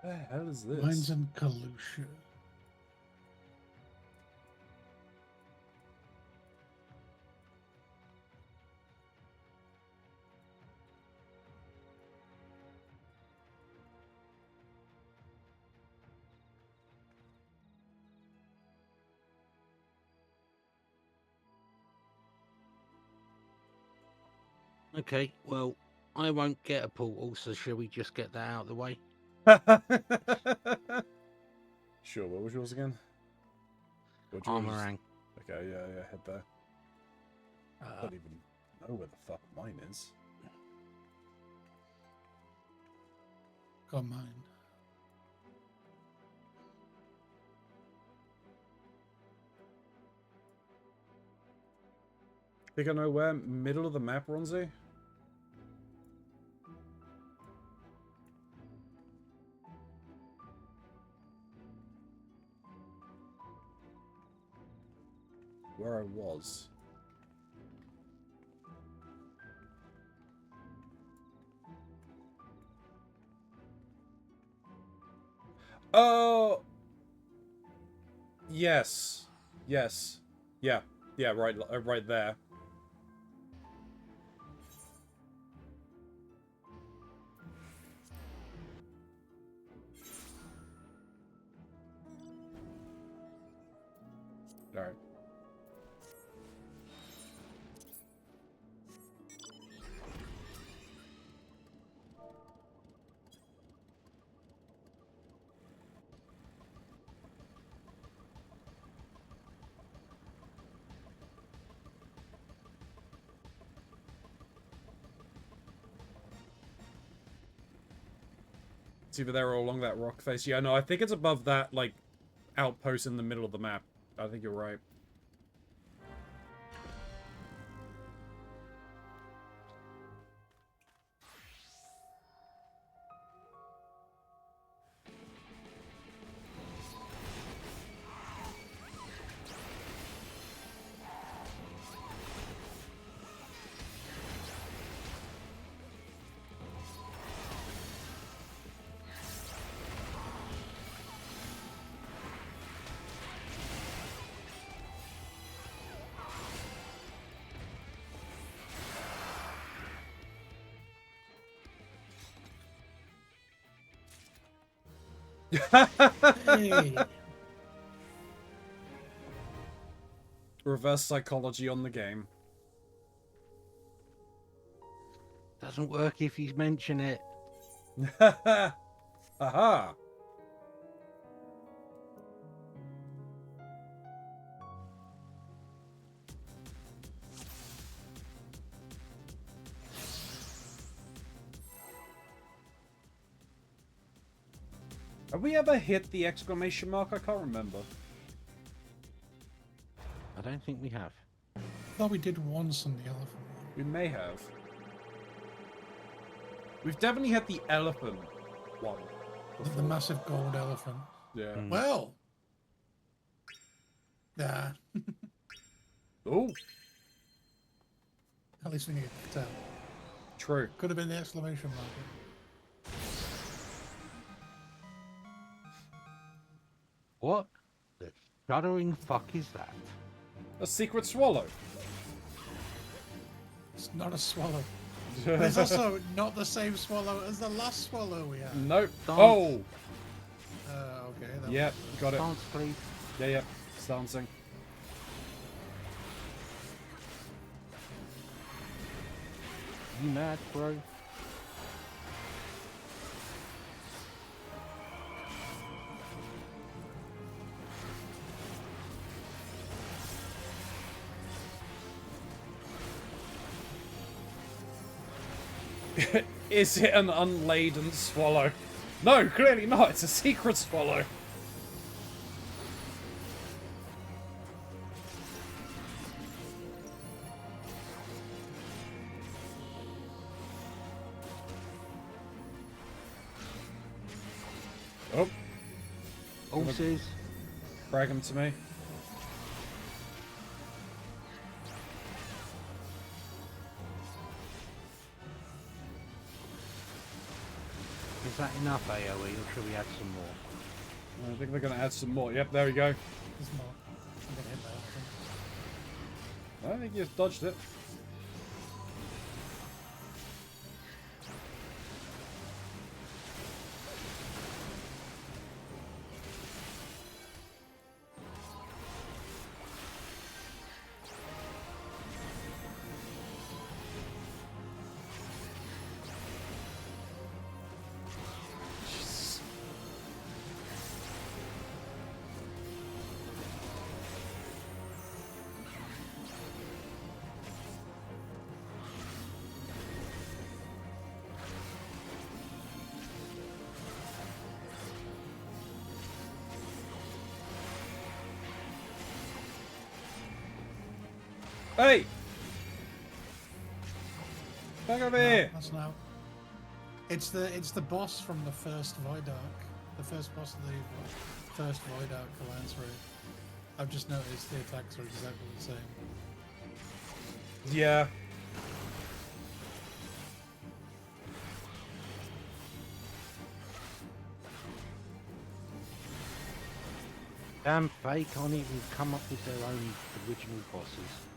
What the hell is this? Mine's in Kalusha. Okay, well, I won't get a portal, so shall we just get that out of the way? Sure, what was yours again? What'd yours- Armorang. Okay, yeah, head there. I don't even know where the fuck mine is. Got mine. Think I know where? Middle of the map, Ronzi? Where I was. Oh! Yes. Yes. Yeah. Yeah, right there. Alright. It's either there or along that rock face. Yeah, no, I think it's above that, like, outpost in the middle of the map. I think you're right. Hey. Reverse psychology on the game. Doesn't work if you mention it. Aha! Have we ever hit the exclamation mark? I can't remember. I don't think we have. I thought we did once on the elephant one. We may have. We've definitely hit the elephant one. The massive gold elephant. Yeah. Well. Nah. Oh, At least we can tell. true. Could have been the exclamation mark. What the shuddering fuck is that? A secret swallow. It's not a swallow. But it's also not the same swallow as the last swallow we had. Nope. Dance. Oh! Okay. That Yep, got it. Dance, please. Yeah, yeah. It's dancing. You mad, bro? Is it an unladen swallow? No, clearly not. It's a secret swallow. Oh, Horses. brag him to me. Is that enough AoE or should we add some more? I think they're going to add some more. Yep, there we go. There's more. I'm gonna hit that, I think. I don't think you just dodged it. Hey! Back over No, here! that's now. It's the boss from the first Void Arc. The first boss of the first Void Arc Alliance raid. I've just noticed the attacks are exactly the same. Yeah. Damn fake on it and come up with their own original bosses.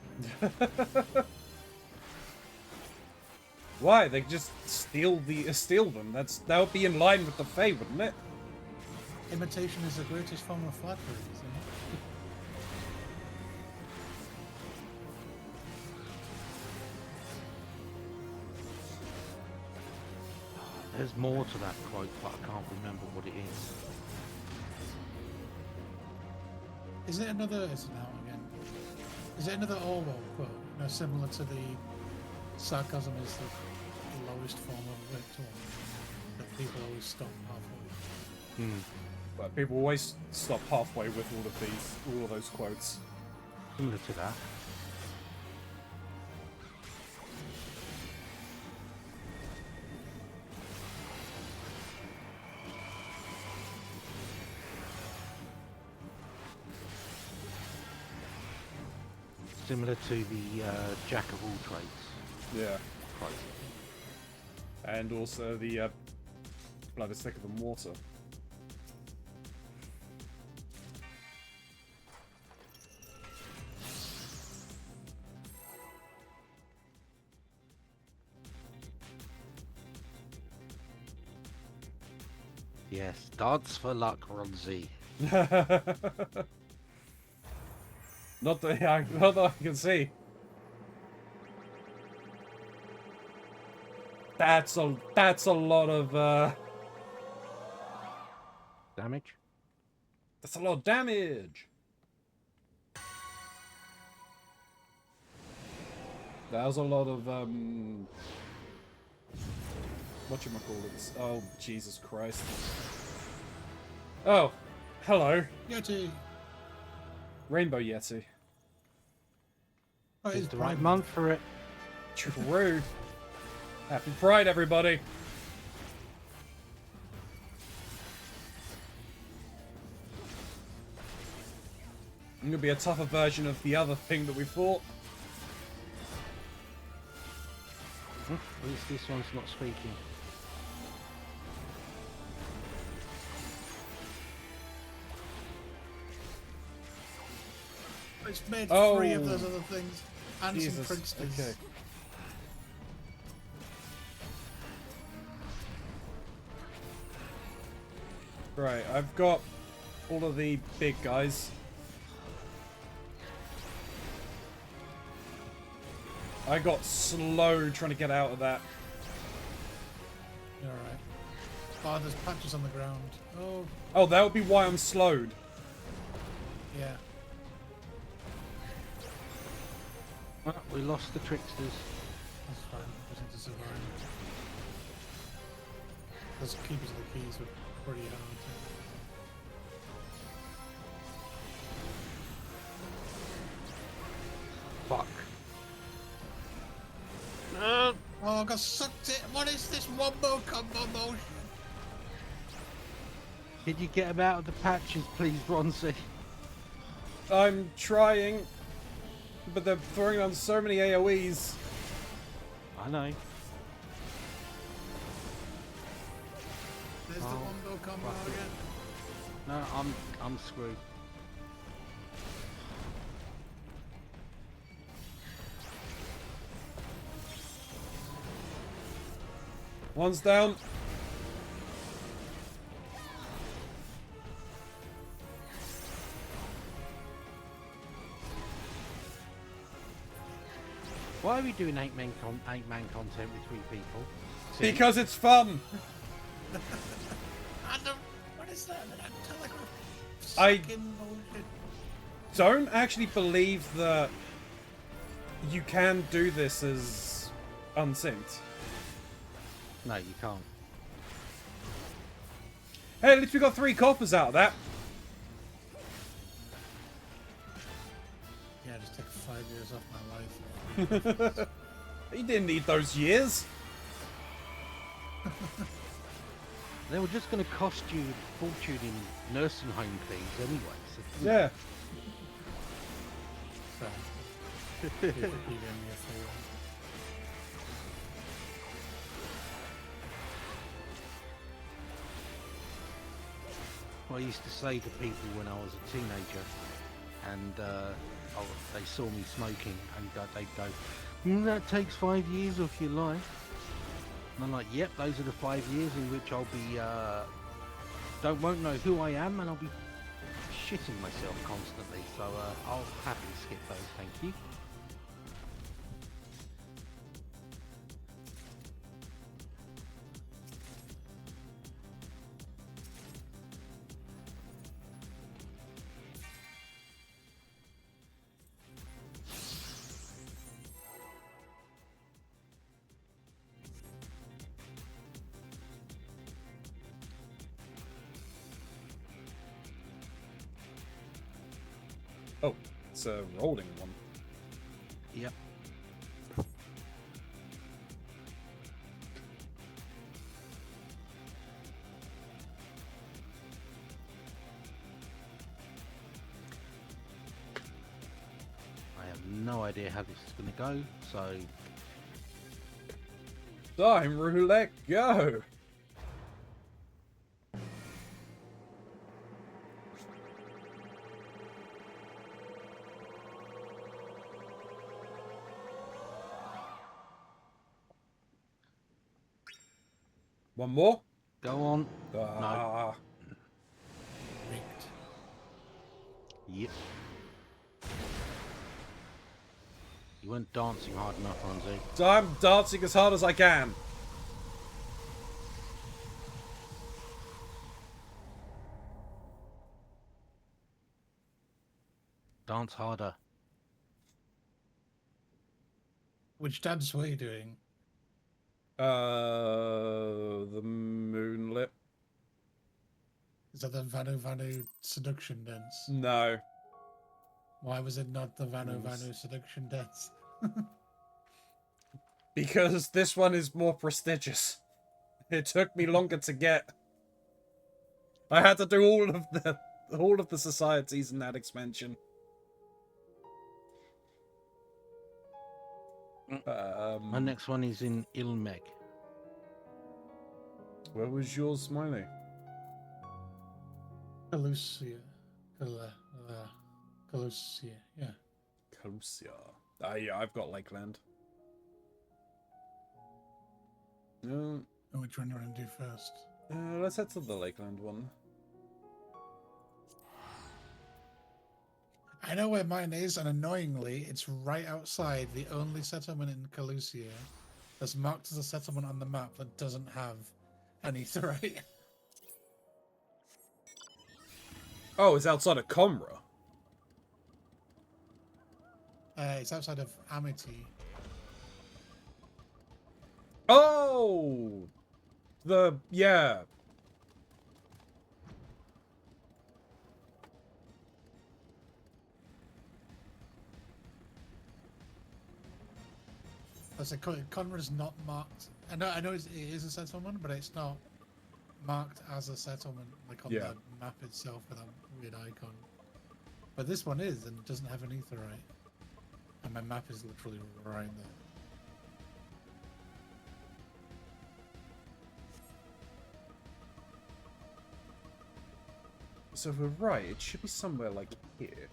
Why? They just steal them. That would be in line with the Fae, wouldn't it? Imitation is the greatest form of flattery, isn't it? There's more to that quote, but I can't remember what it is. Is it another? Is it now again? Is it another Orwell quote? No, similar to the sarcasm is the lowest form of victory that people always stop halfway. But people always stop halfway with all of those quotes. Similar to that. Similar to the jack of all trades. Yeah. Quote. And also the blood is thicker than water. Yes, dance for luck, Keronzi. Not that I can see. That's a lot of Damage? that's a lot of damage. That was a lot of whatchamacallits. Oh, Jesus Christ. Oh, hello. Yeti. Rainbow Yeti. Oh, It's it's the right Pride month for it. True. Happy Pride, everybody. I'm gonna be a tougher version of the other thing that we fought. At least this one's not speaking. It's made Oh. 3 of those other things and Jesus. some Princeton's. Okay. Right, I've got all of the big guys. I got slow trying to get out of that. You're alright. Oh, there's patches on the ground. Oh, Oh, that would be why I'm slowed. yeah. Well, we lost the tricksters. That's fine. Just need to survive. Those keepers of the keys were pretty hard. Fuck. Oh, I got sucked in. What is this wombo combo motion? Did you get him out of the patches, please, Bronzy? I'm trying, but they're throwing on so many AoEs. I know. There's the Oh, wombo combo fuck. again. No, I'm screwed. One's down. Why are we doing eight-man content with 3 people? See? Because it's fun. I don't. What is that? That telegraph I- sucking bullshit. Don't actually believe that you can do this as unsynced. No, you can't. Hey, at least we got 3 coppers out of that. Yeah, just take 5 years off my life. You didn't need those years. They were just going to cost you a fortune in nursing home fees anyway. So Yeah. So, people keep giving me a fool. I used to say to people when I was a teenager, and they saw me smoking, and they'd go, that takes 5 years off your life. And I'm like, yep, those are the 5 years in which I'll be, won't know who I am, and I'll be shitting myself constantly. So I'll happily skip those, thank you. Oh, it's a rolling one. Yep. I have no idea how this is going to go, so Time roulette, go! One more? go on. Ah, Rigged. Yep. You weren't dancing hard enough, Ronzi. so I'm dancing as hard as I can. Dance harder. Which dance were you doing? The moonlit. Is that the Vanu Vanu seduction dance? No. Why was it not the Vanu Yes. Vanu seduction dance? Because this one is more prestigious. It took me longer to get. I had to do all of the societies in that expansion. My next one is in Ilmeg. Where was yours, Smiley? Calusia. Calusia, yeah. Calusia. Ah, yeah, I've got Lakeland. No, And which one do you want to do first? let's head to the Lakeland one. I know where mine is, and annoyingly, it's right outside the only settlement in Calusia that's marked as a settlement on the map that doesn't have any terrain. Oh, it's outside of Comra. It's outside of Amity. Oh! Yeah. I said Conrad's not marked. I know it is a settlement, but it's not marked as a settlement, like on Yeah. the map itself with that weird icon. But this one is, and it doesn't have an etherite. And my map is literally right there. So if we're right, it should be somewhere like here.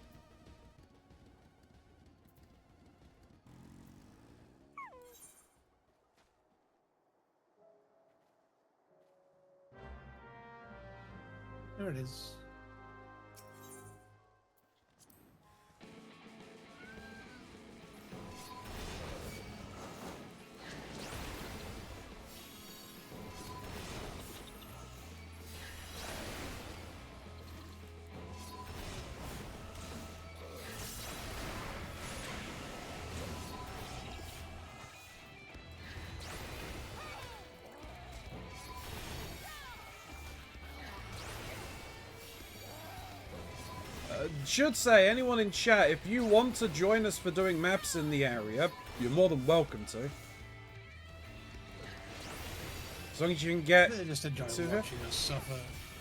There it is. Should say, anyone in chat, if you want to join us for doing maps in the area, you're more than welcome to. As long as you can get... They just enjoy to watching us suffer.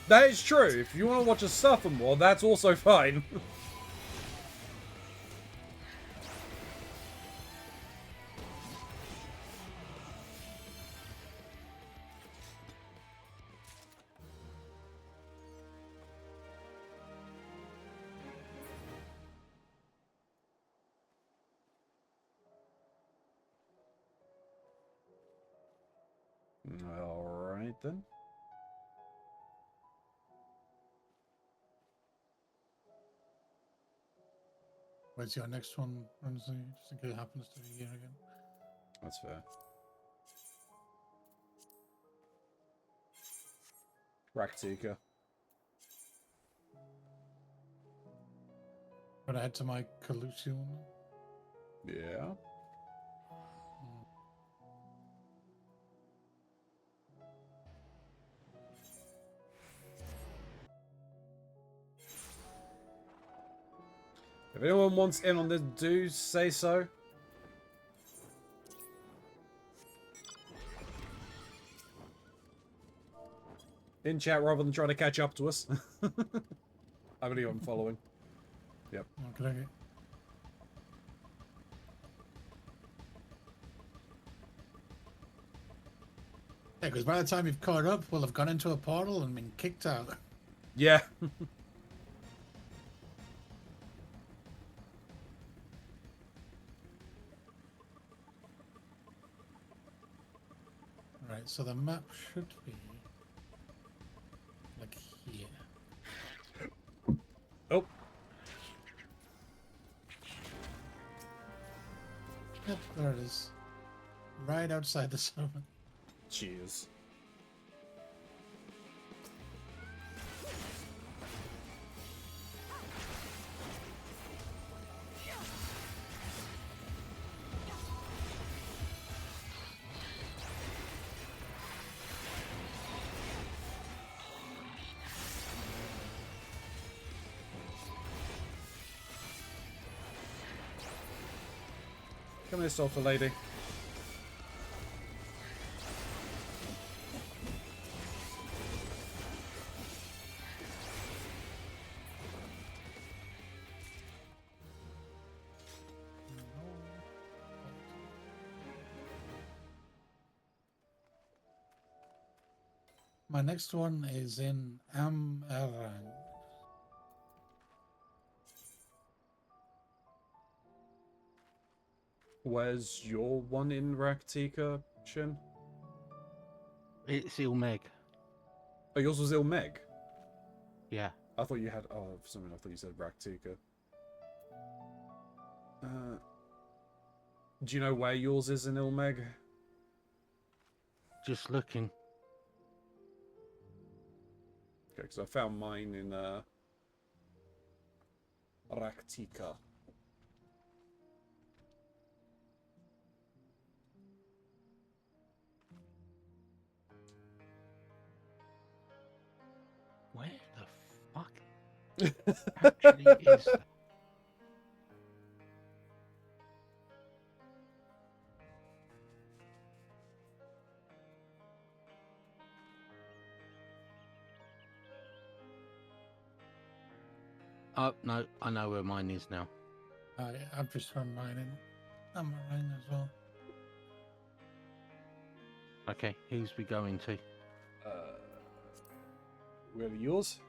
That is true. If you want to watch us suffer more, that's also fine. Alright then. Where's your next one, Ramsey? Just in case it happens to be here again. That's fair. Raktika. But I head to my Calusia one. Yeah. If anyone wants in on this, do say so. In chat rather than trying to catch up to us. I believe I'm following. Yep. Okay. Yeah, because by the time you've caught up, we'll have gone into a portal and been kicked out. Yeah. Right, so the map should be like here. Oh. Yep, there it is. Right outside the summit. Cheers. Come here, sulfur lady. My next one is in Amaran. Where's your one in Raktika, Shin? It's Ilmeg. Oh, yours was Ilmeg? Yeah. I thought you had... Oh, for some reason I thought you said Raktika. Do you know where yours is in Ilmeg? Just looking. Okay, because I found mine in Raktika. Where the fuck actually is that? Oh, no, I know where mine is now. I've just found mine in Amaran as well. Okay, who's we going to? Where are yours?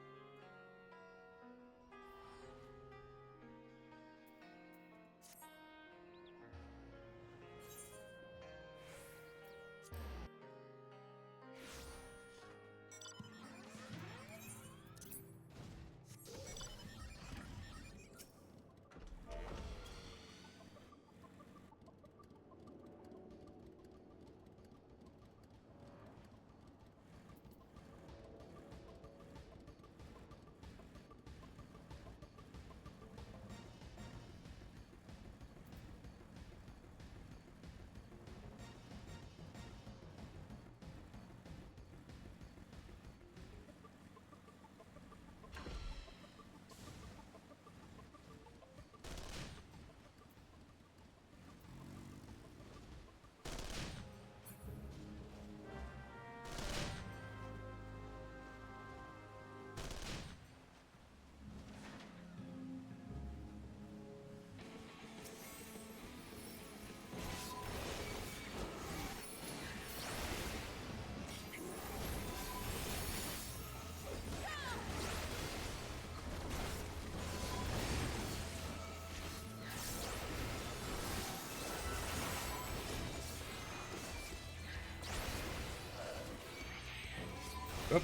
Oop.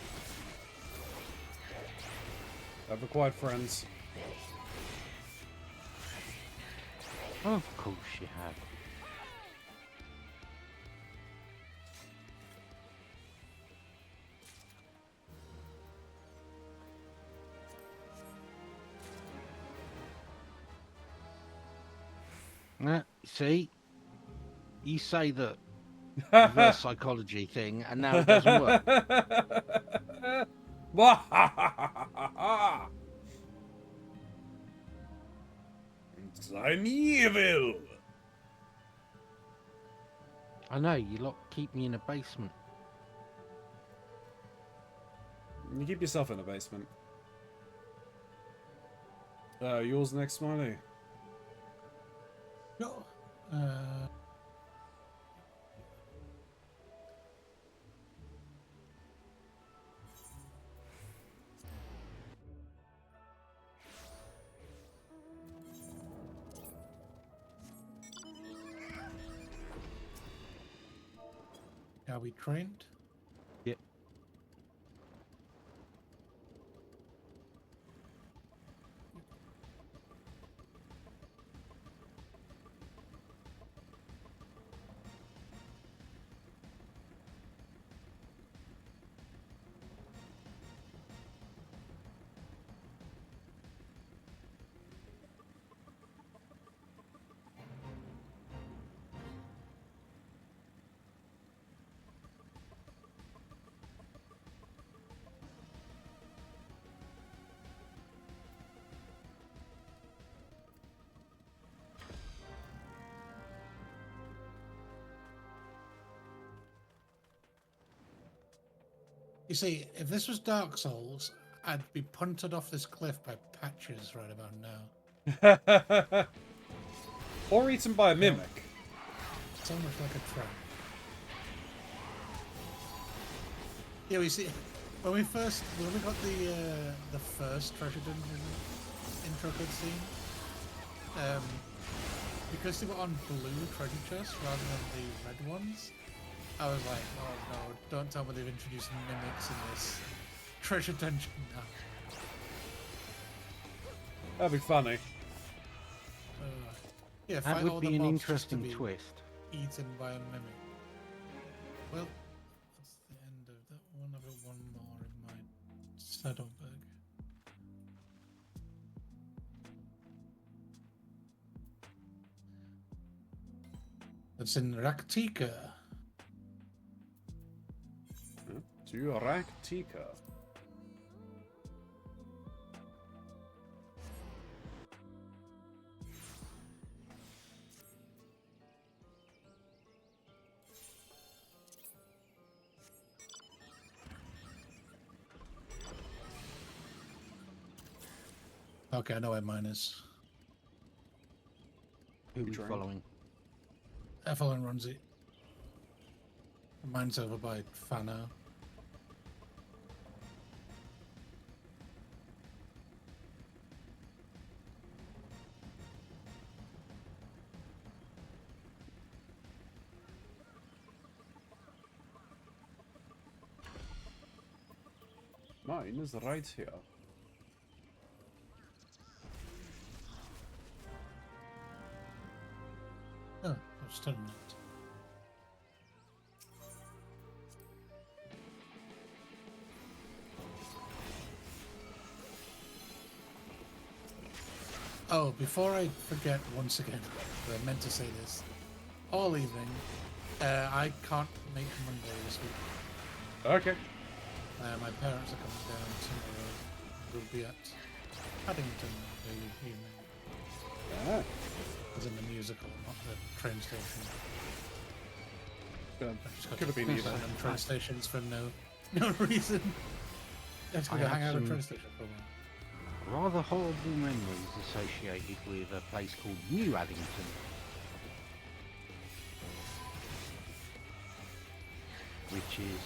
I've acquired friends. Of course you have. See? You say that reverse psychology thing, and now it doesn't work. I'm evil. I know, you lot keep me in a basement. You keep yourself in a basement. Yours next, Smiley. No. Are we trained? Yep. You see, if this was Dark Souls, I'd be punted off this cliff by Patches right about now. Or eaten by a mimic. So much like a trap. Yeah, we see when we got the first treasure dungeon intro cutscene, because they were on blue treasure chests rather than the red ones. I was like, oh no, don't tell me they've introduced mimics in this treasure dungeon now. That'd be funny. Yeah, That fight would all be the an mobs just to interesting be twist. eaten by a mimic. Well, that's the end of that one. I've got one more in my Saddleberg. That's in Raktika. To Raktika. Okay, I know where mine is. Who we trained? following? Ethel and Runzi. Mine's over by Fano. Mine is right here. Oh, I'm still not. Oh, before I forget once again, I meant to say this. All evening, I can't make Monday this week. Okay. My parents are coming down tomorrow. We'll be at Paddington the evening. Ah. As in the musical, not the train station. I just got Could have to been either. random train stations for no reason. Let's go I hang have out at a some- train station for a while. Rather horrible memories associated with a place called New Addington. Which is,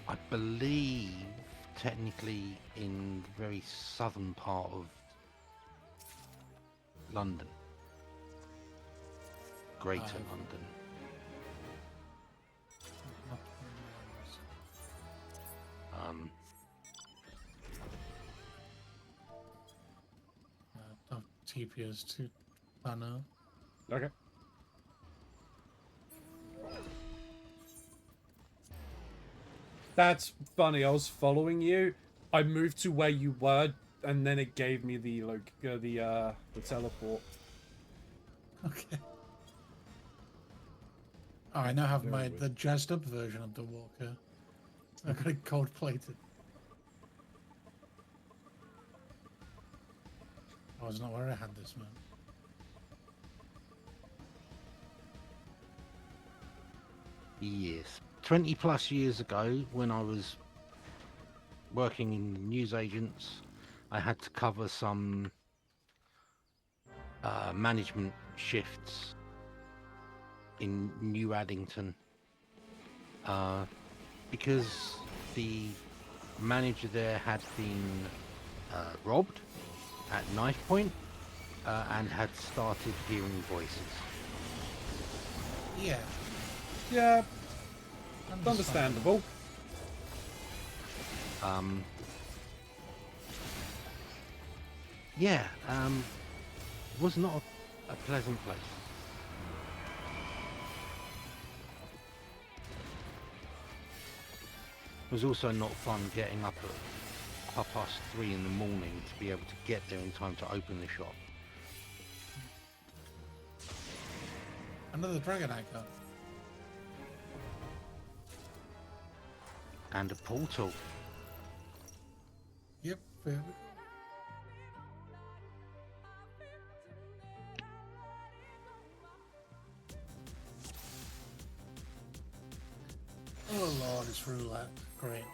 I believe, technically in the very southern part of London. Greater London. Not TPS to Fano. Okay. That's funny. I was following you. I moved to where you were, and then it gave me the the teleport. Okay. Oh, I now have Very weird. the jazzed up version of the Walker. I got it gold plated. I was not where I had this, man. Yes. 20 plus years ago, when I was working in newsagents, I had to cover some management shifts in New Addington because the manager there had been robbed at knife point and had started hearing voices. Yeah. Yeah, understandable. Yeah, was not a pleasant place. It was also not fun getting up at 3:30 in the morning to be able to get there in time to open the shop. Another dragon icon. And a portal. Yep. There we go. Oh lord, it's roulette. Great.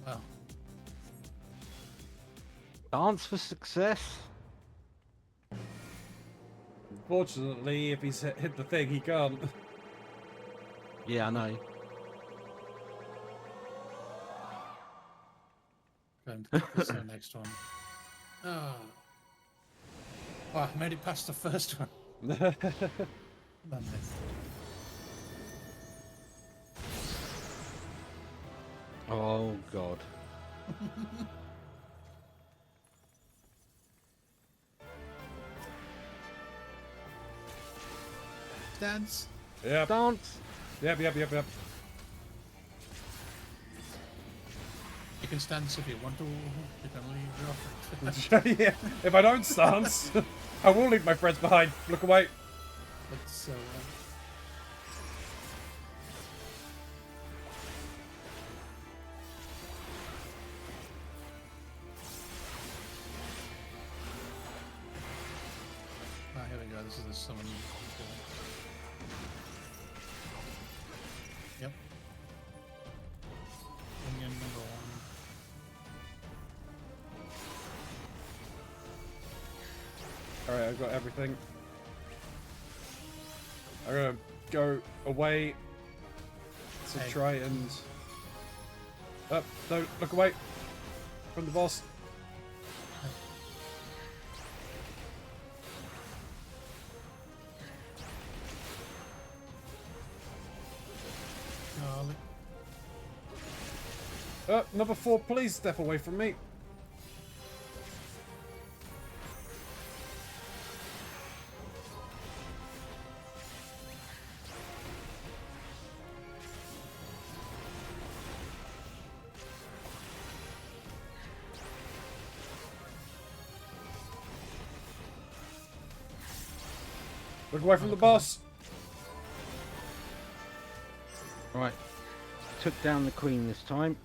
Well, Dance for success. Unfortunately, if he's hit the thing, he can't. Yeah, I know. going to get this the next one. Oh. Oh, I made it past the first one. Then this. Oh god. Dance. Yep. Dance. Yep. You can stance if you want to. You can leave your offering. Yeah. If I don't stance, I will leave my friends behind. Look away. Let's here we go. This is the summon. Yep. Minion number 1. Alright, I've got everything. I'm gonna go away to Hey. try and... Oh, don't look away from the boss. Garlic. Oh, number 4, please step away from me. Look away from the boss. Right. Took down the queen this time.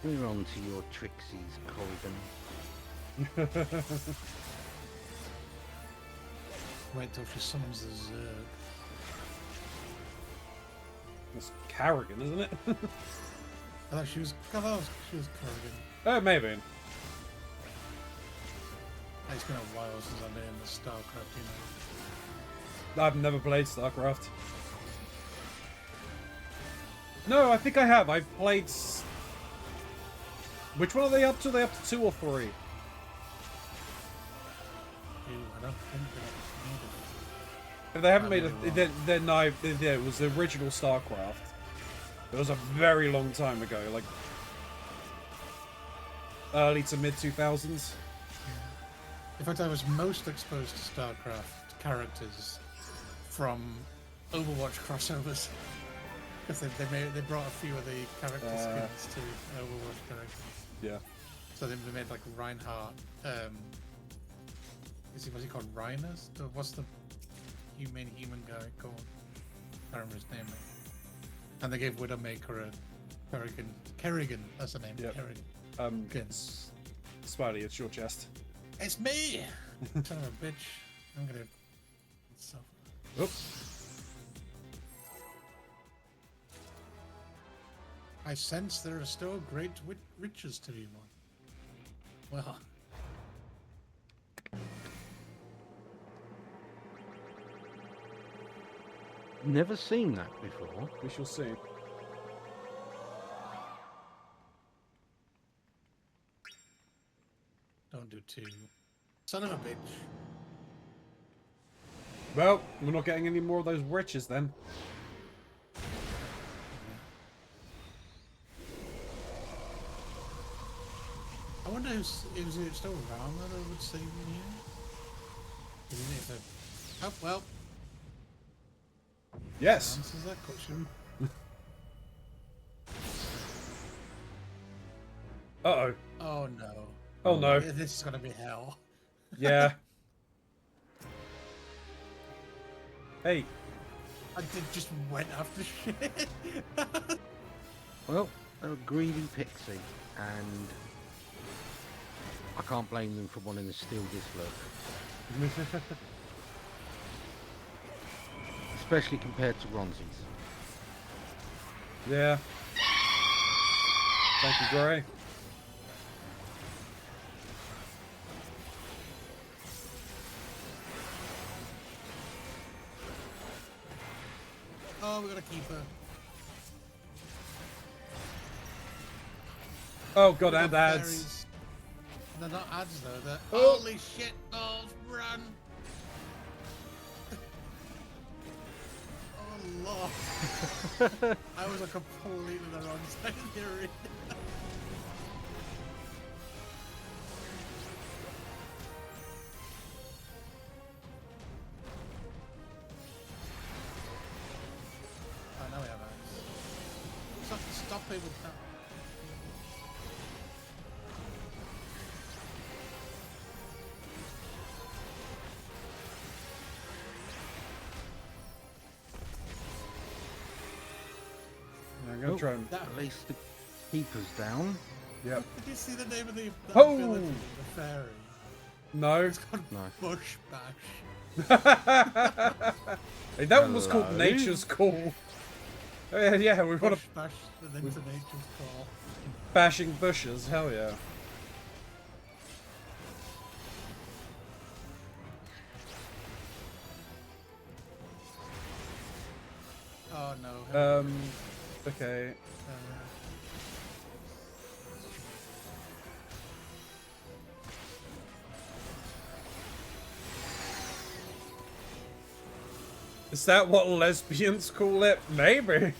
We're on to your Trixies, Corrigan. Wait till she summons the Zerg. That's Kerrigan, isn't it? I thought she was Corrigan. Oh, maybe. It's been a while since I've been in the StarCraft, you know. I've never played StarCraft. No, I think I have. I've played... Which one are they up to? Are they up to 2 or 3? I don't think that If they haven't made it, then no, it was the original StarCraft. It was a very long time ago, like early to mid 2000s. In fact, I was most exposed to StarCraft characters from Overwatch crossovers. Because they brought a few of the character skins to Overwatch characters. Yeah. So they made like Reinhardt. Was he called Rhinus? What's the human guy called? I don't remember his name. And they gave Widowmaker a Kerrigan. That's the name. Yep. Kerrigan. Spidey, it's your chest. It's me. Son of a bitch. I'm gonna. Oops. I sense there are still great riches to be won. Well. Never seen that before. We shall see. Don't do two. Son of a bitch. Well, we're not getting any more of those riches then. I wonder is it still around that I would save in here? Isn't it oh, well. Yes. Answers that question. Uh-oh. Oh no. Oh no. This is gonna be hell. Yeah. Hey. I just went after shit. Well, they're a greedy pixie, and I can't blame them for wanting to steal this look. Especially compared to Ronzi's. Yeah. Thank you, Gray. Oh, we gotta keep her. Oh god, We and got ads. berries. They're not ads though, they're Oh. holy shit balls, run! Oh lord. I was on completely the wrong side of the arena. Oh, now we have ads. Stop it with that. I'm gonna try and... At least the keeper's down. Yep. Did you see the name of the Oh! ability? The fairy. No. It's called No. Bush Bash. Hey, that one was called Hello? Nature's Call. Yeah, we want Bush to Bash and then to Nature's Call. bashing bushes. Hell yeah. Oh no. Okay. Is that what lesbians call it? Maybe.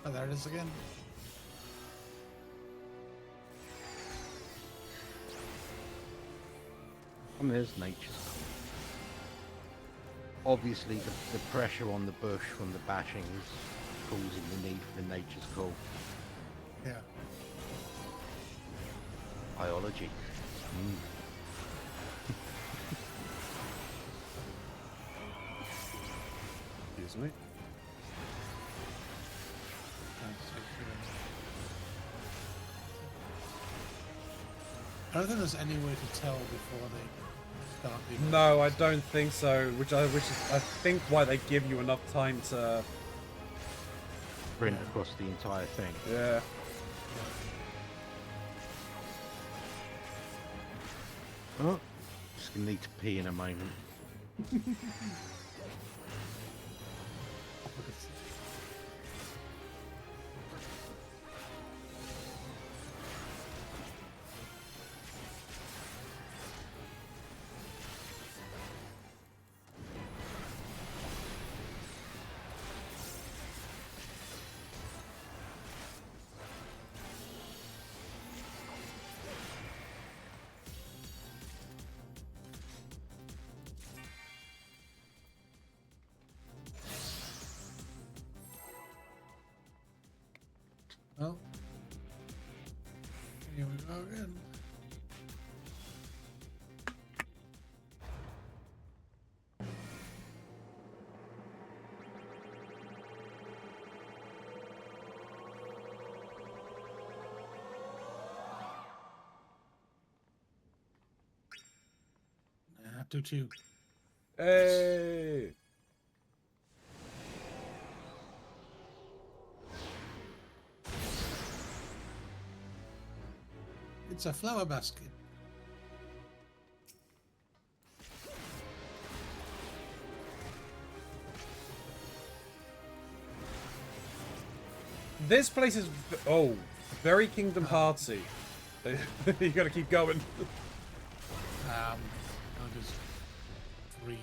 Oh, there it is again. And there's nature's call. Obviously, the pressure on the bush from the bashing is causing the need for the nature's call. Yeah. Biology. Excuse me. I don't think there's any way to tell before they start being. No, I don't think so. Which is, I think, why they give you enough time to. Sprint across the entire thing. Yeah. Oh, just gonna need to pee in a moment. Again. Do too. Hey! It's a flower basket. This place is very Kingdom Heartsy. You gotta keep going. I'll just breathe.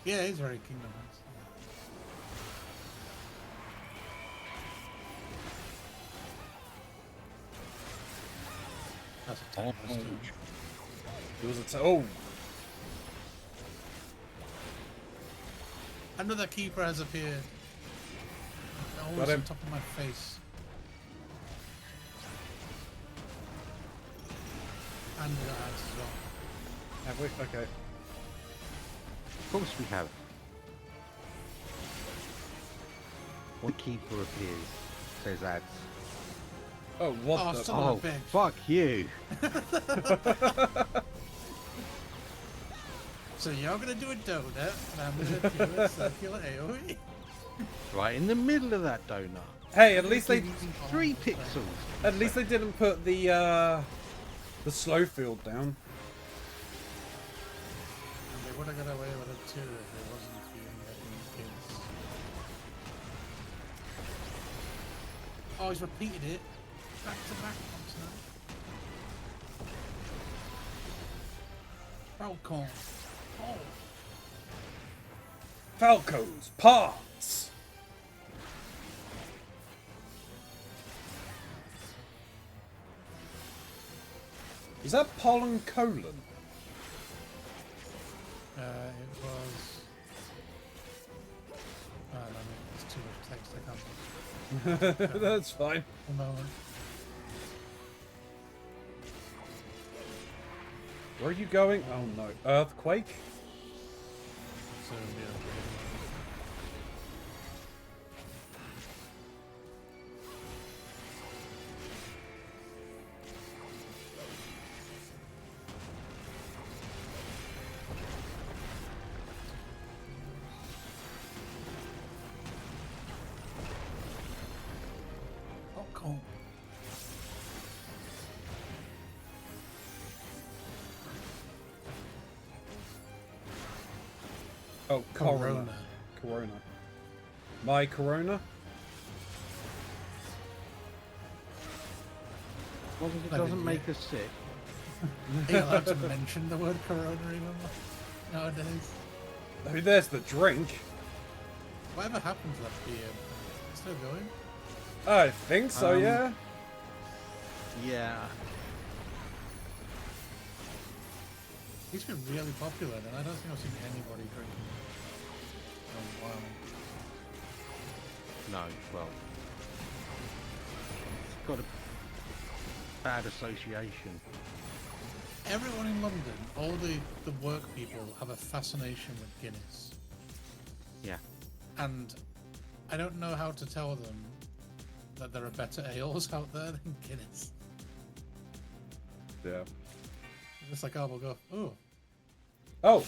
Yeah, it's very Kingdom Hearts. That's a time wastage. It was a Another keeper has appeared. Always Got him. on top of my face. And the ads as well. Have we? Okay. Of course we have. One keeper appears, says ads. Oh, what Oh, the? son of a Oh, bitch. fuck you. So you're gonna do a donut, and I'm gonna do a circular AoE. Right in the middle of that donut. Hey, at least they 3 pixels. at least they didn't put the slow field down. And they would have got away with it too if it wasn't being these kids. Oh, he's repeated it. Back to back once now. Falcon. Oh. Falco's parts. Is that pollen colon? It was. I don't know. It's too much text. I can't. That's fine. A moment. Where are you going? Oh no. Earthquake? So it'll be okay. Oh, cool. Oh, Corona. Corona. My Corona? As long as it I doesn't think, make us sick. Are you allowed to mention the word corona even nowadays? I mean, there's the drink. Whatever happened to that beer? It's still going? I think so, yeah. Yeah. He's been really popular, and I don't think I've seen anybody drinking in a while. No, well. It's got a bad association. Everyone in London, all the work people, have a fascination with Guinness. Yeah. And I don't know how to tell them that there are better ales out there than Guinness. Yeah. It's like, oh, we'll go, oh, Oh.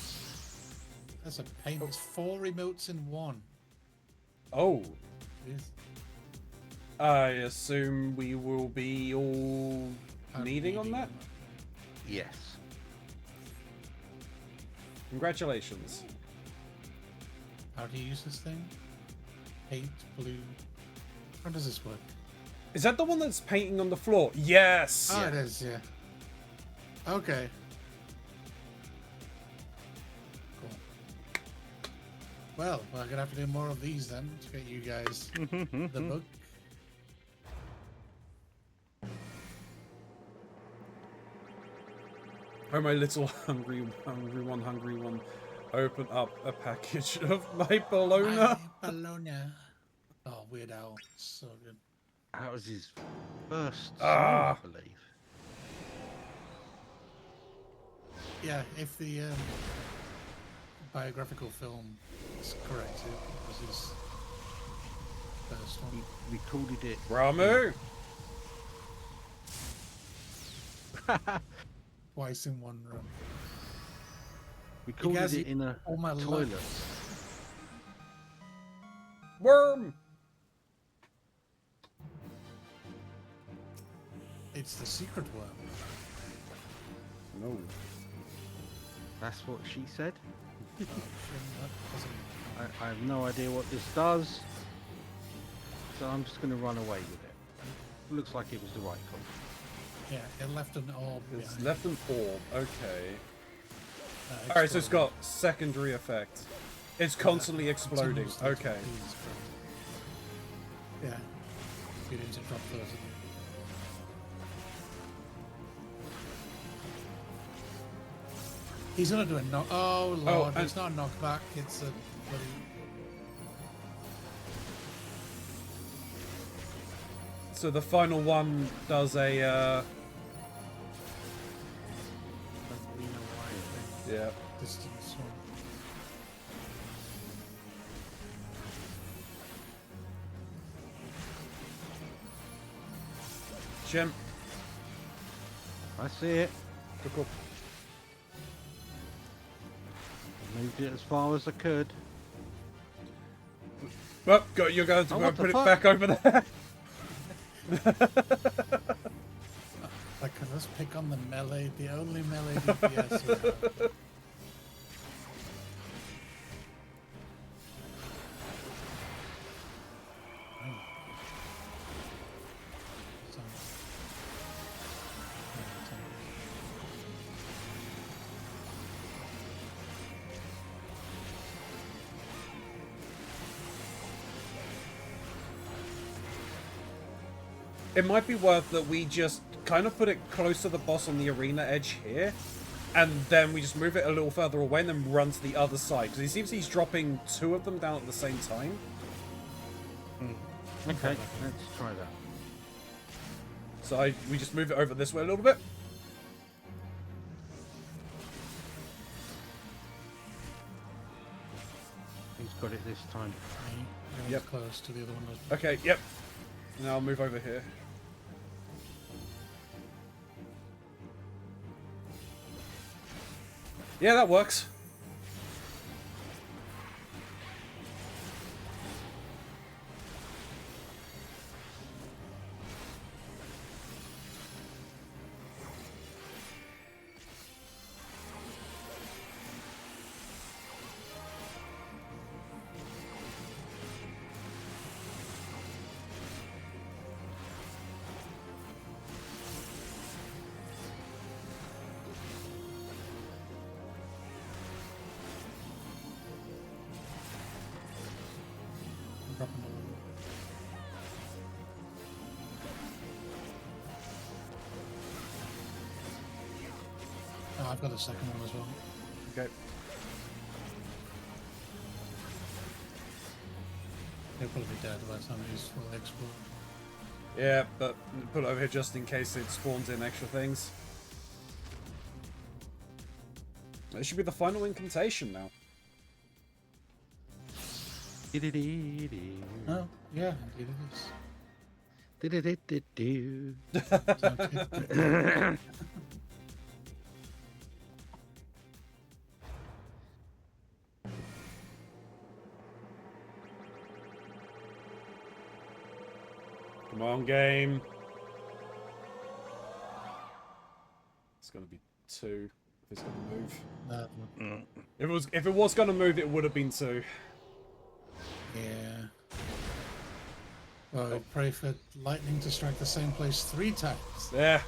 that's a pain. It's 4 remotes in one. Oh. Jeez. I assume we will be all I'm meeting on that? Yes. Congratulations. How do you use this thing? Paint, blue. How does this work? Is that the one that's painting on the floor? Yes! Oh, it is, yeah. Okay. Cool. Well, we're gonna have to do more of these then to get you guys the book. Oh, my little hungry one. Open up a package of my bologna. My Bologna. Oh, Weird Al. So good. That was his first song, Ah. I believe. Yeah, if the biographical film is correct, it was his first one. We recorded it. Ramu! Twice in one room. Recorded guys, it in a all my toilet. Worm! It's the secret worm. No. That's what she said. Oh, that wasn't- I have no idea what this does, so I'm just going to run away with it. Looks like it was the right call. Yeah, it left an orb. It's behind. left an orb. Okay. That Alright, so it's exploded. got secondary effect. It's constantly exploding. It's almost like Okay. these, but- Yeah. You need to drop those. He's gonna do a knock. Oh lord, and- it's not a knockback. It's a bloody. So the final one does a, yeah. Distance one. Jim. I see it. Cool. Moved it as far as I could. Well, you're going to Oh, go what and the put it fuck? back over there. Like, let's pick on the melee, the only melee DPS we have. So- It might be worth that we just kind of put it close to the boss on the arena edge here, and then we just move it a little further away and then run to the other side, because he seems he's dropping two of them down at the same time. Okay, let's try that. So we just move it over this way a little bit. He's got it this time. Really Yep. close to the other one. Okay, yep. Now I'll move over here. Yeah, that works. Dropping the Oh, I've got a second one as well. Okay. He'll probably be dead by the time he's fully explode. Yeah, but put it over here just in case it spawns in extra things. It should be the final incantation now. Oh, yeah, indeed it is. Do. Come on, game. It's gonna be two. If it's gonna move. If it was gonna move, it would have been two. Yeah. Well, I'd pray for lightning to strike the same place 3 times. There.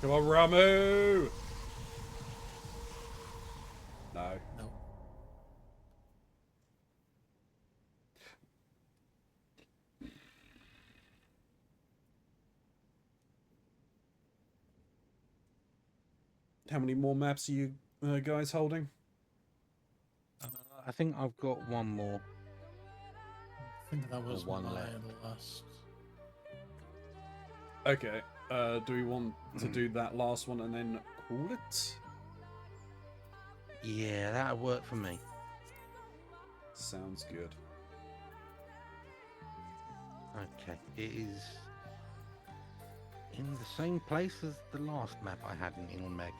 Come on, Ramu. No. No. How many more maps are you guys holding? I think I've got one more. I think that was One my left. last. Okay. Do we want to do that last one and then call it? Yeah, that'll work for me. Sounds good. Okay, it is in the same place as the last map I had in Ilmeg.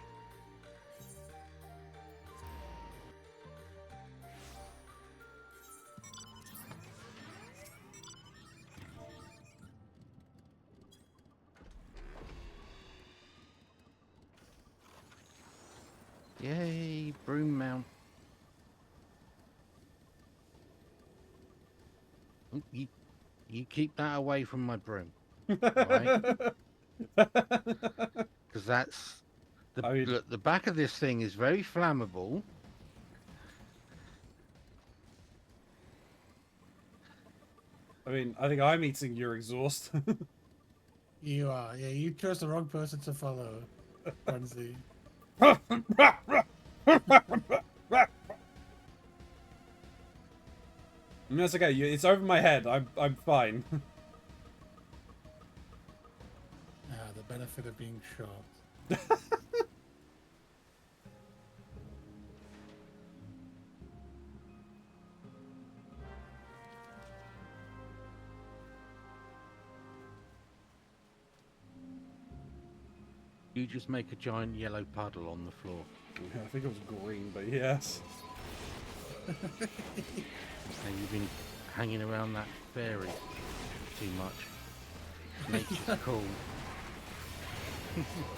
Yay, broom mount. You keep that away from my broom, right? Because that's I mean, the back of this thing is very flammable. I think I'm eating your exhaust. You are. Yeah, you chose the wrong person to follow, Keronzi. That's okay. It's over my head. I'm fine. The benefit of being short. You just make a giant yellow puddle on the floor. I think it was green, but yes. And you've been hanging around that fairy too much. Nature's cool.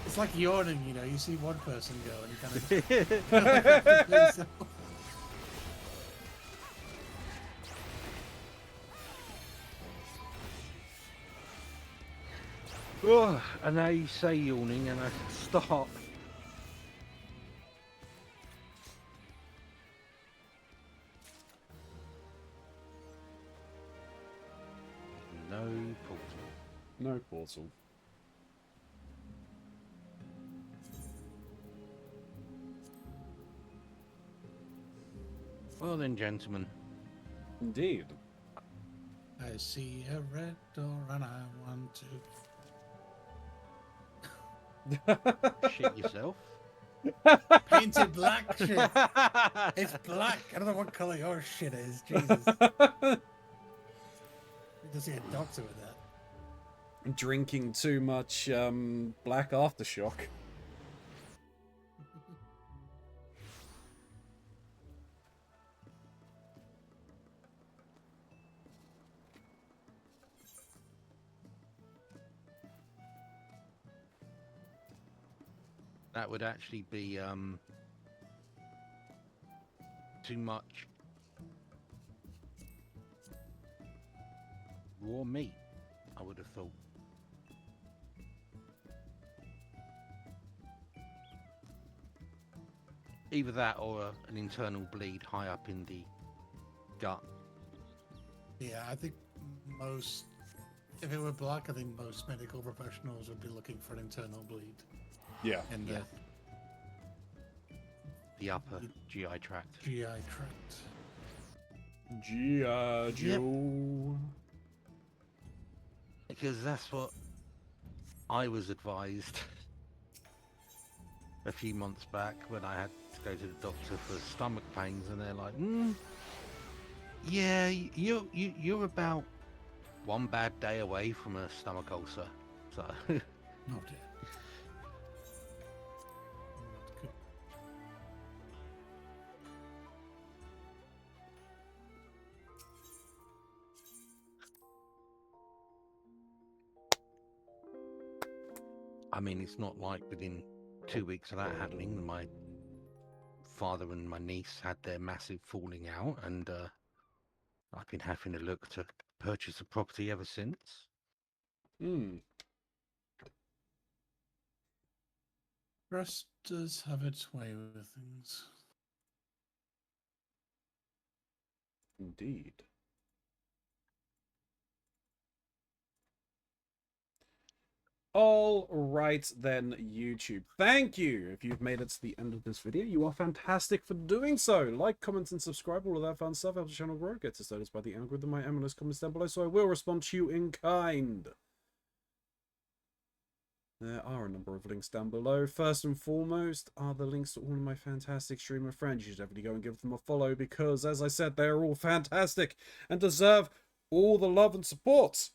It's like yawning, you know. You see one person go and you kind of. Oh, and now you say yawning and I stop. No portal. No portal. Well then, gentlemen. Indeed. I see a red door and I want to Shit yourself. paint it black. Shit, it's black. I don't know what color your shit is. Jesus, you just see a doctor with that. Drinking too much black aftershock. That would actually be too much raw meat, I would have thought. Either that or an internal bleed high up in the gut. Yeah, I think most. If it were black, I think most medical professionals would be looking for an internal bleed. Yeah. In Yeah. The upper GI tract. GI tract. G.I. Joe. Because that's what I was advised a few months back when I had to go to the doctor for stomach pains, and they're like, yeah, you're about one bad day away from a stomach ulcer. So Oh dear. Good. I mean, it's not like within 2 weeks of that happening, my father and my niece had their massive falling out, and I've been having to look to purchase a property ever since. Hmm. Stress does have its way with things. Indeed. All right then, YouTube. Thank you if you've made it to the end of this video. You are fantastic for doing so. Like, comment, and subscribe. All of that fun stuff helps the channel grow. Gets us noticed by the algorithm. My analyst comments down below, so I will respond to you in kind. There are a number of links down below. First and foremost are the links to all of my fantastic streamer friends. You should definitely go and give them a follow because, as I said, they are all fantastic and deserve all the love and support.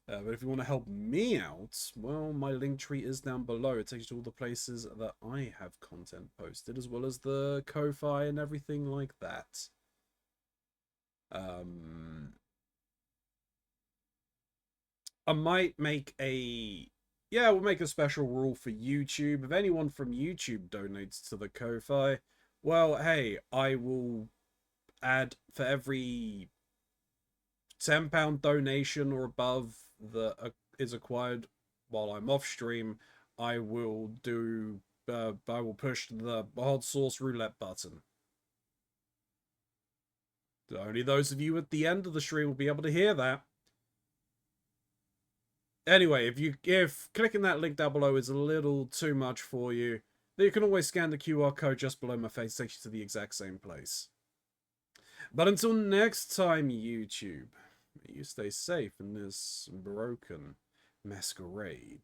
But if you want to help me out, well, my link tree is down below. It takes you to all the places that I have content posted, as well as the Ko-Fi and everything like that. I might make a... Yeah, we'll make a special rule for YouTube. If anyone from YouTube donates to the Ko-Fi, well, hey, I will add for every £10 donation or above that is acquired while I'm off stream, I will do... I will push the hot sauce roulette button. Only those of you at the end of the stream will be able to hear that. Anyway, if clicking that link down below is a little too much for you, then you can always scan the QR code just below my face. It takes you to the exact same place. But until next time, YouTube, may you stay safe in this broken masquerade.